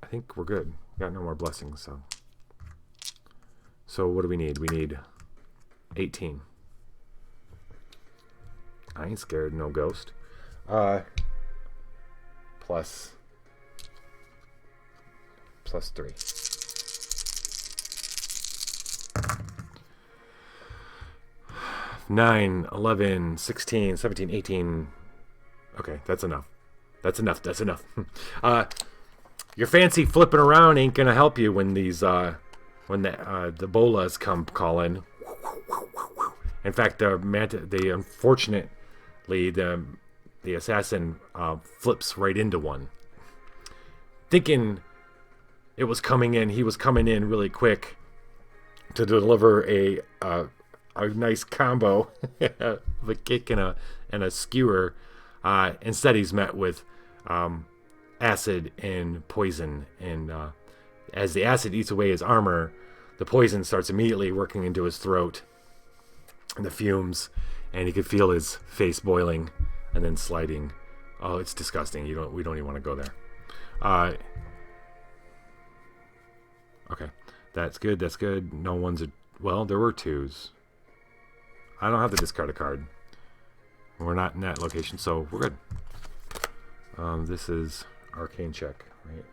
I think we're good. Got no more blessings, so. So what do we need? We need 18. I ain't scared, no ghost. Plus 3. 9, 11, 16, 17, 18. Okay, that's enough. That's enough. Your fancy flipping around ain't gonna help you when these when the bolas come calling. In fact, unfortunately the assassin flips right into one, thinking it was coming in. He was coming in really quick to deliver a nice combo of a kick and a skewer. Instead, he's met with acid and poison, and as the acid eats away his armor, the poison starts immediately working into his throat and the fumes, and he could feel his face boiling and then sliding. Oh, it's disgusting. We don't even want to go there. Okay, that's good. No one's well, there were 2s. I don't have to discard a card. We're not in that location, so we're good. This is arcane check, right?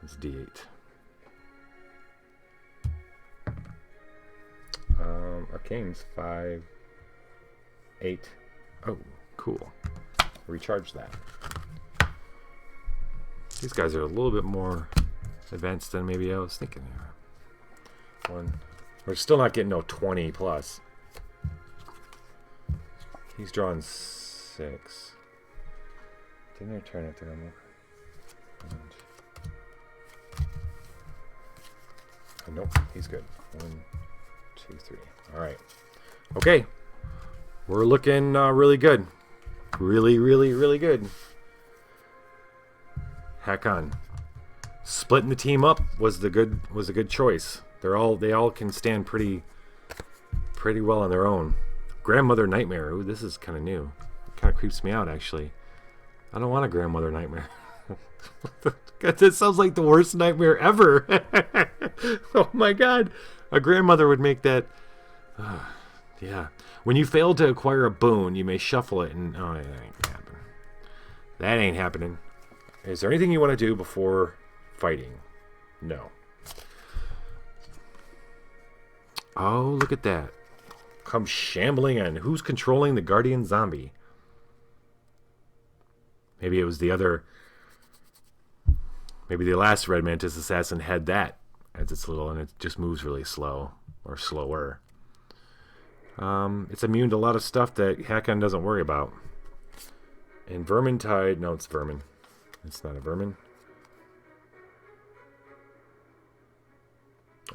It's D8. Arcane's 5, 8. Oh, cool. Recharge that. These guys are a little bit more advanced than maybe I was thinking they were. 1. We're still not getting no 20 plus. He's drawing 6. Didn't I turn it to him? Nope, he's good. 1, 2, 3. All right. Okay. We're looking really good. Really good. Heck on. Splitting the team up was a good choice. They all can stand pretty well on their own. Grandmother Nightmare. Ooh, this is kind of new. It kind of creeps me out, actually. I don't want a Grandmother Nightmare. It sounds like the worst nightmare ever. Oh my god. A grandmother would make that. Yeah. When you fail to acquire a boon, you may shuffle it and... Oh, that ain't happening. That ain't happening. Is there anything you want to do before fighting? No. Oh, look at that. Come shambling in. Who's controlling the guardian zombie? Maybe it was the other... Maybe the last Red Mantis Assassin had that as its little... And it just moves really slow. Or slower. It's immune to a lot of stuff that Hakon doesn't worry about. And Vermintide... No, it's Vermin. It's not a Vermin.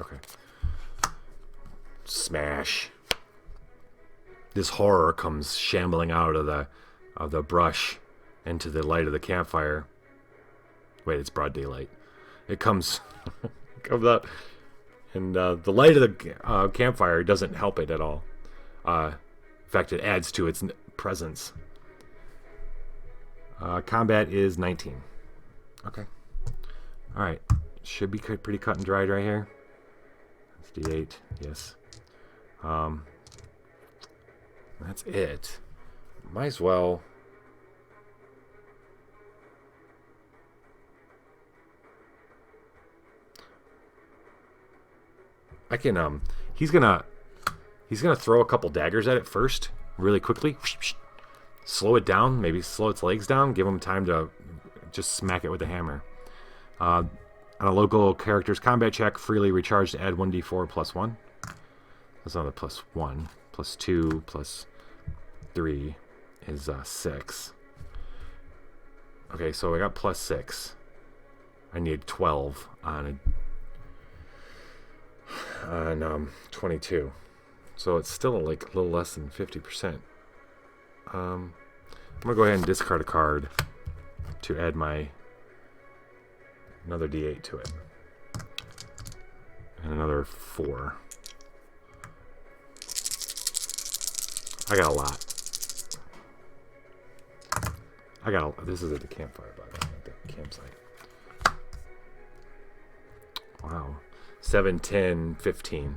Okay. Smash. This horror comes shambling out of the brush into the light of the campfire. Wait, it's broad daylight. It comes out, and the light of the campfire doesn't help it at all. In fact, it adds to its presence. Combat is 19. Okay. All right. Should be pretty cut and dried right here. That's D8. Yes. That's it. Might as well. I can. He's gonna throw a couple daggers at it first, really quickly. Slow it down. Maybe slow its legs down. Give him time to just smack it with the hammer. On a local character's combat check, freely recharge to add 1d4 plus 1. That's not a plus 1. Plus 2 plus 3 is 6. Okay, so I got plus 6. I need 12 on 22. So it's still like a little less than 50%. I'm going to go ahead and discard a card to add another D8 to it. And another 4. I got a lot. This is at the campfire, by the way, at the campsite. Wow. 7, 10, 15.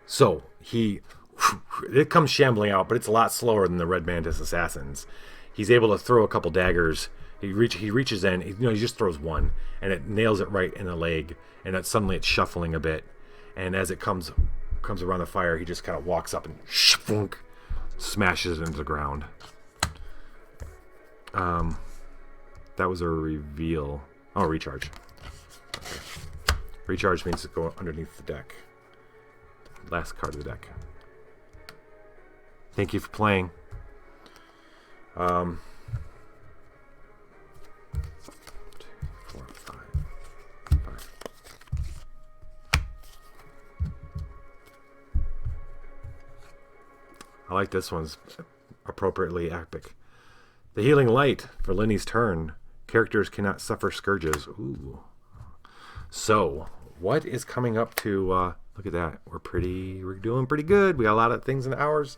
So, it comes shambling out, but it's a lot slower than the Red Mantis Assassins. He's able to throw a couple daggers. He reaches in, he just throws one, and it nails it right in the leg, and then suddenly it's shuffling a bit. And as it comes around the fire, he just kind of walks up and smashes it into the ground. That was a reveal. Oh, recharge. Okay. Recharge means to go underneath the deck. Last card of the deck. Thank you for playing. 2, 4, 5. I like this one's appropriately epic. The Healing Light for Lenny's turn. Characters cannot suffer scourges. Ooh. So, what is coming up to... look at that. We're doing pretty good. We got a lot of things in ours.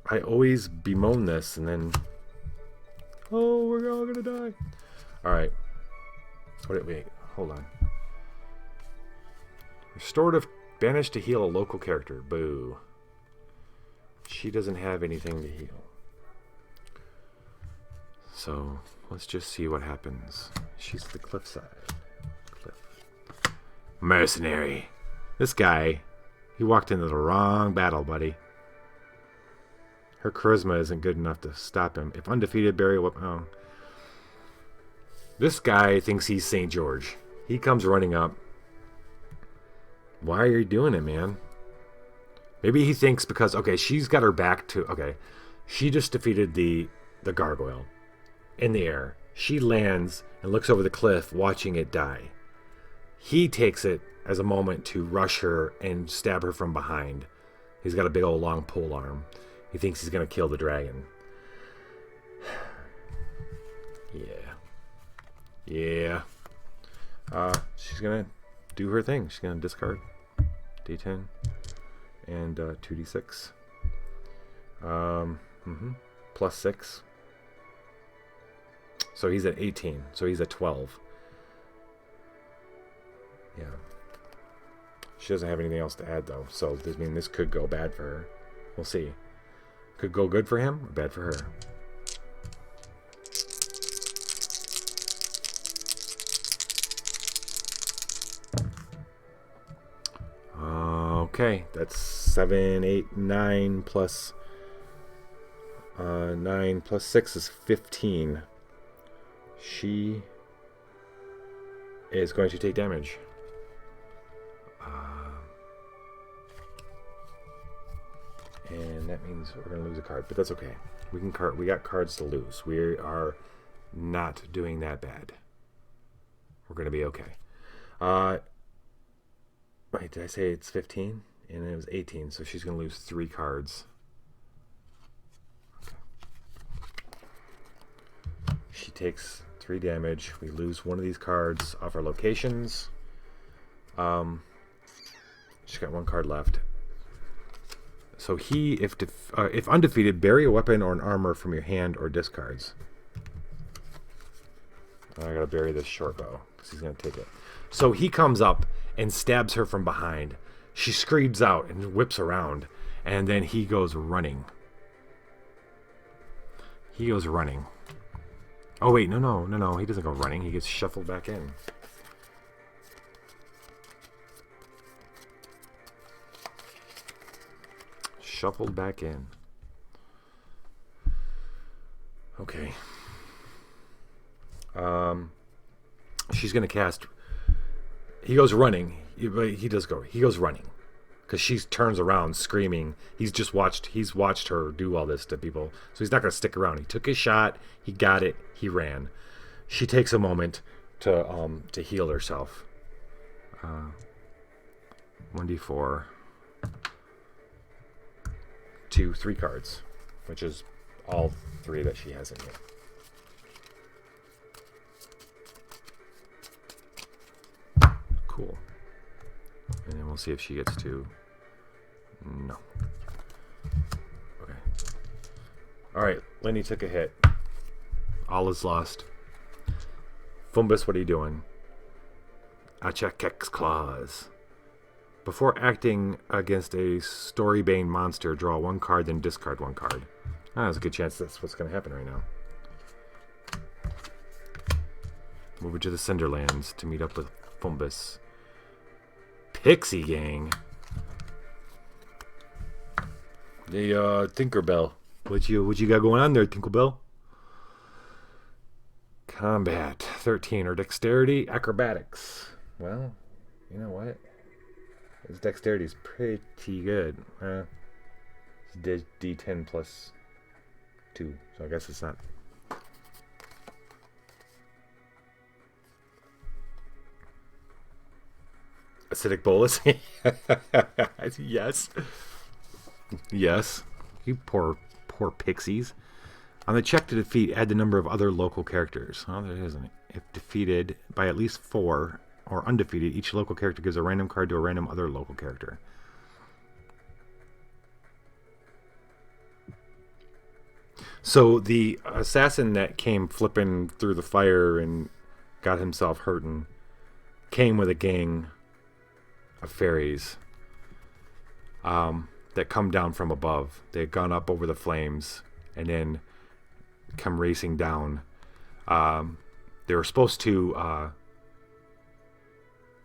I always bemoan this and then... Oh, we're all going to die. Alright. Wait. Hold on. Restorative Banish to heal a local character. Boo. She doesn't have anything to heal. So, let's just see what happens. She's at the cliffside. Mercenary. This guy, he walked into the wrong battle, buddy. Her charisma isn't good enough to stop him. If undefeated, bury a weapon. Oh. This guy thinks he's St. George. He comes running up. Why are you doing it, man? Maybe he thinks because, okay, she's got her back to, okay, she just defeated the gargoyle in the air. She lands and looks over the cliff watching it die. He takes it as a moment to rush her and stab her from behind. He's got a big old long pole arm. He thinks he's going to kill the dragon. Yeah. She's going to do her thing. She's going to discard D10 and 2D6. Plus 6. So he's at 18. So he's at 12. Yeah. She doesn't have anything else to add, though. So, this could go bad for her. We'll see. Could go good for him or bad for her. Okay. That's 7, 8, 9 plus... 9 plus 6 is 15. She is going to take damage. And that means we're going to lose a card, but that's okay. We got cards to lose. We are not doing that bad. We're going to be okay. Wait, did I say it's 15? And it was 18, so she's going to lose 3 cards. Okay. She takes 3 damage. We lose one of these cards off our locations. She's got 1 card left. So he, if undefeated, bury a weapon or an armor from your hand or discards. I gotta bury this short bow because he's gonna take it. So he comes up and stabs her from behind. She screams out and whips around, and then he goes running. He goes running. Oh wait, no. He doesn't go running. He gets shuffled back in. Shuffled back in. Okay. She's gonna cast. He goes running. He goes running, because she turns around screaming. He's watched her do all this to people, so he's not gonna stick around. He took his shot. He got it. He ran. She takes a moment to heal herself. 1d4. 3 cards, which is all 3 that she has in here. Cool. And then we'll see if she gets to. No. Okay. All right. Lenny took a hit. All is lost. Fumbus, what are you doing? Achakex Claws. Before acting against a Storybane monster, draw 1 card, then discard 1 card. There's a good chance that's what's going to happen right now. Move it to the Cinderlands to meet up with Fumbus. Pixie Gang. Hey, Tinkerbell. What you got going on there, Tinkerbell? Combat. 13 or Dexterity. Acrobatics. Well, you know what? His dexterity is pretty good. It's D10 plus 2, so I guess it's not. Acidic bolus. Yes. Yes. You poor pixies. On the check to defeat, add the number of other local characters. Oh, there isn't. If defeated by at least 4 or undefeated, each local character gives a random card to a random other local character. So the assassin that came flipping through the fire and got himself hurting came with a gang of fairies that come down from above. They had gone up over the flames and then come racing down. They were supposed to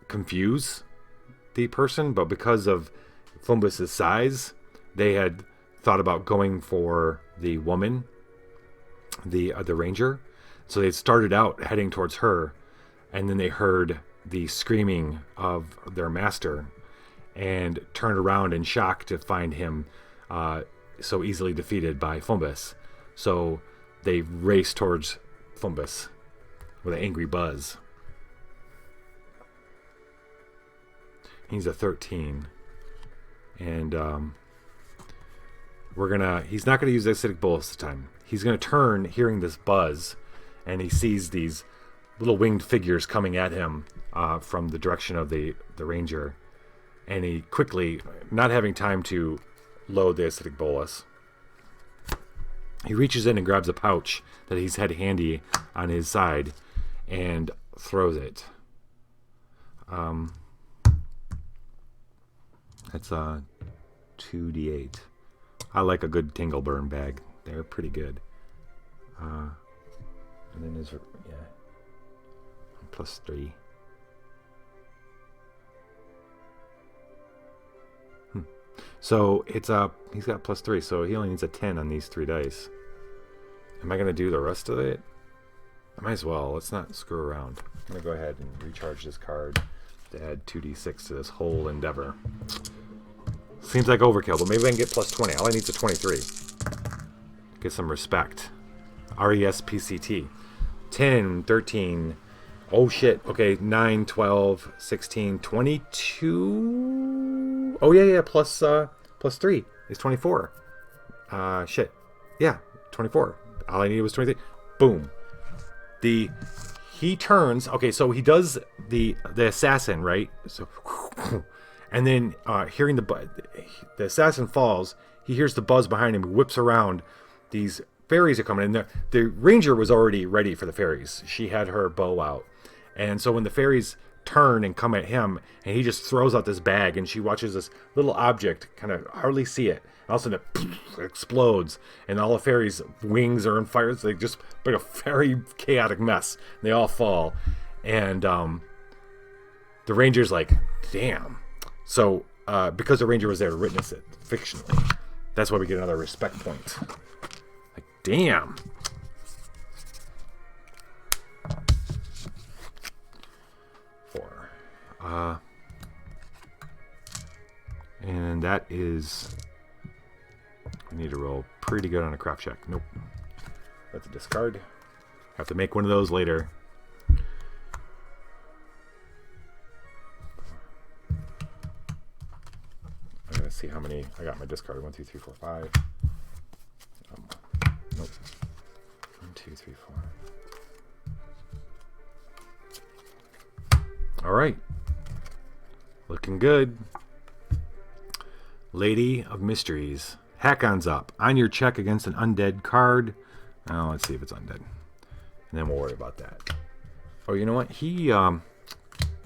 confuse the person, but because of Fumbus's size, they had thought about going for the woman, the ranger. So they started out heading towards her, and then they heard the screaming of their master and turned around in shock to find him so easily defeated by Fumbus. So they raced towards Fumbus with an angry buzz. He's a 13. And he's not gonna use the acidic bolus this time. He's gonna turn, hearing this buzz, and he sees these little winged figures coming at him from the direction of the ranger. And he quickly, not having time to load the acidic bolus, he reaches in and grabs a pouch that he's had handy on his side and throws it. That's a 2d8. I like a good tingle burn bag. They're pretty good. And then there's, plus 3. So it's he's got plus 3, so he only needs a 10 on these 3 dice. Am I gonna do the rest of it? I might as well. Let's not screw around. I'm gonna go ahead and recharge this card to add 2d6 to this whole endeavor. Seems like overkill, but maybe I can get plus 20. All I need is a 23. Get some respect. RESPCT. 10, 13, Oh, shit. Okay, 9, 12, 16, 22. Oh, yeah, plus 3 is 24. Shit. Yeah, 24. All I needed was 23. Boom. He turns. Okay, so he does the assassin, right? So, and then hearing the assassin falls, he hears the buzz behind him. He whips around. These fairies are coming in. The ranger was already ready for the fairies. She had her bow out, and so when the fairies turn and come at him, and he just throws out this bag, and she watches this little object, kind of hardly see it. And all of a sudden it explodes, and all the fairies' wings are on fire. It's like just like a very chaotic mess. They all fall, and the ranger's like, damn. So because the ranger was there to witness it fictionally, that's why we get another respect point. Like, damn. And that is... I need to roll pretty good on a craft check. Nope. That's a discard. Have to make one of those later. I'm going to see how many... I got my discard. 1, 2, 3, 4, 5. Nope. 1, 2, 3, 4. Alright. Looking good. Lady of Mysteries. Hakon's up. On your check against an undead card. Oh, let's see if it's undead. And then we'll worry about that. Oh, you know what? He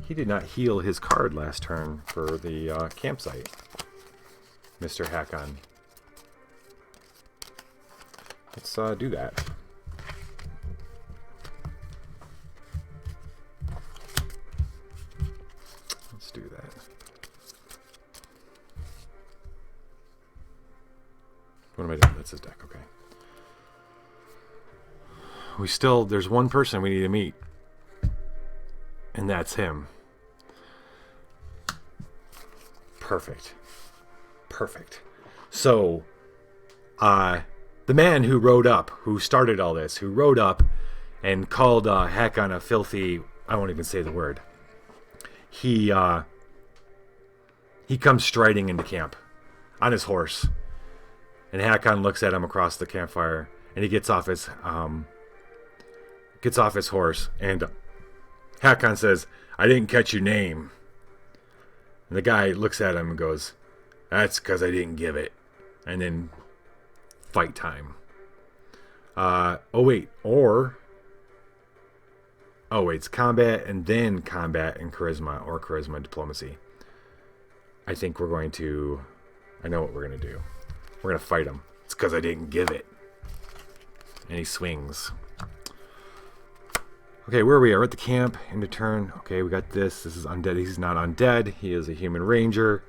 did not heal his card last turn for the campsite. Mr. Hakon. Let's do that. Let's do that. What am I doing? That's his deck, okay. There's one person we need to meet. And that's him. Perfect. So, the man who started all this, who rode up and called Hakon a filthy, I won't even say the word. He comes striding into camp on his horse. And Hakon looks at him across the campfire, and he gets off his horse, and Hakon says, "I didn't catch your name." And the guy looks at him and goes, "That's because I didn't give it." And then fight time. It's combat and then combat and charisma, or charisma and diplomacy. I know what we're going to do. We're going to fight him. It's because I didn't give it. And he swings. Okay, where are we? We're at the camp. End of turn. Okay, we got this. This is undead. He's not undead. He is a human ranger.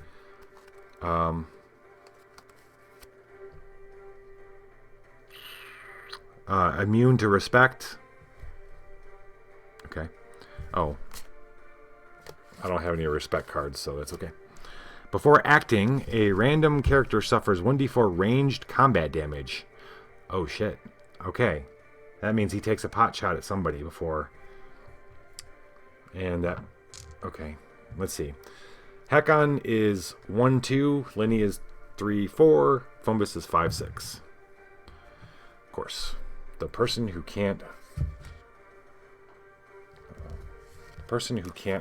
Immune to respect. Okay. Oh. I don't have any respect cards, so that's okay. Before acting, a random character suffers 1d4 ranged combat damage. Oh, shit. Okay. That means he takes a pot shot at somebody before. And that... Okay. Let's see. Hakon is 1-2. Lenny is 3-4. Fombus is 5-6. Of course. The person who can't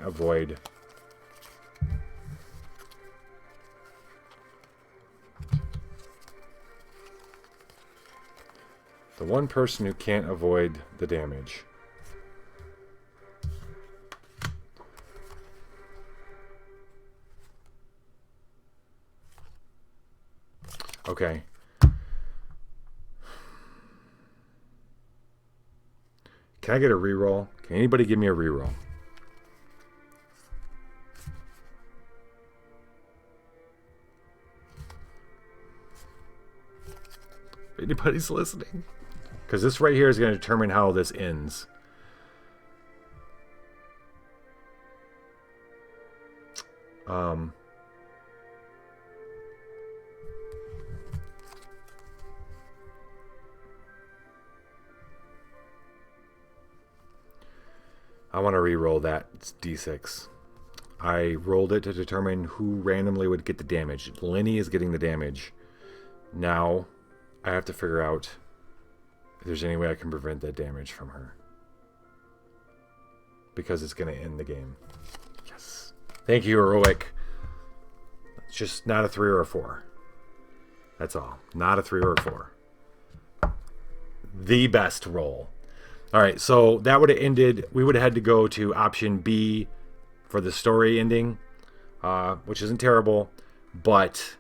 avoid... The one person who can't avoid the damage. Okay. Can I get a reroll? Can anybody give me a reroll? Anybody's listening? Because this right here is going to determine how this ends. I want to re-roll that d6. I rolled it to determine who randomly would get the damage. Lenny is getting the damage. Now, I have to figure out if there's any way I can prevent that damage from her. Because it's going to end the game. Yes. Thank you, Heroic. It's just not a 3 or a 4. That's all. Not a 3 or a 4. The best roll. All right, so that would have ended. We would have had to go to option B for the story ending, which isn't terrible, but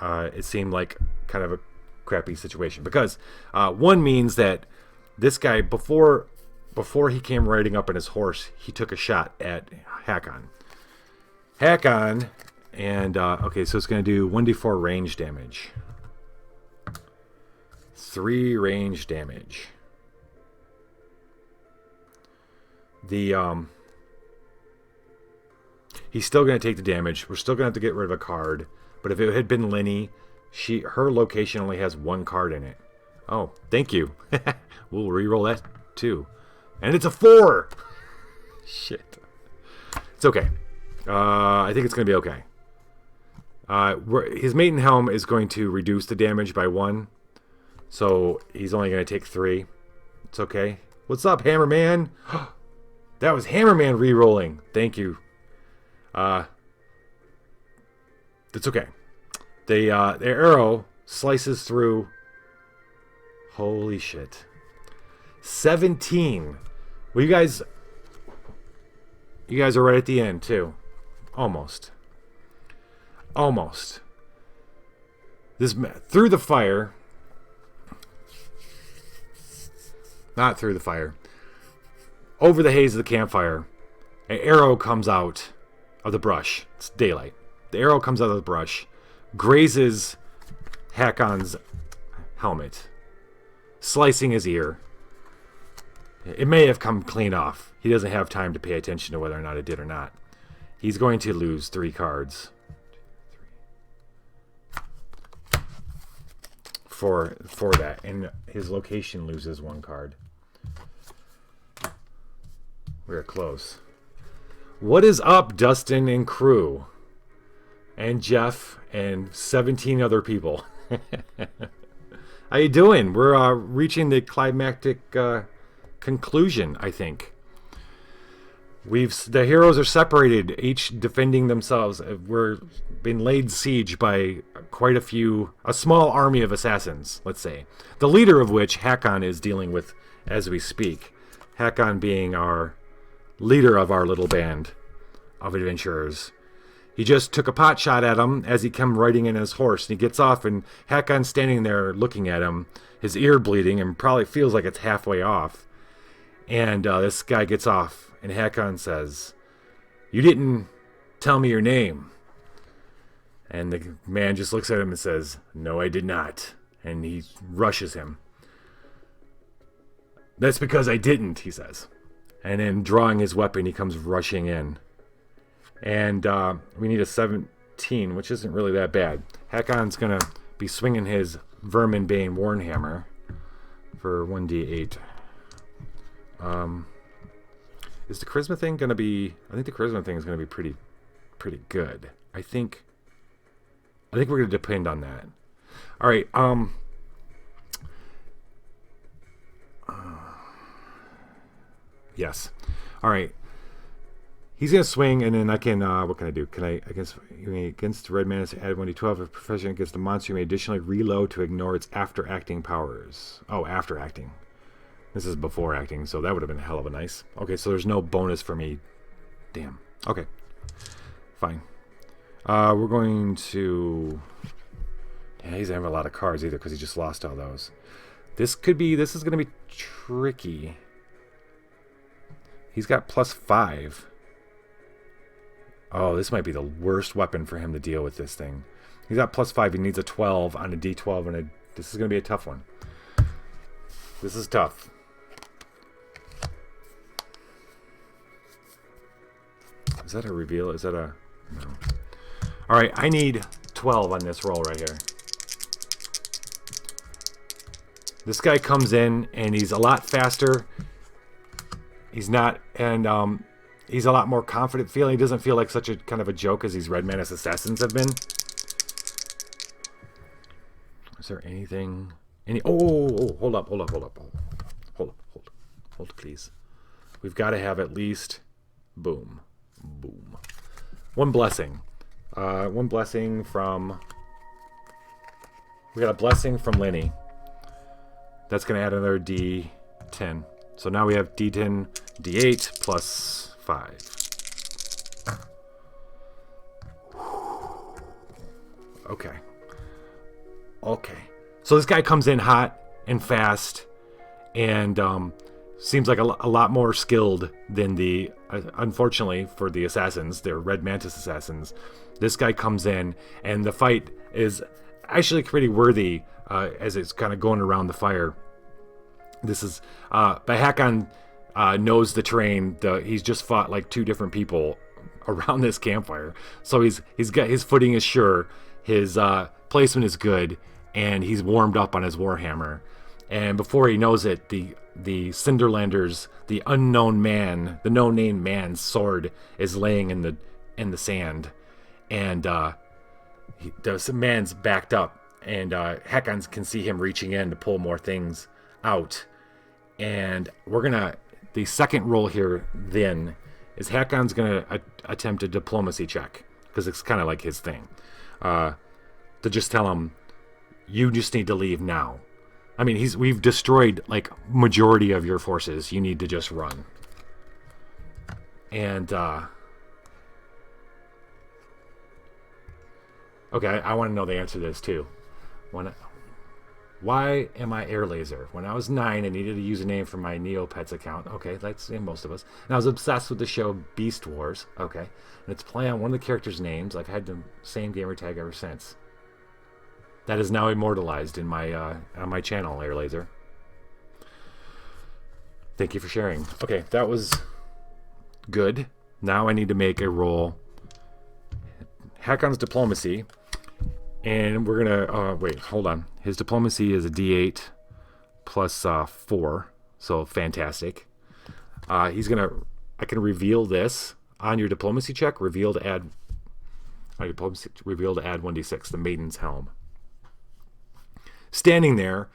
it seemed like kind of a crappy situation. Because one means that this guy, before he came riding up on his horse, he took a shot at Hakon. Hakon, and okay, so it's going to do 1d4 range damage. 3 range damage. He's still going to take the damage. We're still going to have to get rid of a card. But if it had been Lenny, her location only has 1 card in it. Oh, thank you. We'll re-roll that too. And it's a 4! Shit. It's okay. I think it's going to be okay. His maiden helm is going to reduce the damage by 1. So he's only going to take 3. It's okay. What's up, Hammerman? That was Hammerman re-rolling. Thank you. That's okay. The arrow slices through. Holy shit. 17. Well, you guys are right at the end too. Almost. This through the fire. Not through the fire. Over the haze of the campfire, an arrow comes out of the brush. It's daylight. The arrow comes out of the brush, grazes Hakon's helmet, slicing his ear. It may have come clean off. He doesn't have time to pay attention to whether or not it did or not. He's going to lose 3 cards for that, and his location loses 1 card. We're close. What is up, Dustin and crew? And Jeff and 17 other people. How you doing? We're reaching the climactic conclusion, I think. The heroes are separated, each defending themselves. We're being laid siege by quite a small army of assassins, let's say. The leader of which Hakon is dealing with as we speak. Hakon being our leader of our little band of adventurers. He just took a pot shot at him as he came riding in his horse, and he gets off, and Hakon's standing there looking at him, his ear bleeding, and probably feels like it's halfway off. And this guy gets off, and Hakon says, "You didn't tell me your name." And the man just looks at him and says, "No, I did not." And he rushes him. "That's because I didn't," he says. And then drawing his weapon, he comes rushing in. And we need a 17, which isn't really that bad. Hakon's going to be swinging his Verminbane Warnhammer for 1d8. Is the charisma thing going to be... I think the charisma thing is going to be pretty good. I think we're going to depend on that. All right. Yes. All right. He's going to swing, and then I can, what can I do? Can I, against the red mana, add 1d12. If proficient against the monster, you may additionally reload to ignore its after-acting powers. Oh, after-acting. This is before acting, so that would have been a hell of a nice. Okay, so there's no bonus for me. Damn. Okay. Fine. We're going to... Yeah, he doesn't have a lot of cards either, because he just lost all those. This is going to be tricky. He's got +5. Oh, this might be the worst weapon for him to deal with this thing. He's got +5. He needs a 12 on a d12, and this is going to be a tough one. This is tough. Is that a reveal? Is that a... No. All right, I need 12 on this roll right here. This guy comes in, and he's a lot faster. He's not, and he's a lot more confident feeling. He doesn't feel like such a kind of a joke as these Red Mantis assassins have been. Is there anything? Hold up, please. We've got to have at least, boom. One blessing. One blessing from, we got a blessing from Lenny. That's going to add another D10. So now we have D10, D8 plus 5. Okay. So this guy comes in hot and fast, and seems like a lot more skilled than the, unfortunately for the assassins, they're Red Mantis assassins. This guy comes in, and the fight is actually pretty worthy as it's kind of going around the fire. This is, Hakon knows the terrain. He's just fought like 2 different people around this campfire. So he's got, his footing is sure, his placement is good, and he's warmed up on his warhammer. And before he knows it, the Cinderlanders, the unknown man, the no-name man's sword is laying in the sand, and the man's backed up, and Hakon can see him reaching in to pull more things out. And the second roll here then is Hakon's gonna attempt a diplomacy check, because it's kind of like his thing, to just tell him, you just need to leave now. I mean, we've destroyed like majority of your forces. You need to just run. And okay, I want to know the answer to this too. Why am I Air Laser? When I was 9, I needed a username for my Neopets account. Okay, that's in most of us. And I was obsessed with the show Beast Wars. Okay, and it's play on one of the characters' names. I've had the same gamer tag ever since. That is now immortalized in my on my channel, Air Laser. Thank you for sharing. Okay, that was good. Now I need to make a roll. Hakon's diplomacy, and we're gonna wait. Hold on. His diplomacy is a D8 plus 4, so fantastic. I can reveal this on your diplomacy check. Reveal to add 1d6. The Maiden's Helm. Standing there,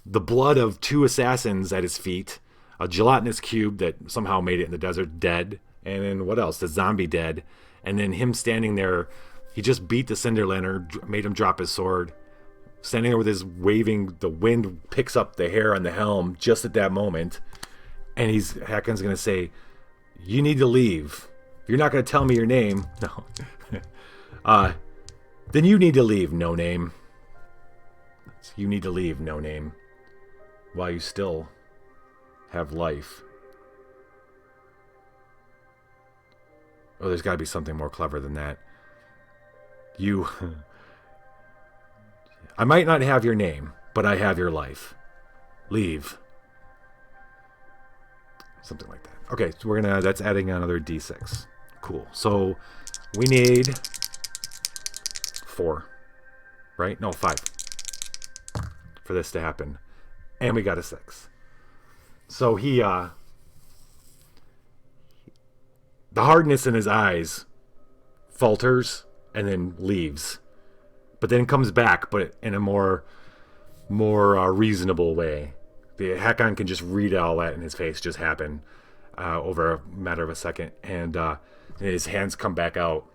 the blood of 2 assassins at his feet, a gelatinous cube that somehow made it in the desert, dead, and then what else? The zombie dead, and then him standing there. He just beat the Cinderlander, made him drop his sword. Standing there with his waving, the wind picks up the hair on the helm just at that moment, and Hakon's gonna say, "You need to leave. If you're not gonna tell me your name, no, then you need to leave, no name." You need to leave, no name, while you still have life. Oh, there's got to be something more clever than that. I might not have your name, but I have your life. Leave. Something like that. Okay, so that's adding another D6. Cool. So we need 4, right? No, 5. For this to happen, and we got a 6. So the hardness in his eyes falters and then leaves, but then comes back, but in a more reasonable way. The Hakon can just read all that in his face just happen over a matter of a second, and his hands come back out.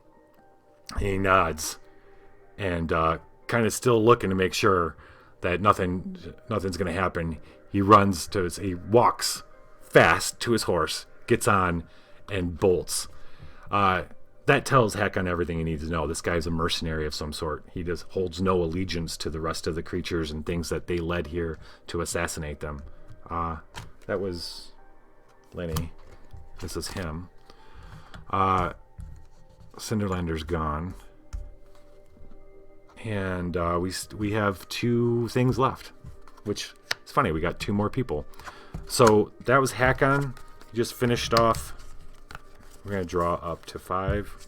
He nods and kind of still looking to make sure that nothing's going to happen. He walks fast to his horse, gets on, and bolts. That tells Hakon everything he needs to know. This guy's a mercenary of some sort. He just holds no allegiance to the rest of the creatures and things that they led here to assassinate them. That was Lenny. This is him. Cinderlander's gone. And we have 2 things left, which is funny. We got 2 more people. So that was Hakon. He just finished off. We're going to draw up to 5.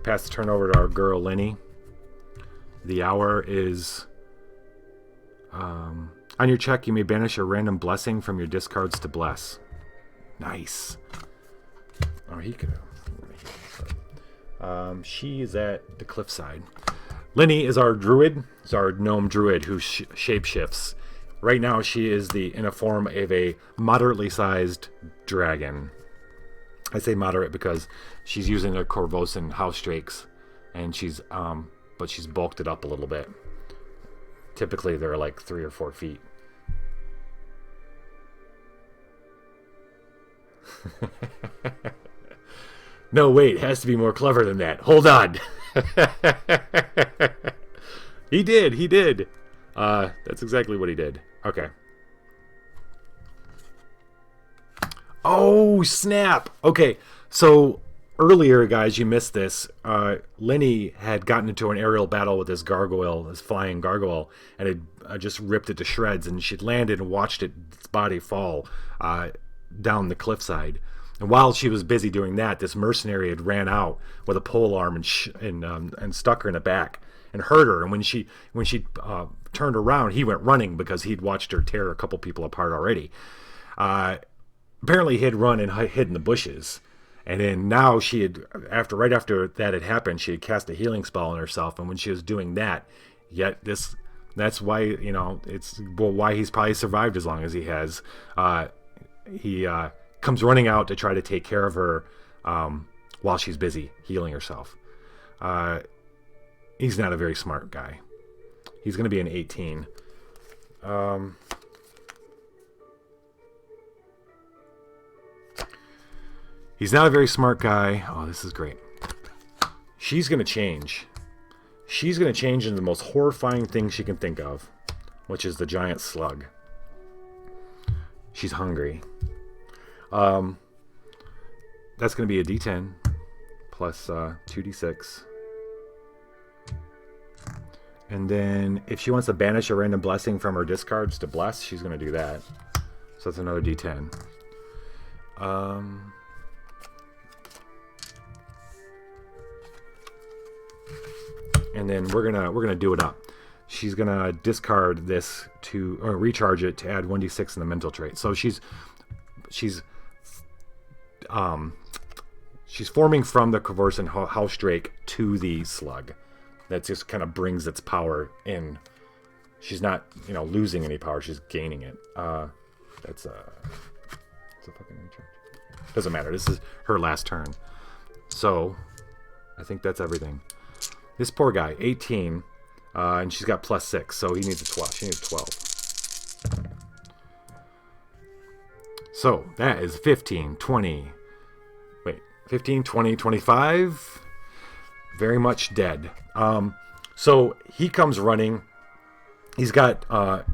Pass the turn over to our girl, Lenny. The hour is On your check, you may banish a random blessing from your discards to bless. Nice. Oh, he could have. She is at the cliffside. Lenny is our druid. Is our gnome druid who shapeshifts. Right now, she is in a form of a moderately sized dragon. I say moderate because she's using a Corvosan house drakes, and but she's bulked it up a little bit. Typically, they're like 3 or 4 feet. No, wait, it has to be more clever than that. Hold on. He did. That's exactly what he did. Okay. Oh, snap. Okay, so earlier, guys, you missed this. Lenny had gotten into an aerial battle with this gargoyle, this flying gargoyle, and had just ripped it to shreds, and she'd landed and watched its body fall down the cliffside. And while she was busy doing that, this mercenary had ran out with a pole arm and stuck her in the back and hurt her. And when she turned around, he went running because he'd watched her tear a couple people apart already. Apparently, he had run and hid in the bushes. And then now she had, right after that had happened, she had cast a healing spell on herself. And when she was doing that, that's why, why he's probably survived as long as he has. He comes running out to try to take care of her while she's busy healing herself. He's not a very smart guy. He's going to be an 18. He's not a very smart guy. Oh, this is great. She's going to change. She's going to change into the most horrifying thing she can think of, which is the giant slug. She's hungry. That's going to be a D10 plus 2D6. And then if she wants to banish a random blessing from her discards to bless, she's going to do that. So that's another D10. And then we're gonna do it up. She's gonna discard this or recharge it to add 1d6 in the mental trait. So she's forming from the Corvosan house drake to the slug. That just kind of brings its power in. She's not losing any power. She's gaining it. It's a fucking recharge. Doesn't matter. This is her last turn. So I think that's everything. This poor guy, 18, and she's got +6, so he needs a 12. She needs 12. So that is 15, 20. Wait, 15, 20, 25. Very much dead. So he comes running. He's got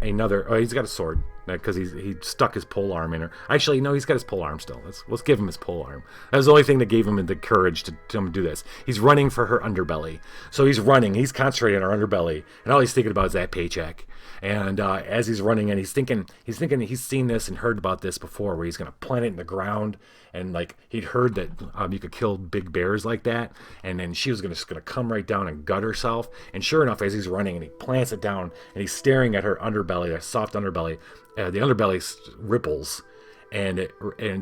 he's got a sword because he stuck his pole arm in her. Actually, no, he's got his pole arm still. Let's give him his pole arm. That was the only thing that gave him the courage to do this. He's running for her underbelly. So he's running. He's concentrating on her underbelly, and all he's thinking about is that paycheck. And as he's running, and he's thinking he's seen this and heard about this before, where he's gonna plant it in the ground, and like he'd heard that you could kill big bears like that, and then she was just gonna come right down and gut herself. And sure enough, as he's running and he plants it down, and he's staring at her underbelly, a soft underbelly. The underbelly ripples, and it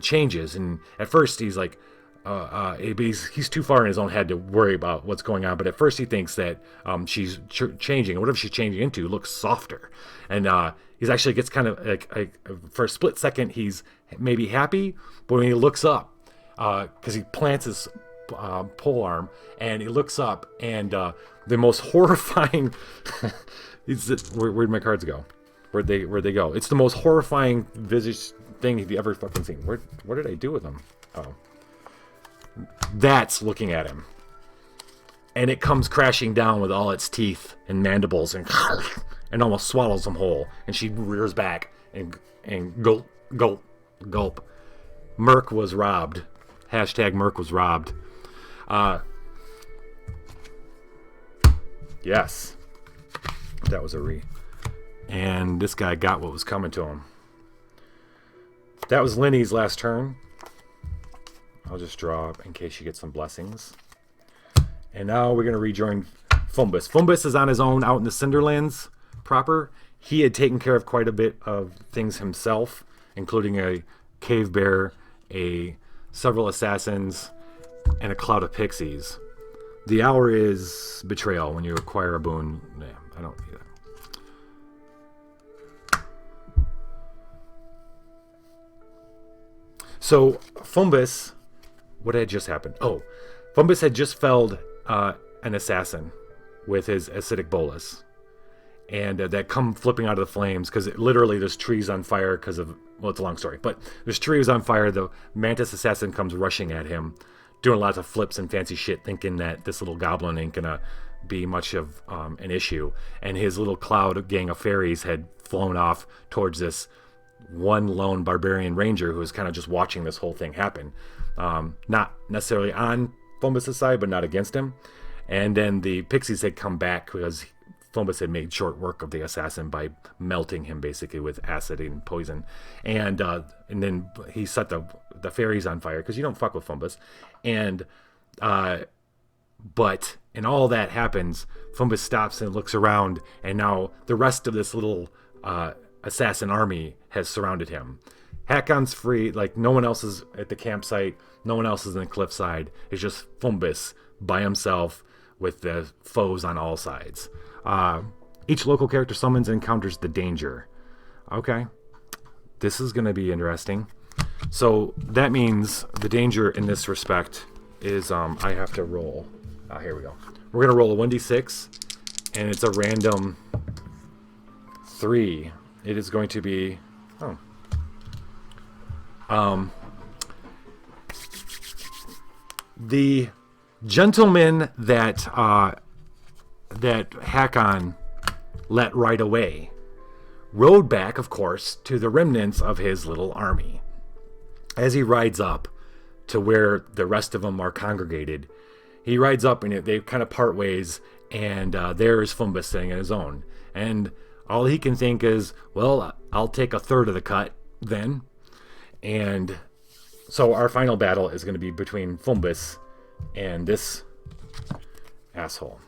changes. And at first he's like, he's too far in his own head to worry about what's going on. But at first he thinks that she's changing, and whatever she's changing into looks softer. And he actually gets kind of like for a split second he's maybe happy, but when he looks up, because he plants his pole arm, and he looks up, and the most horrifying. Where'd my cards go? Where'd they go? It's the most horrifying visage thing you've ever fucking seen. What did I do with them? Oh. That's looking at him. And it comes crashing down with all its teeth and mandibles and almost swallows him whole. And she rears back and gulp, gulp, gulp. Merc was robbed. Hashtag Merc was robbed. Yes. That was a re. And this guy got what was coming to him. That was Lenny's last turn. I'll just draw in case she gets some blessings. And now we're going to rejoin Fumbus. Fumbus is on his own out in the Cinderlands proper. he had taken care of quite a bit of things himself, including a cave bear, several assassins, and a cloud of pixies. The hour is betrayal when you acquire a boon. Yeah, I don't either. So Fumbus, what had just happened? Oh, Fumbus had just felled an assassin with his acidic bolus, and that come flipping out of the flames because literally there's trees on fire because of, well, it's a long story, but there's trees on fire. The mantis assassin comes rushing at him, doing lots of flips and fancy shit, thinking that this little goblin ain't gonna be much of an issue, and his little cloud gang of fairies had flown off towards this one lone barbarian ranger who was kind of just watching this whole thing happen, not necessarily on Fumbus' side, but not against him. And then the pixies had come back because Fumbus had made short work of the assassin by melting him basically with acid and poison, and then he set the fairies on fire because you don't fuck with Fumbus, and but and all that happens, Fumbus stops and looks around, and now the rest of this little assassin army has surrounded him. Hakon's free, like no one else is at the campsite, no one else is in the cliffside. It's just Fumbus by himself with the foes on all sides. Each local character summons and encounters the danger. Okay, this is going to be interesting. So that means the danger in this respect is I have to roll. Here we go. We're going to roll a 1d6, and it's a random 3. It is going to be... the gentleman that Hakon let right away rode back, of course, to the remnants of his little army. As he rides up to where the rest of them are congregated, he rides up and they kind of part ways, and there's Fumbus sitting on his own. And all he can think is, well, I'll take a third of the cut then. And so our final battle is going to be between Fumbus and this asshole.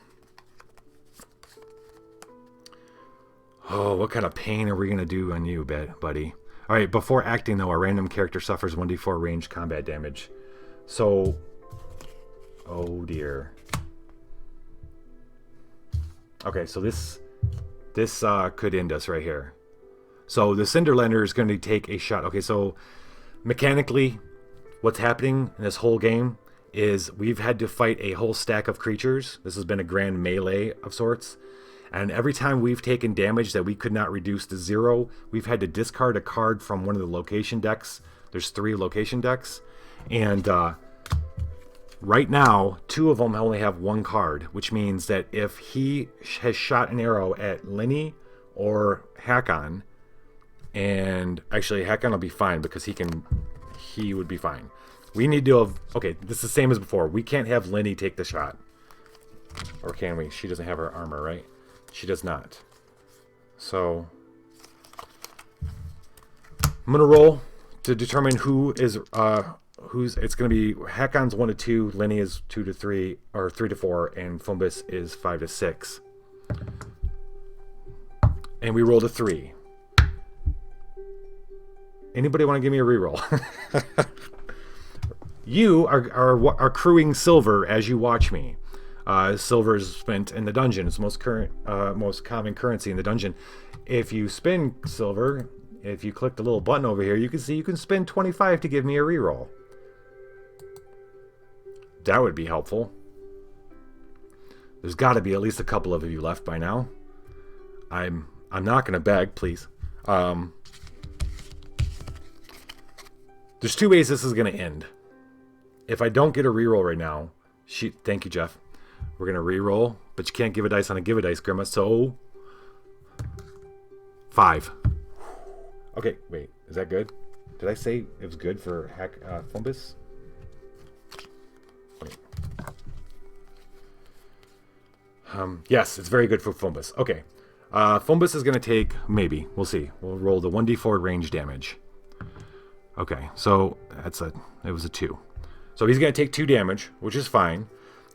Oh, what kind of pain are we going to do on you, buddy? All right, before acting, though, our random character suffers 1d4 ranged combat damage. So, oh dear. Okay, so this could end us right here. So the Cinderlander is going to take a shot. Okay, so mechanically, what's happening in this whole game is we've had to fight a whole stack of creatures. This has been a grand melee of sorts. And every time we've taken damage that we could not reduce to 0, we've had to discard a card from one of the location decks. There's 3 location decks. And right now, 2 of them only have 1 card, which means that if he has shot an arrow at Lenny or Hakon, and actually Hakon will be fine because he would be fine. We need to have, okay, this is the same as before. We can't have Lenny take the shot. Or can we? She doesn't have her armor, right? She does not. So I'm gonna roll to determine it's gonna be Hakon's 1 to 2, Lenny is 2 to 3, or 3 to 4, and Fumbus is 5 to 6. And we rolled a 3. Anybody want to give me a reroll? You are accruing silver as you watch me. Silver is spent in the dungeon. It's most common currency in the dungeon. If you spend silver, if you click the little button over here, you can see you can spend 25 to give me a reroll. That would be helpful. There's got to be at least a couple of you left by now. I'm not going to beg, please. There's 2 ways this is going to end. If I don't get a reroll right now, thank you, Jeff. We're going to reroll, but you can't give a dice on a give a dice, Grandma, so 5. Okay, wait, is that good? Did I say it was good for Fumbus? Wait. Yes, it's very good for Fumbus. Okay, Fumbus is going to take, maybe, we'll see. We'll roll the 1d4 range damage. Okay, so it was a 2. So he's going to take 2 damage, which is fine.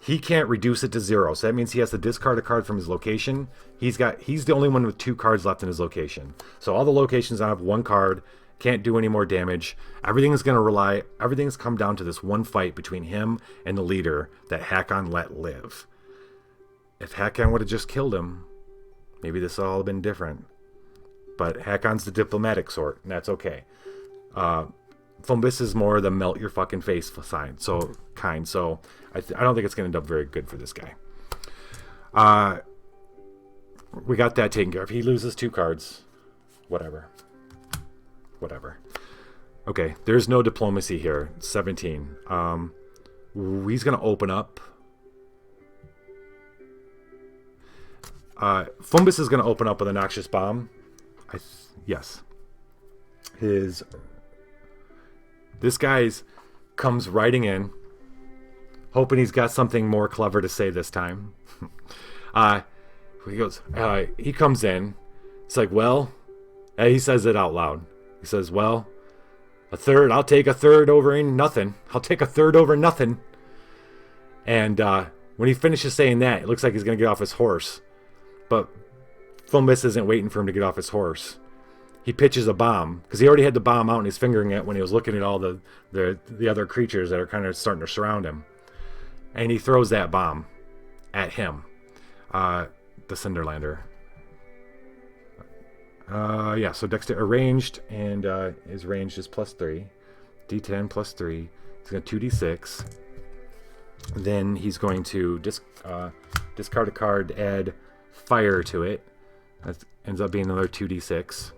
he can't reduce it to 0. So that means he has to discard a card from his location. He's the only one with 2 cards left in his location. So all the locations I have 1 card, can't do any more damage. Everything's come down to this one fight between him and the leader that Hakon let live. If Hakon would have just killed him, maybe this would all have been different. But Hakon's the diplomatic sort, and that's okay. Fumbus is more the melt your fucking face sign, so I don't think it's going to end up very good for this guy. We got that taken care of. He loses 2 cards. Whatever. Okay, there's no diplomacy here. 17. He's going to open up. Fumbus is going to open up with a noxious bomb. Yes. This guy's comes riding in, hoping he's got something more clever to say this time. He comes in. It's like, well, he says it out loud. He says, well, I'll take a third over nothing. I'll take a third over nothing. And when he finishes saying that, it looks like he's going to get off his horse. But Fumbus isn't waiting for him to get off his horse. He pitches a bomb, because he already had the bomb out and he's fingering it when he was looking at all the other creatures that are kind of starting to surround him. And he throws that bomb at him. The Cinderlander. So Dexter arranged, and his range is +3. D10 +3. He's going to 2d6. Then he's going to discard a card, add fire to it. That ends up being another 2d6.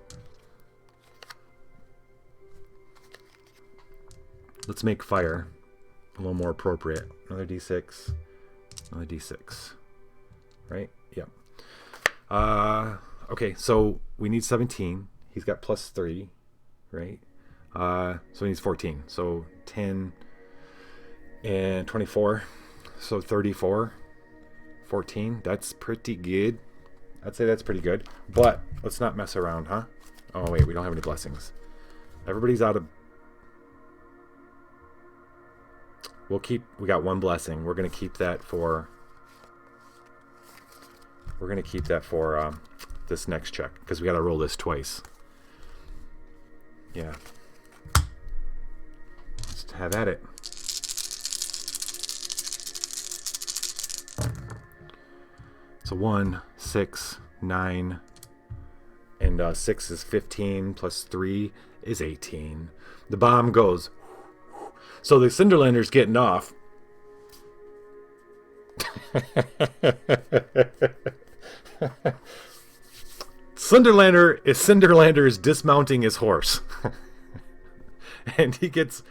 Let's make fire a little more appropriate. Another d6. Another d6. Right? Yep. Okay, so we need 17. He's got +3, right? So he needs 14. So 10 and 24. So 34. 14. That's pretty good. I'd say that's pretty good. But let's not mess around, huh? Oh, wait, we don't have any blessings. Everybody's out of... We got 1 blessing. We're going to keep that for... this next check, because we got to roll this twice. Yeah. Let's have at it. So 1, 6, 9, and 6 is 15 plus 3 is 18. The bomb goes. So the Cinderlander's getting off. Cinderlander is dismounting his horse. And he gets,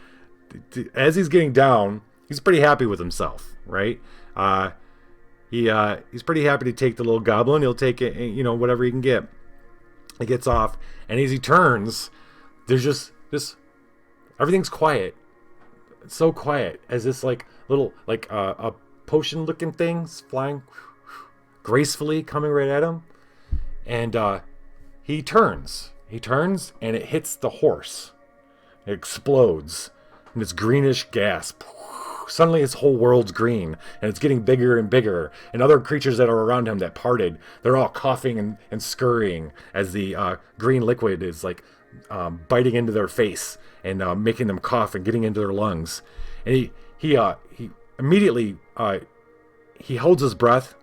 as he's getting down, he's pretty happy with himself, right? He's pretty happy to take the little goblin. He'll take it, whatever he can get. He gets off, and as he turns, there's just this, everything's quiet. It's so quiet as this little a potion looking thing's flying gracefully coming right at him. And he turns, and it hits the horse. It explodes, and this greenish gas. Suddenly his whole world's green, and it's getting bigger and bigger. And other creatures that are around him that parted, they're all coughing and scurrying as the green liquid is biting into their face and making them cough and getting into their lungs. And he immediately he holds his breath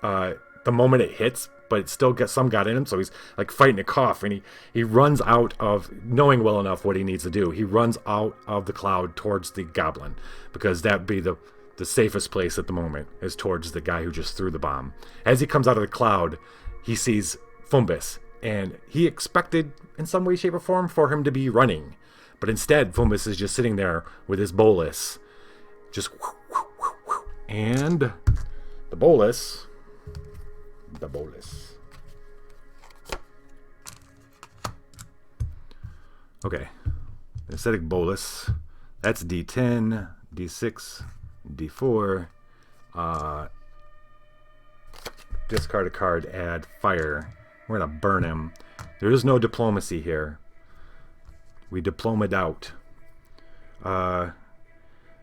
the moment it hits, but it still got in him, so he's fighting a cough, and he runs out of, knowing well enough what he needs to do, he runs out of the cloud towards the goblin, because that'd be the safest place at the moment, is towards the guy who just threw the bomb. As he comes out of the cloud, he sees Fumbus, and he expected in some way, shape, or form for him to be running, but instead Fumbus is just sitting there with his bolus, just and the bolus. Okay, aesthetic bolus. That's D10, D6, D4. Discard a card, add fire. We're gonna burn him. There is no diplomacy here. We diplomaed out.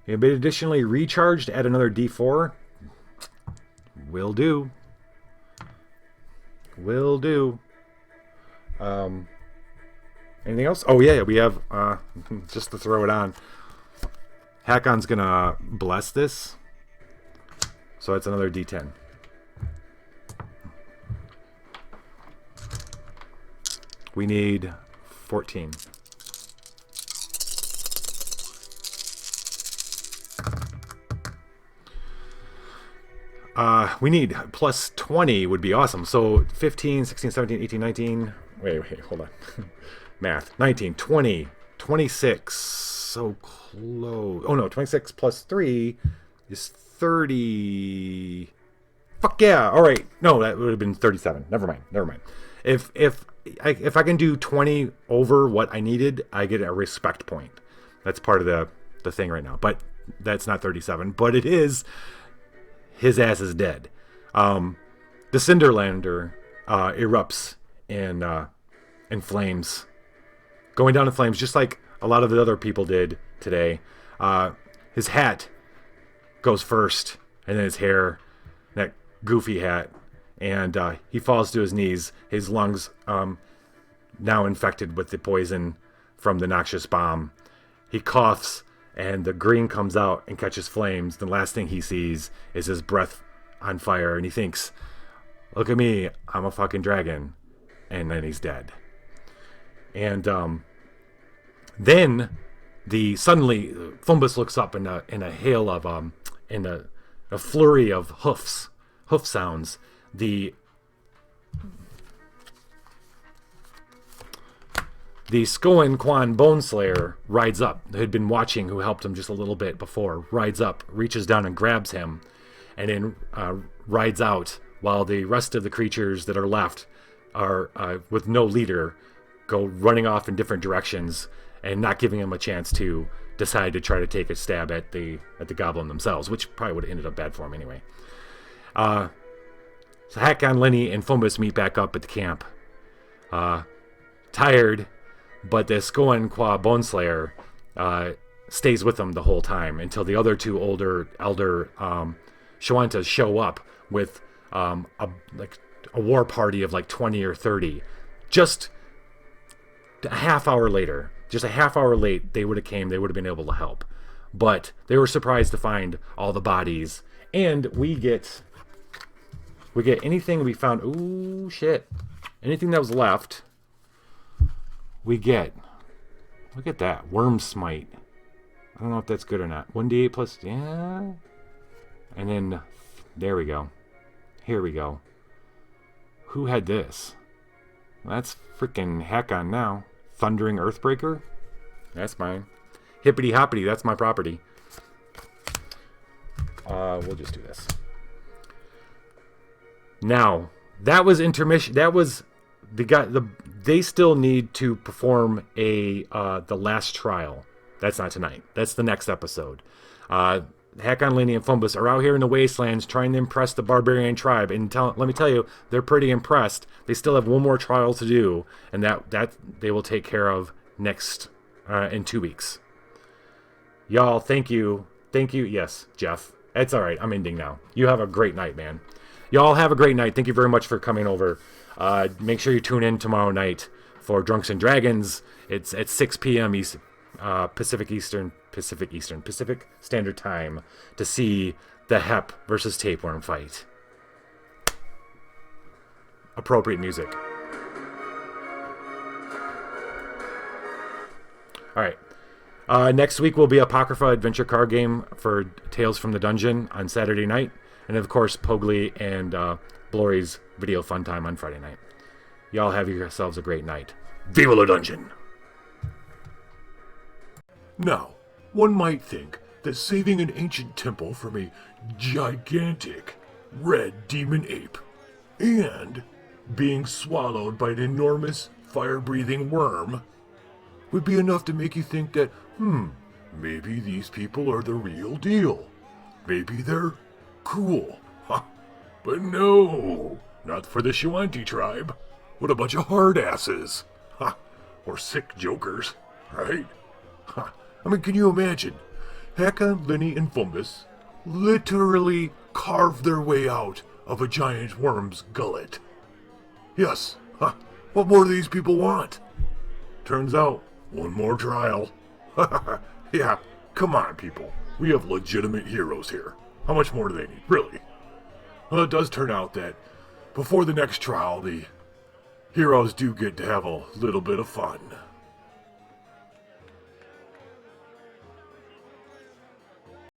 It'll be additionally recharged. Add another D4. Will do. Will do. Anything else? Oh yeah, we have just to throw it on. Hakon's gonna bless this, so that's another D10. We need 14. We need plus 20 would be awesome. So 15, 16, 17, 18, 19. Wait, hold on. Math. 19, 20, 26. So close. Oh no, 26 plus 3 is 30. Fuck yeah. All right. No, that would have been 37. Never mind. If I can do 20 over what I needed, I get a respect point. That's part of the thing right now. But that's not 37. But it is. His ass is dead. The Cinderlander erupts in flames. Going down in flames, just like a lot of the other people did today. His hat goes first, and then his hair, that goofy hat. And he falls to his knees. His lungs now infected with the poison from the noxious bomb. He coughs, and the green comes out and catches flames. The last thing he sees is his breath on fire, and he thinks, look at me, I'm a fucking dragon. And then he's dead. And then suddenly Fumbus looks up in a hail of in a flurry of hoof sounds. The Skoan Quan Boneslayer rides up, who had been watching, who helped him just a little bit before, rides up, reaches down and grabs him, and then rides out while the rest of the creatures that are left are with no leader, go running off in different directions and not giving him a chance to decide to try to take a stab at the goblin themselves, which probably would have ended up bad for him anyway. So Hakon, Lenny, and Fumbus meet back up at the camp. Tired, but the Skoan Qua Boneslayer stays with them the whole time until the other two elder Shawantas show up with a war party of like 20 or 30. Just a half hour later, just a half hour late, they would have came. They would have been able to help, but they were surprised to find all the bodies, and we get anything we found. Ooh, shit! Anything that was left, we get. Look at that worm smite. I don't know if that's good or not. 1d8 plus, yeah. And then there we go. Here we go. Who had this? That's freaking Hakon now. Thundering Earthbreaker? That's mine. Hippity hoppity, that's my property. We'll just do this. Now, that was intermission. That was they still need to perform the last trial. That's not tonight. That's the next episode. Hakon, Lenny, and Fumbus are out here in the wastelands trying to impress the barbarian tribe. And let me tell you, they're pretty impressed. They still have one more trial to do, and that they will take care of next in 2 weeks. Y'all, thank you. Yes, Jeff. It's all right. I'm ending now. You have a great night, man. Y'all have a great night. Thank you very much for coming over. Make sure you tune in tomorrow night for Drunks and Dragons. It's at 6 p.m. Pacific Standard Time to see the Hep versus Tapeworm fight. Appropriate music. All right. Next week will be Apocrypha Adventure Card Game for Tales from the Dungeon on Saturday night. And of course, Pogli and Blory's Video Fun Time on Friday night. Y'all have yourselves a great night. Viva la Dungeon! Now, one might think that saving an ancient temple from a gigantic red demon ape and being swallowed by an enormous fire-breathing worm would be enough to make you think that, maybe these people are the real deal. Maybe they're cool. But no, not for the Shawanti tribe. What a bunch of hard asses. Or sick jokers, right? I mean, can you imagine Hecka, Linny, and Fumbus literally carved their way out of a giant worm's gullet. Yes, what more do these people want? Turns out, one more trial. Yeah, come on, people. We have legitimate heroes here. How much more do they need, really? Well, it does turn out that before the next trial, the heroes do get to have a little bit of fun.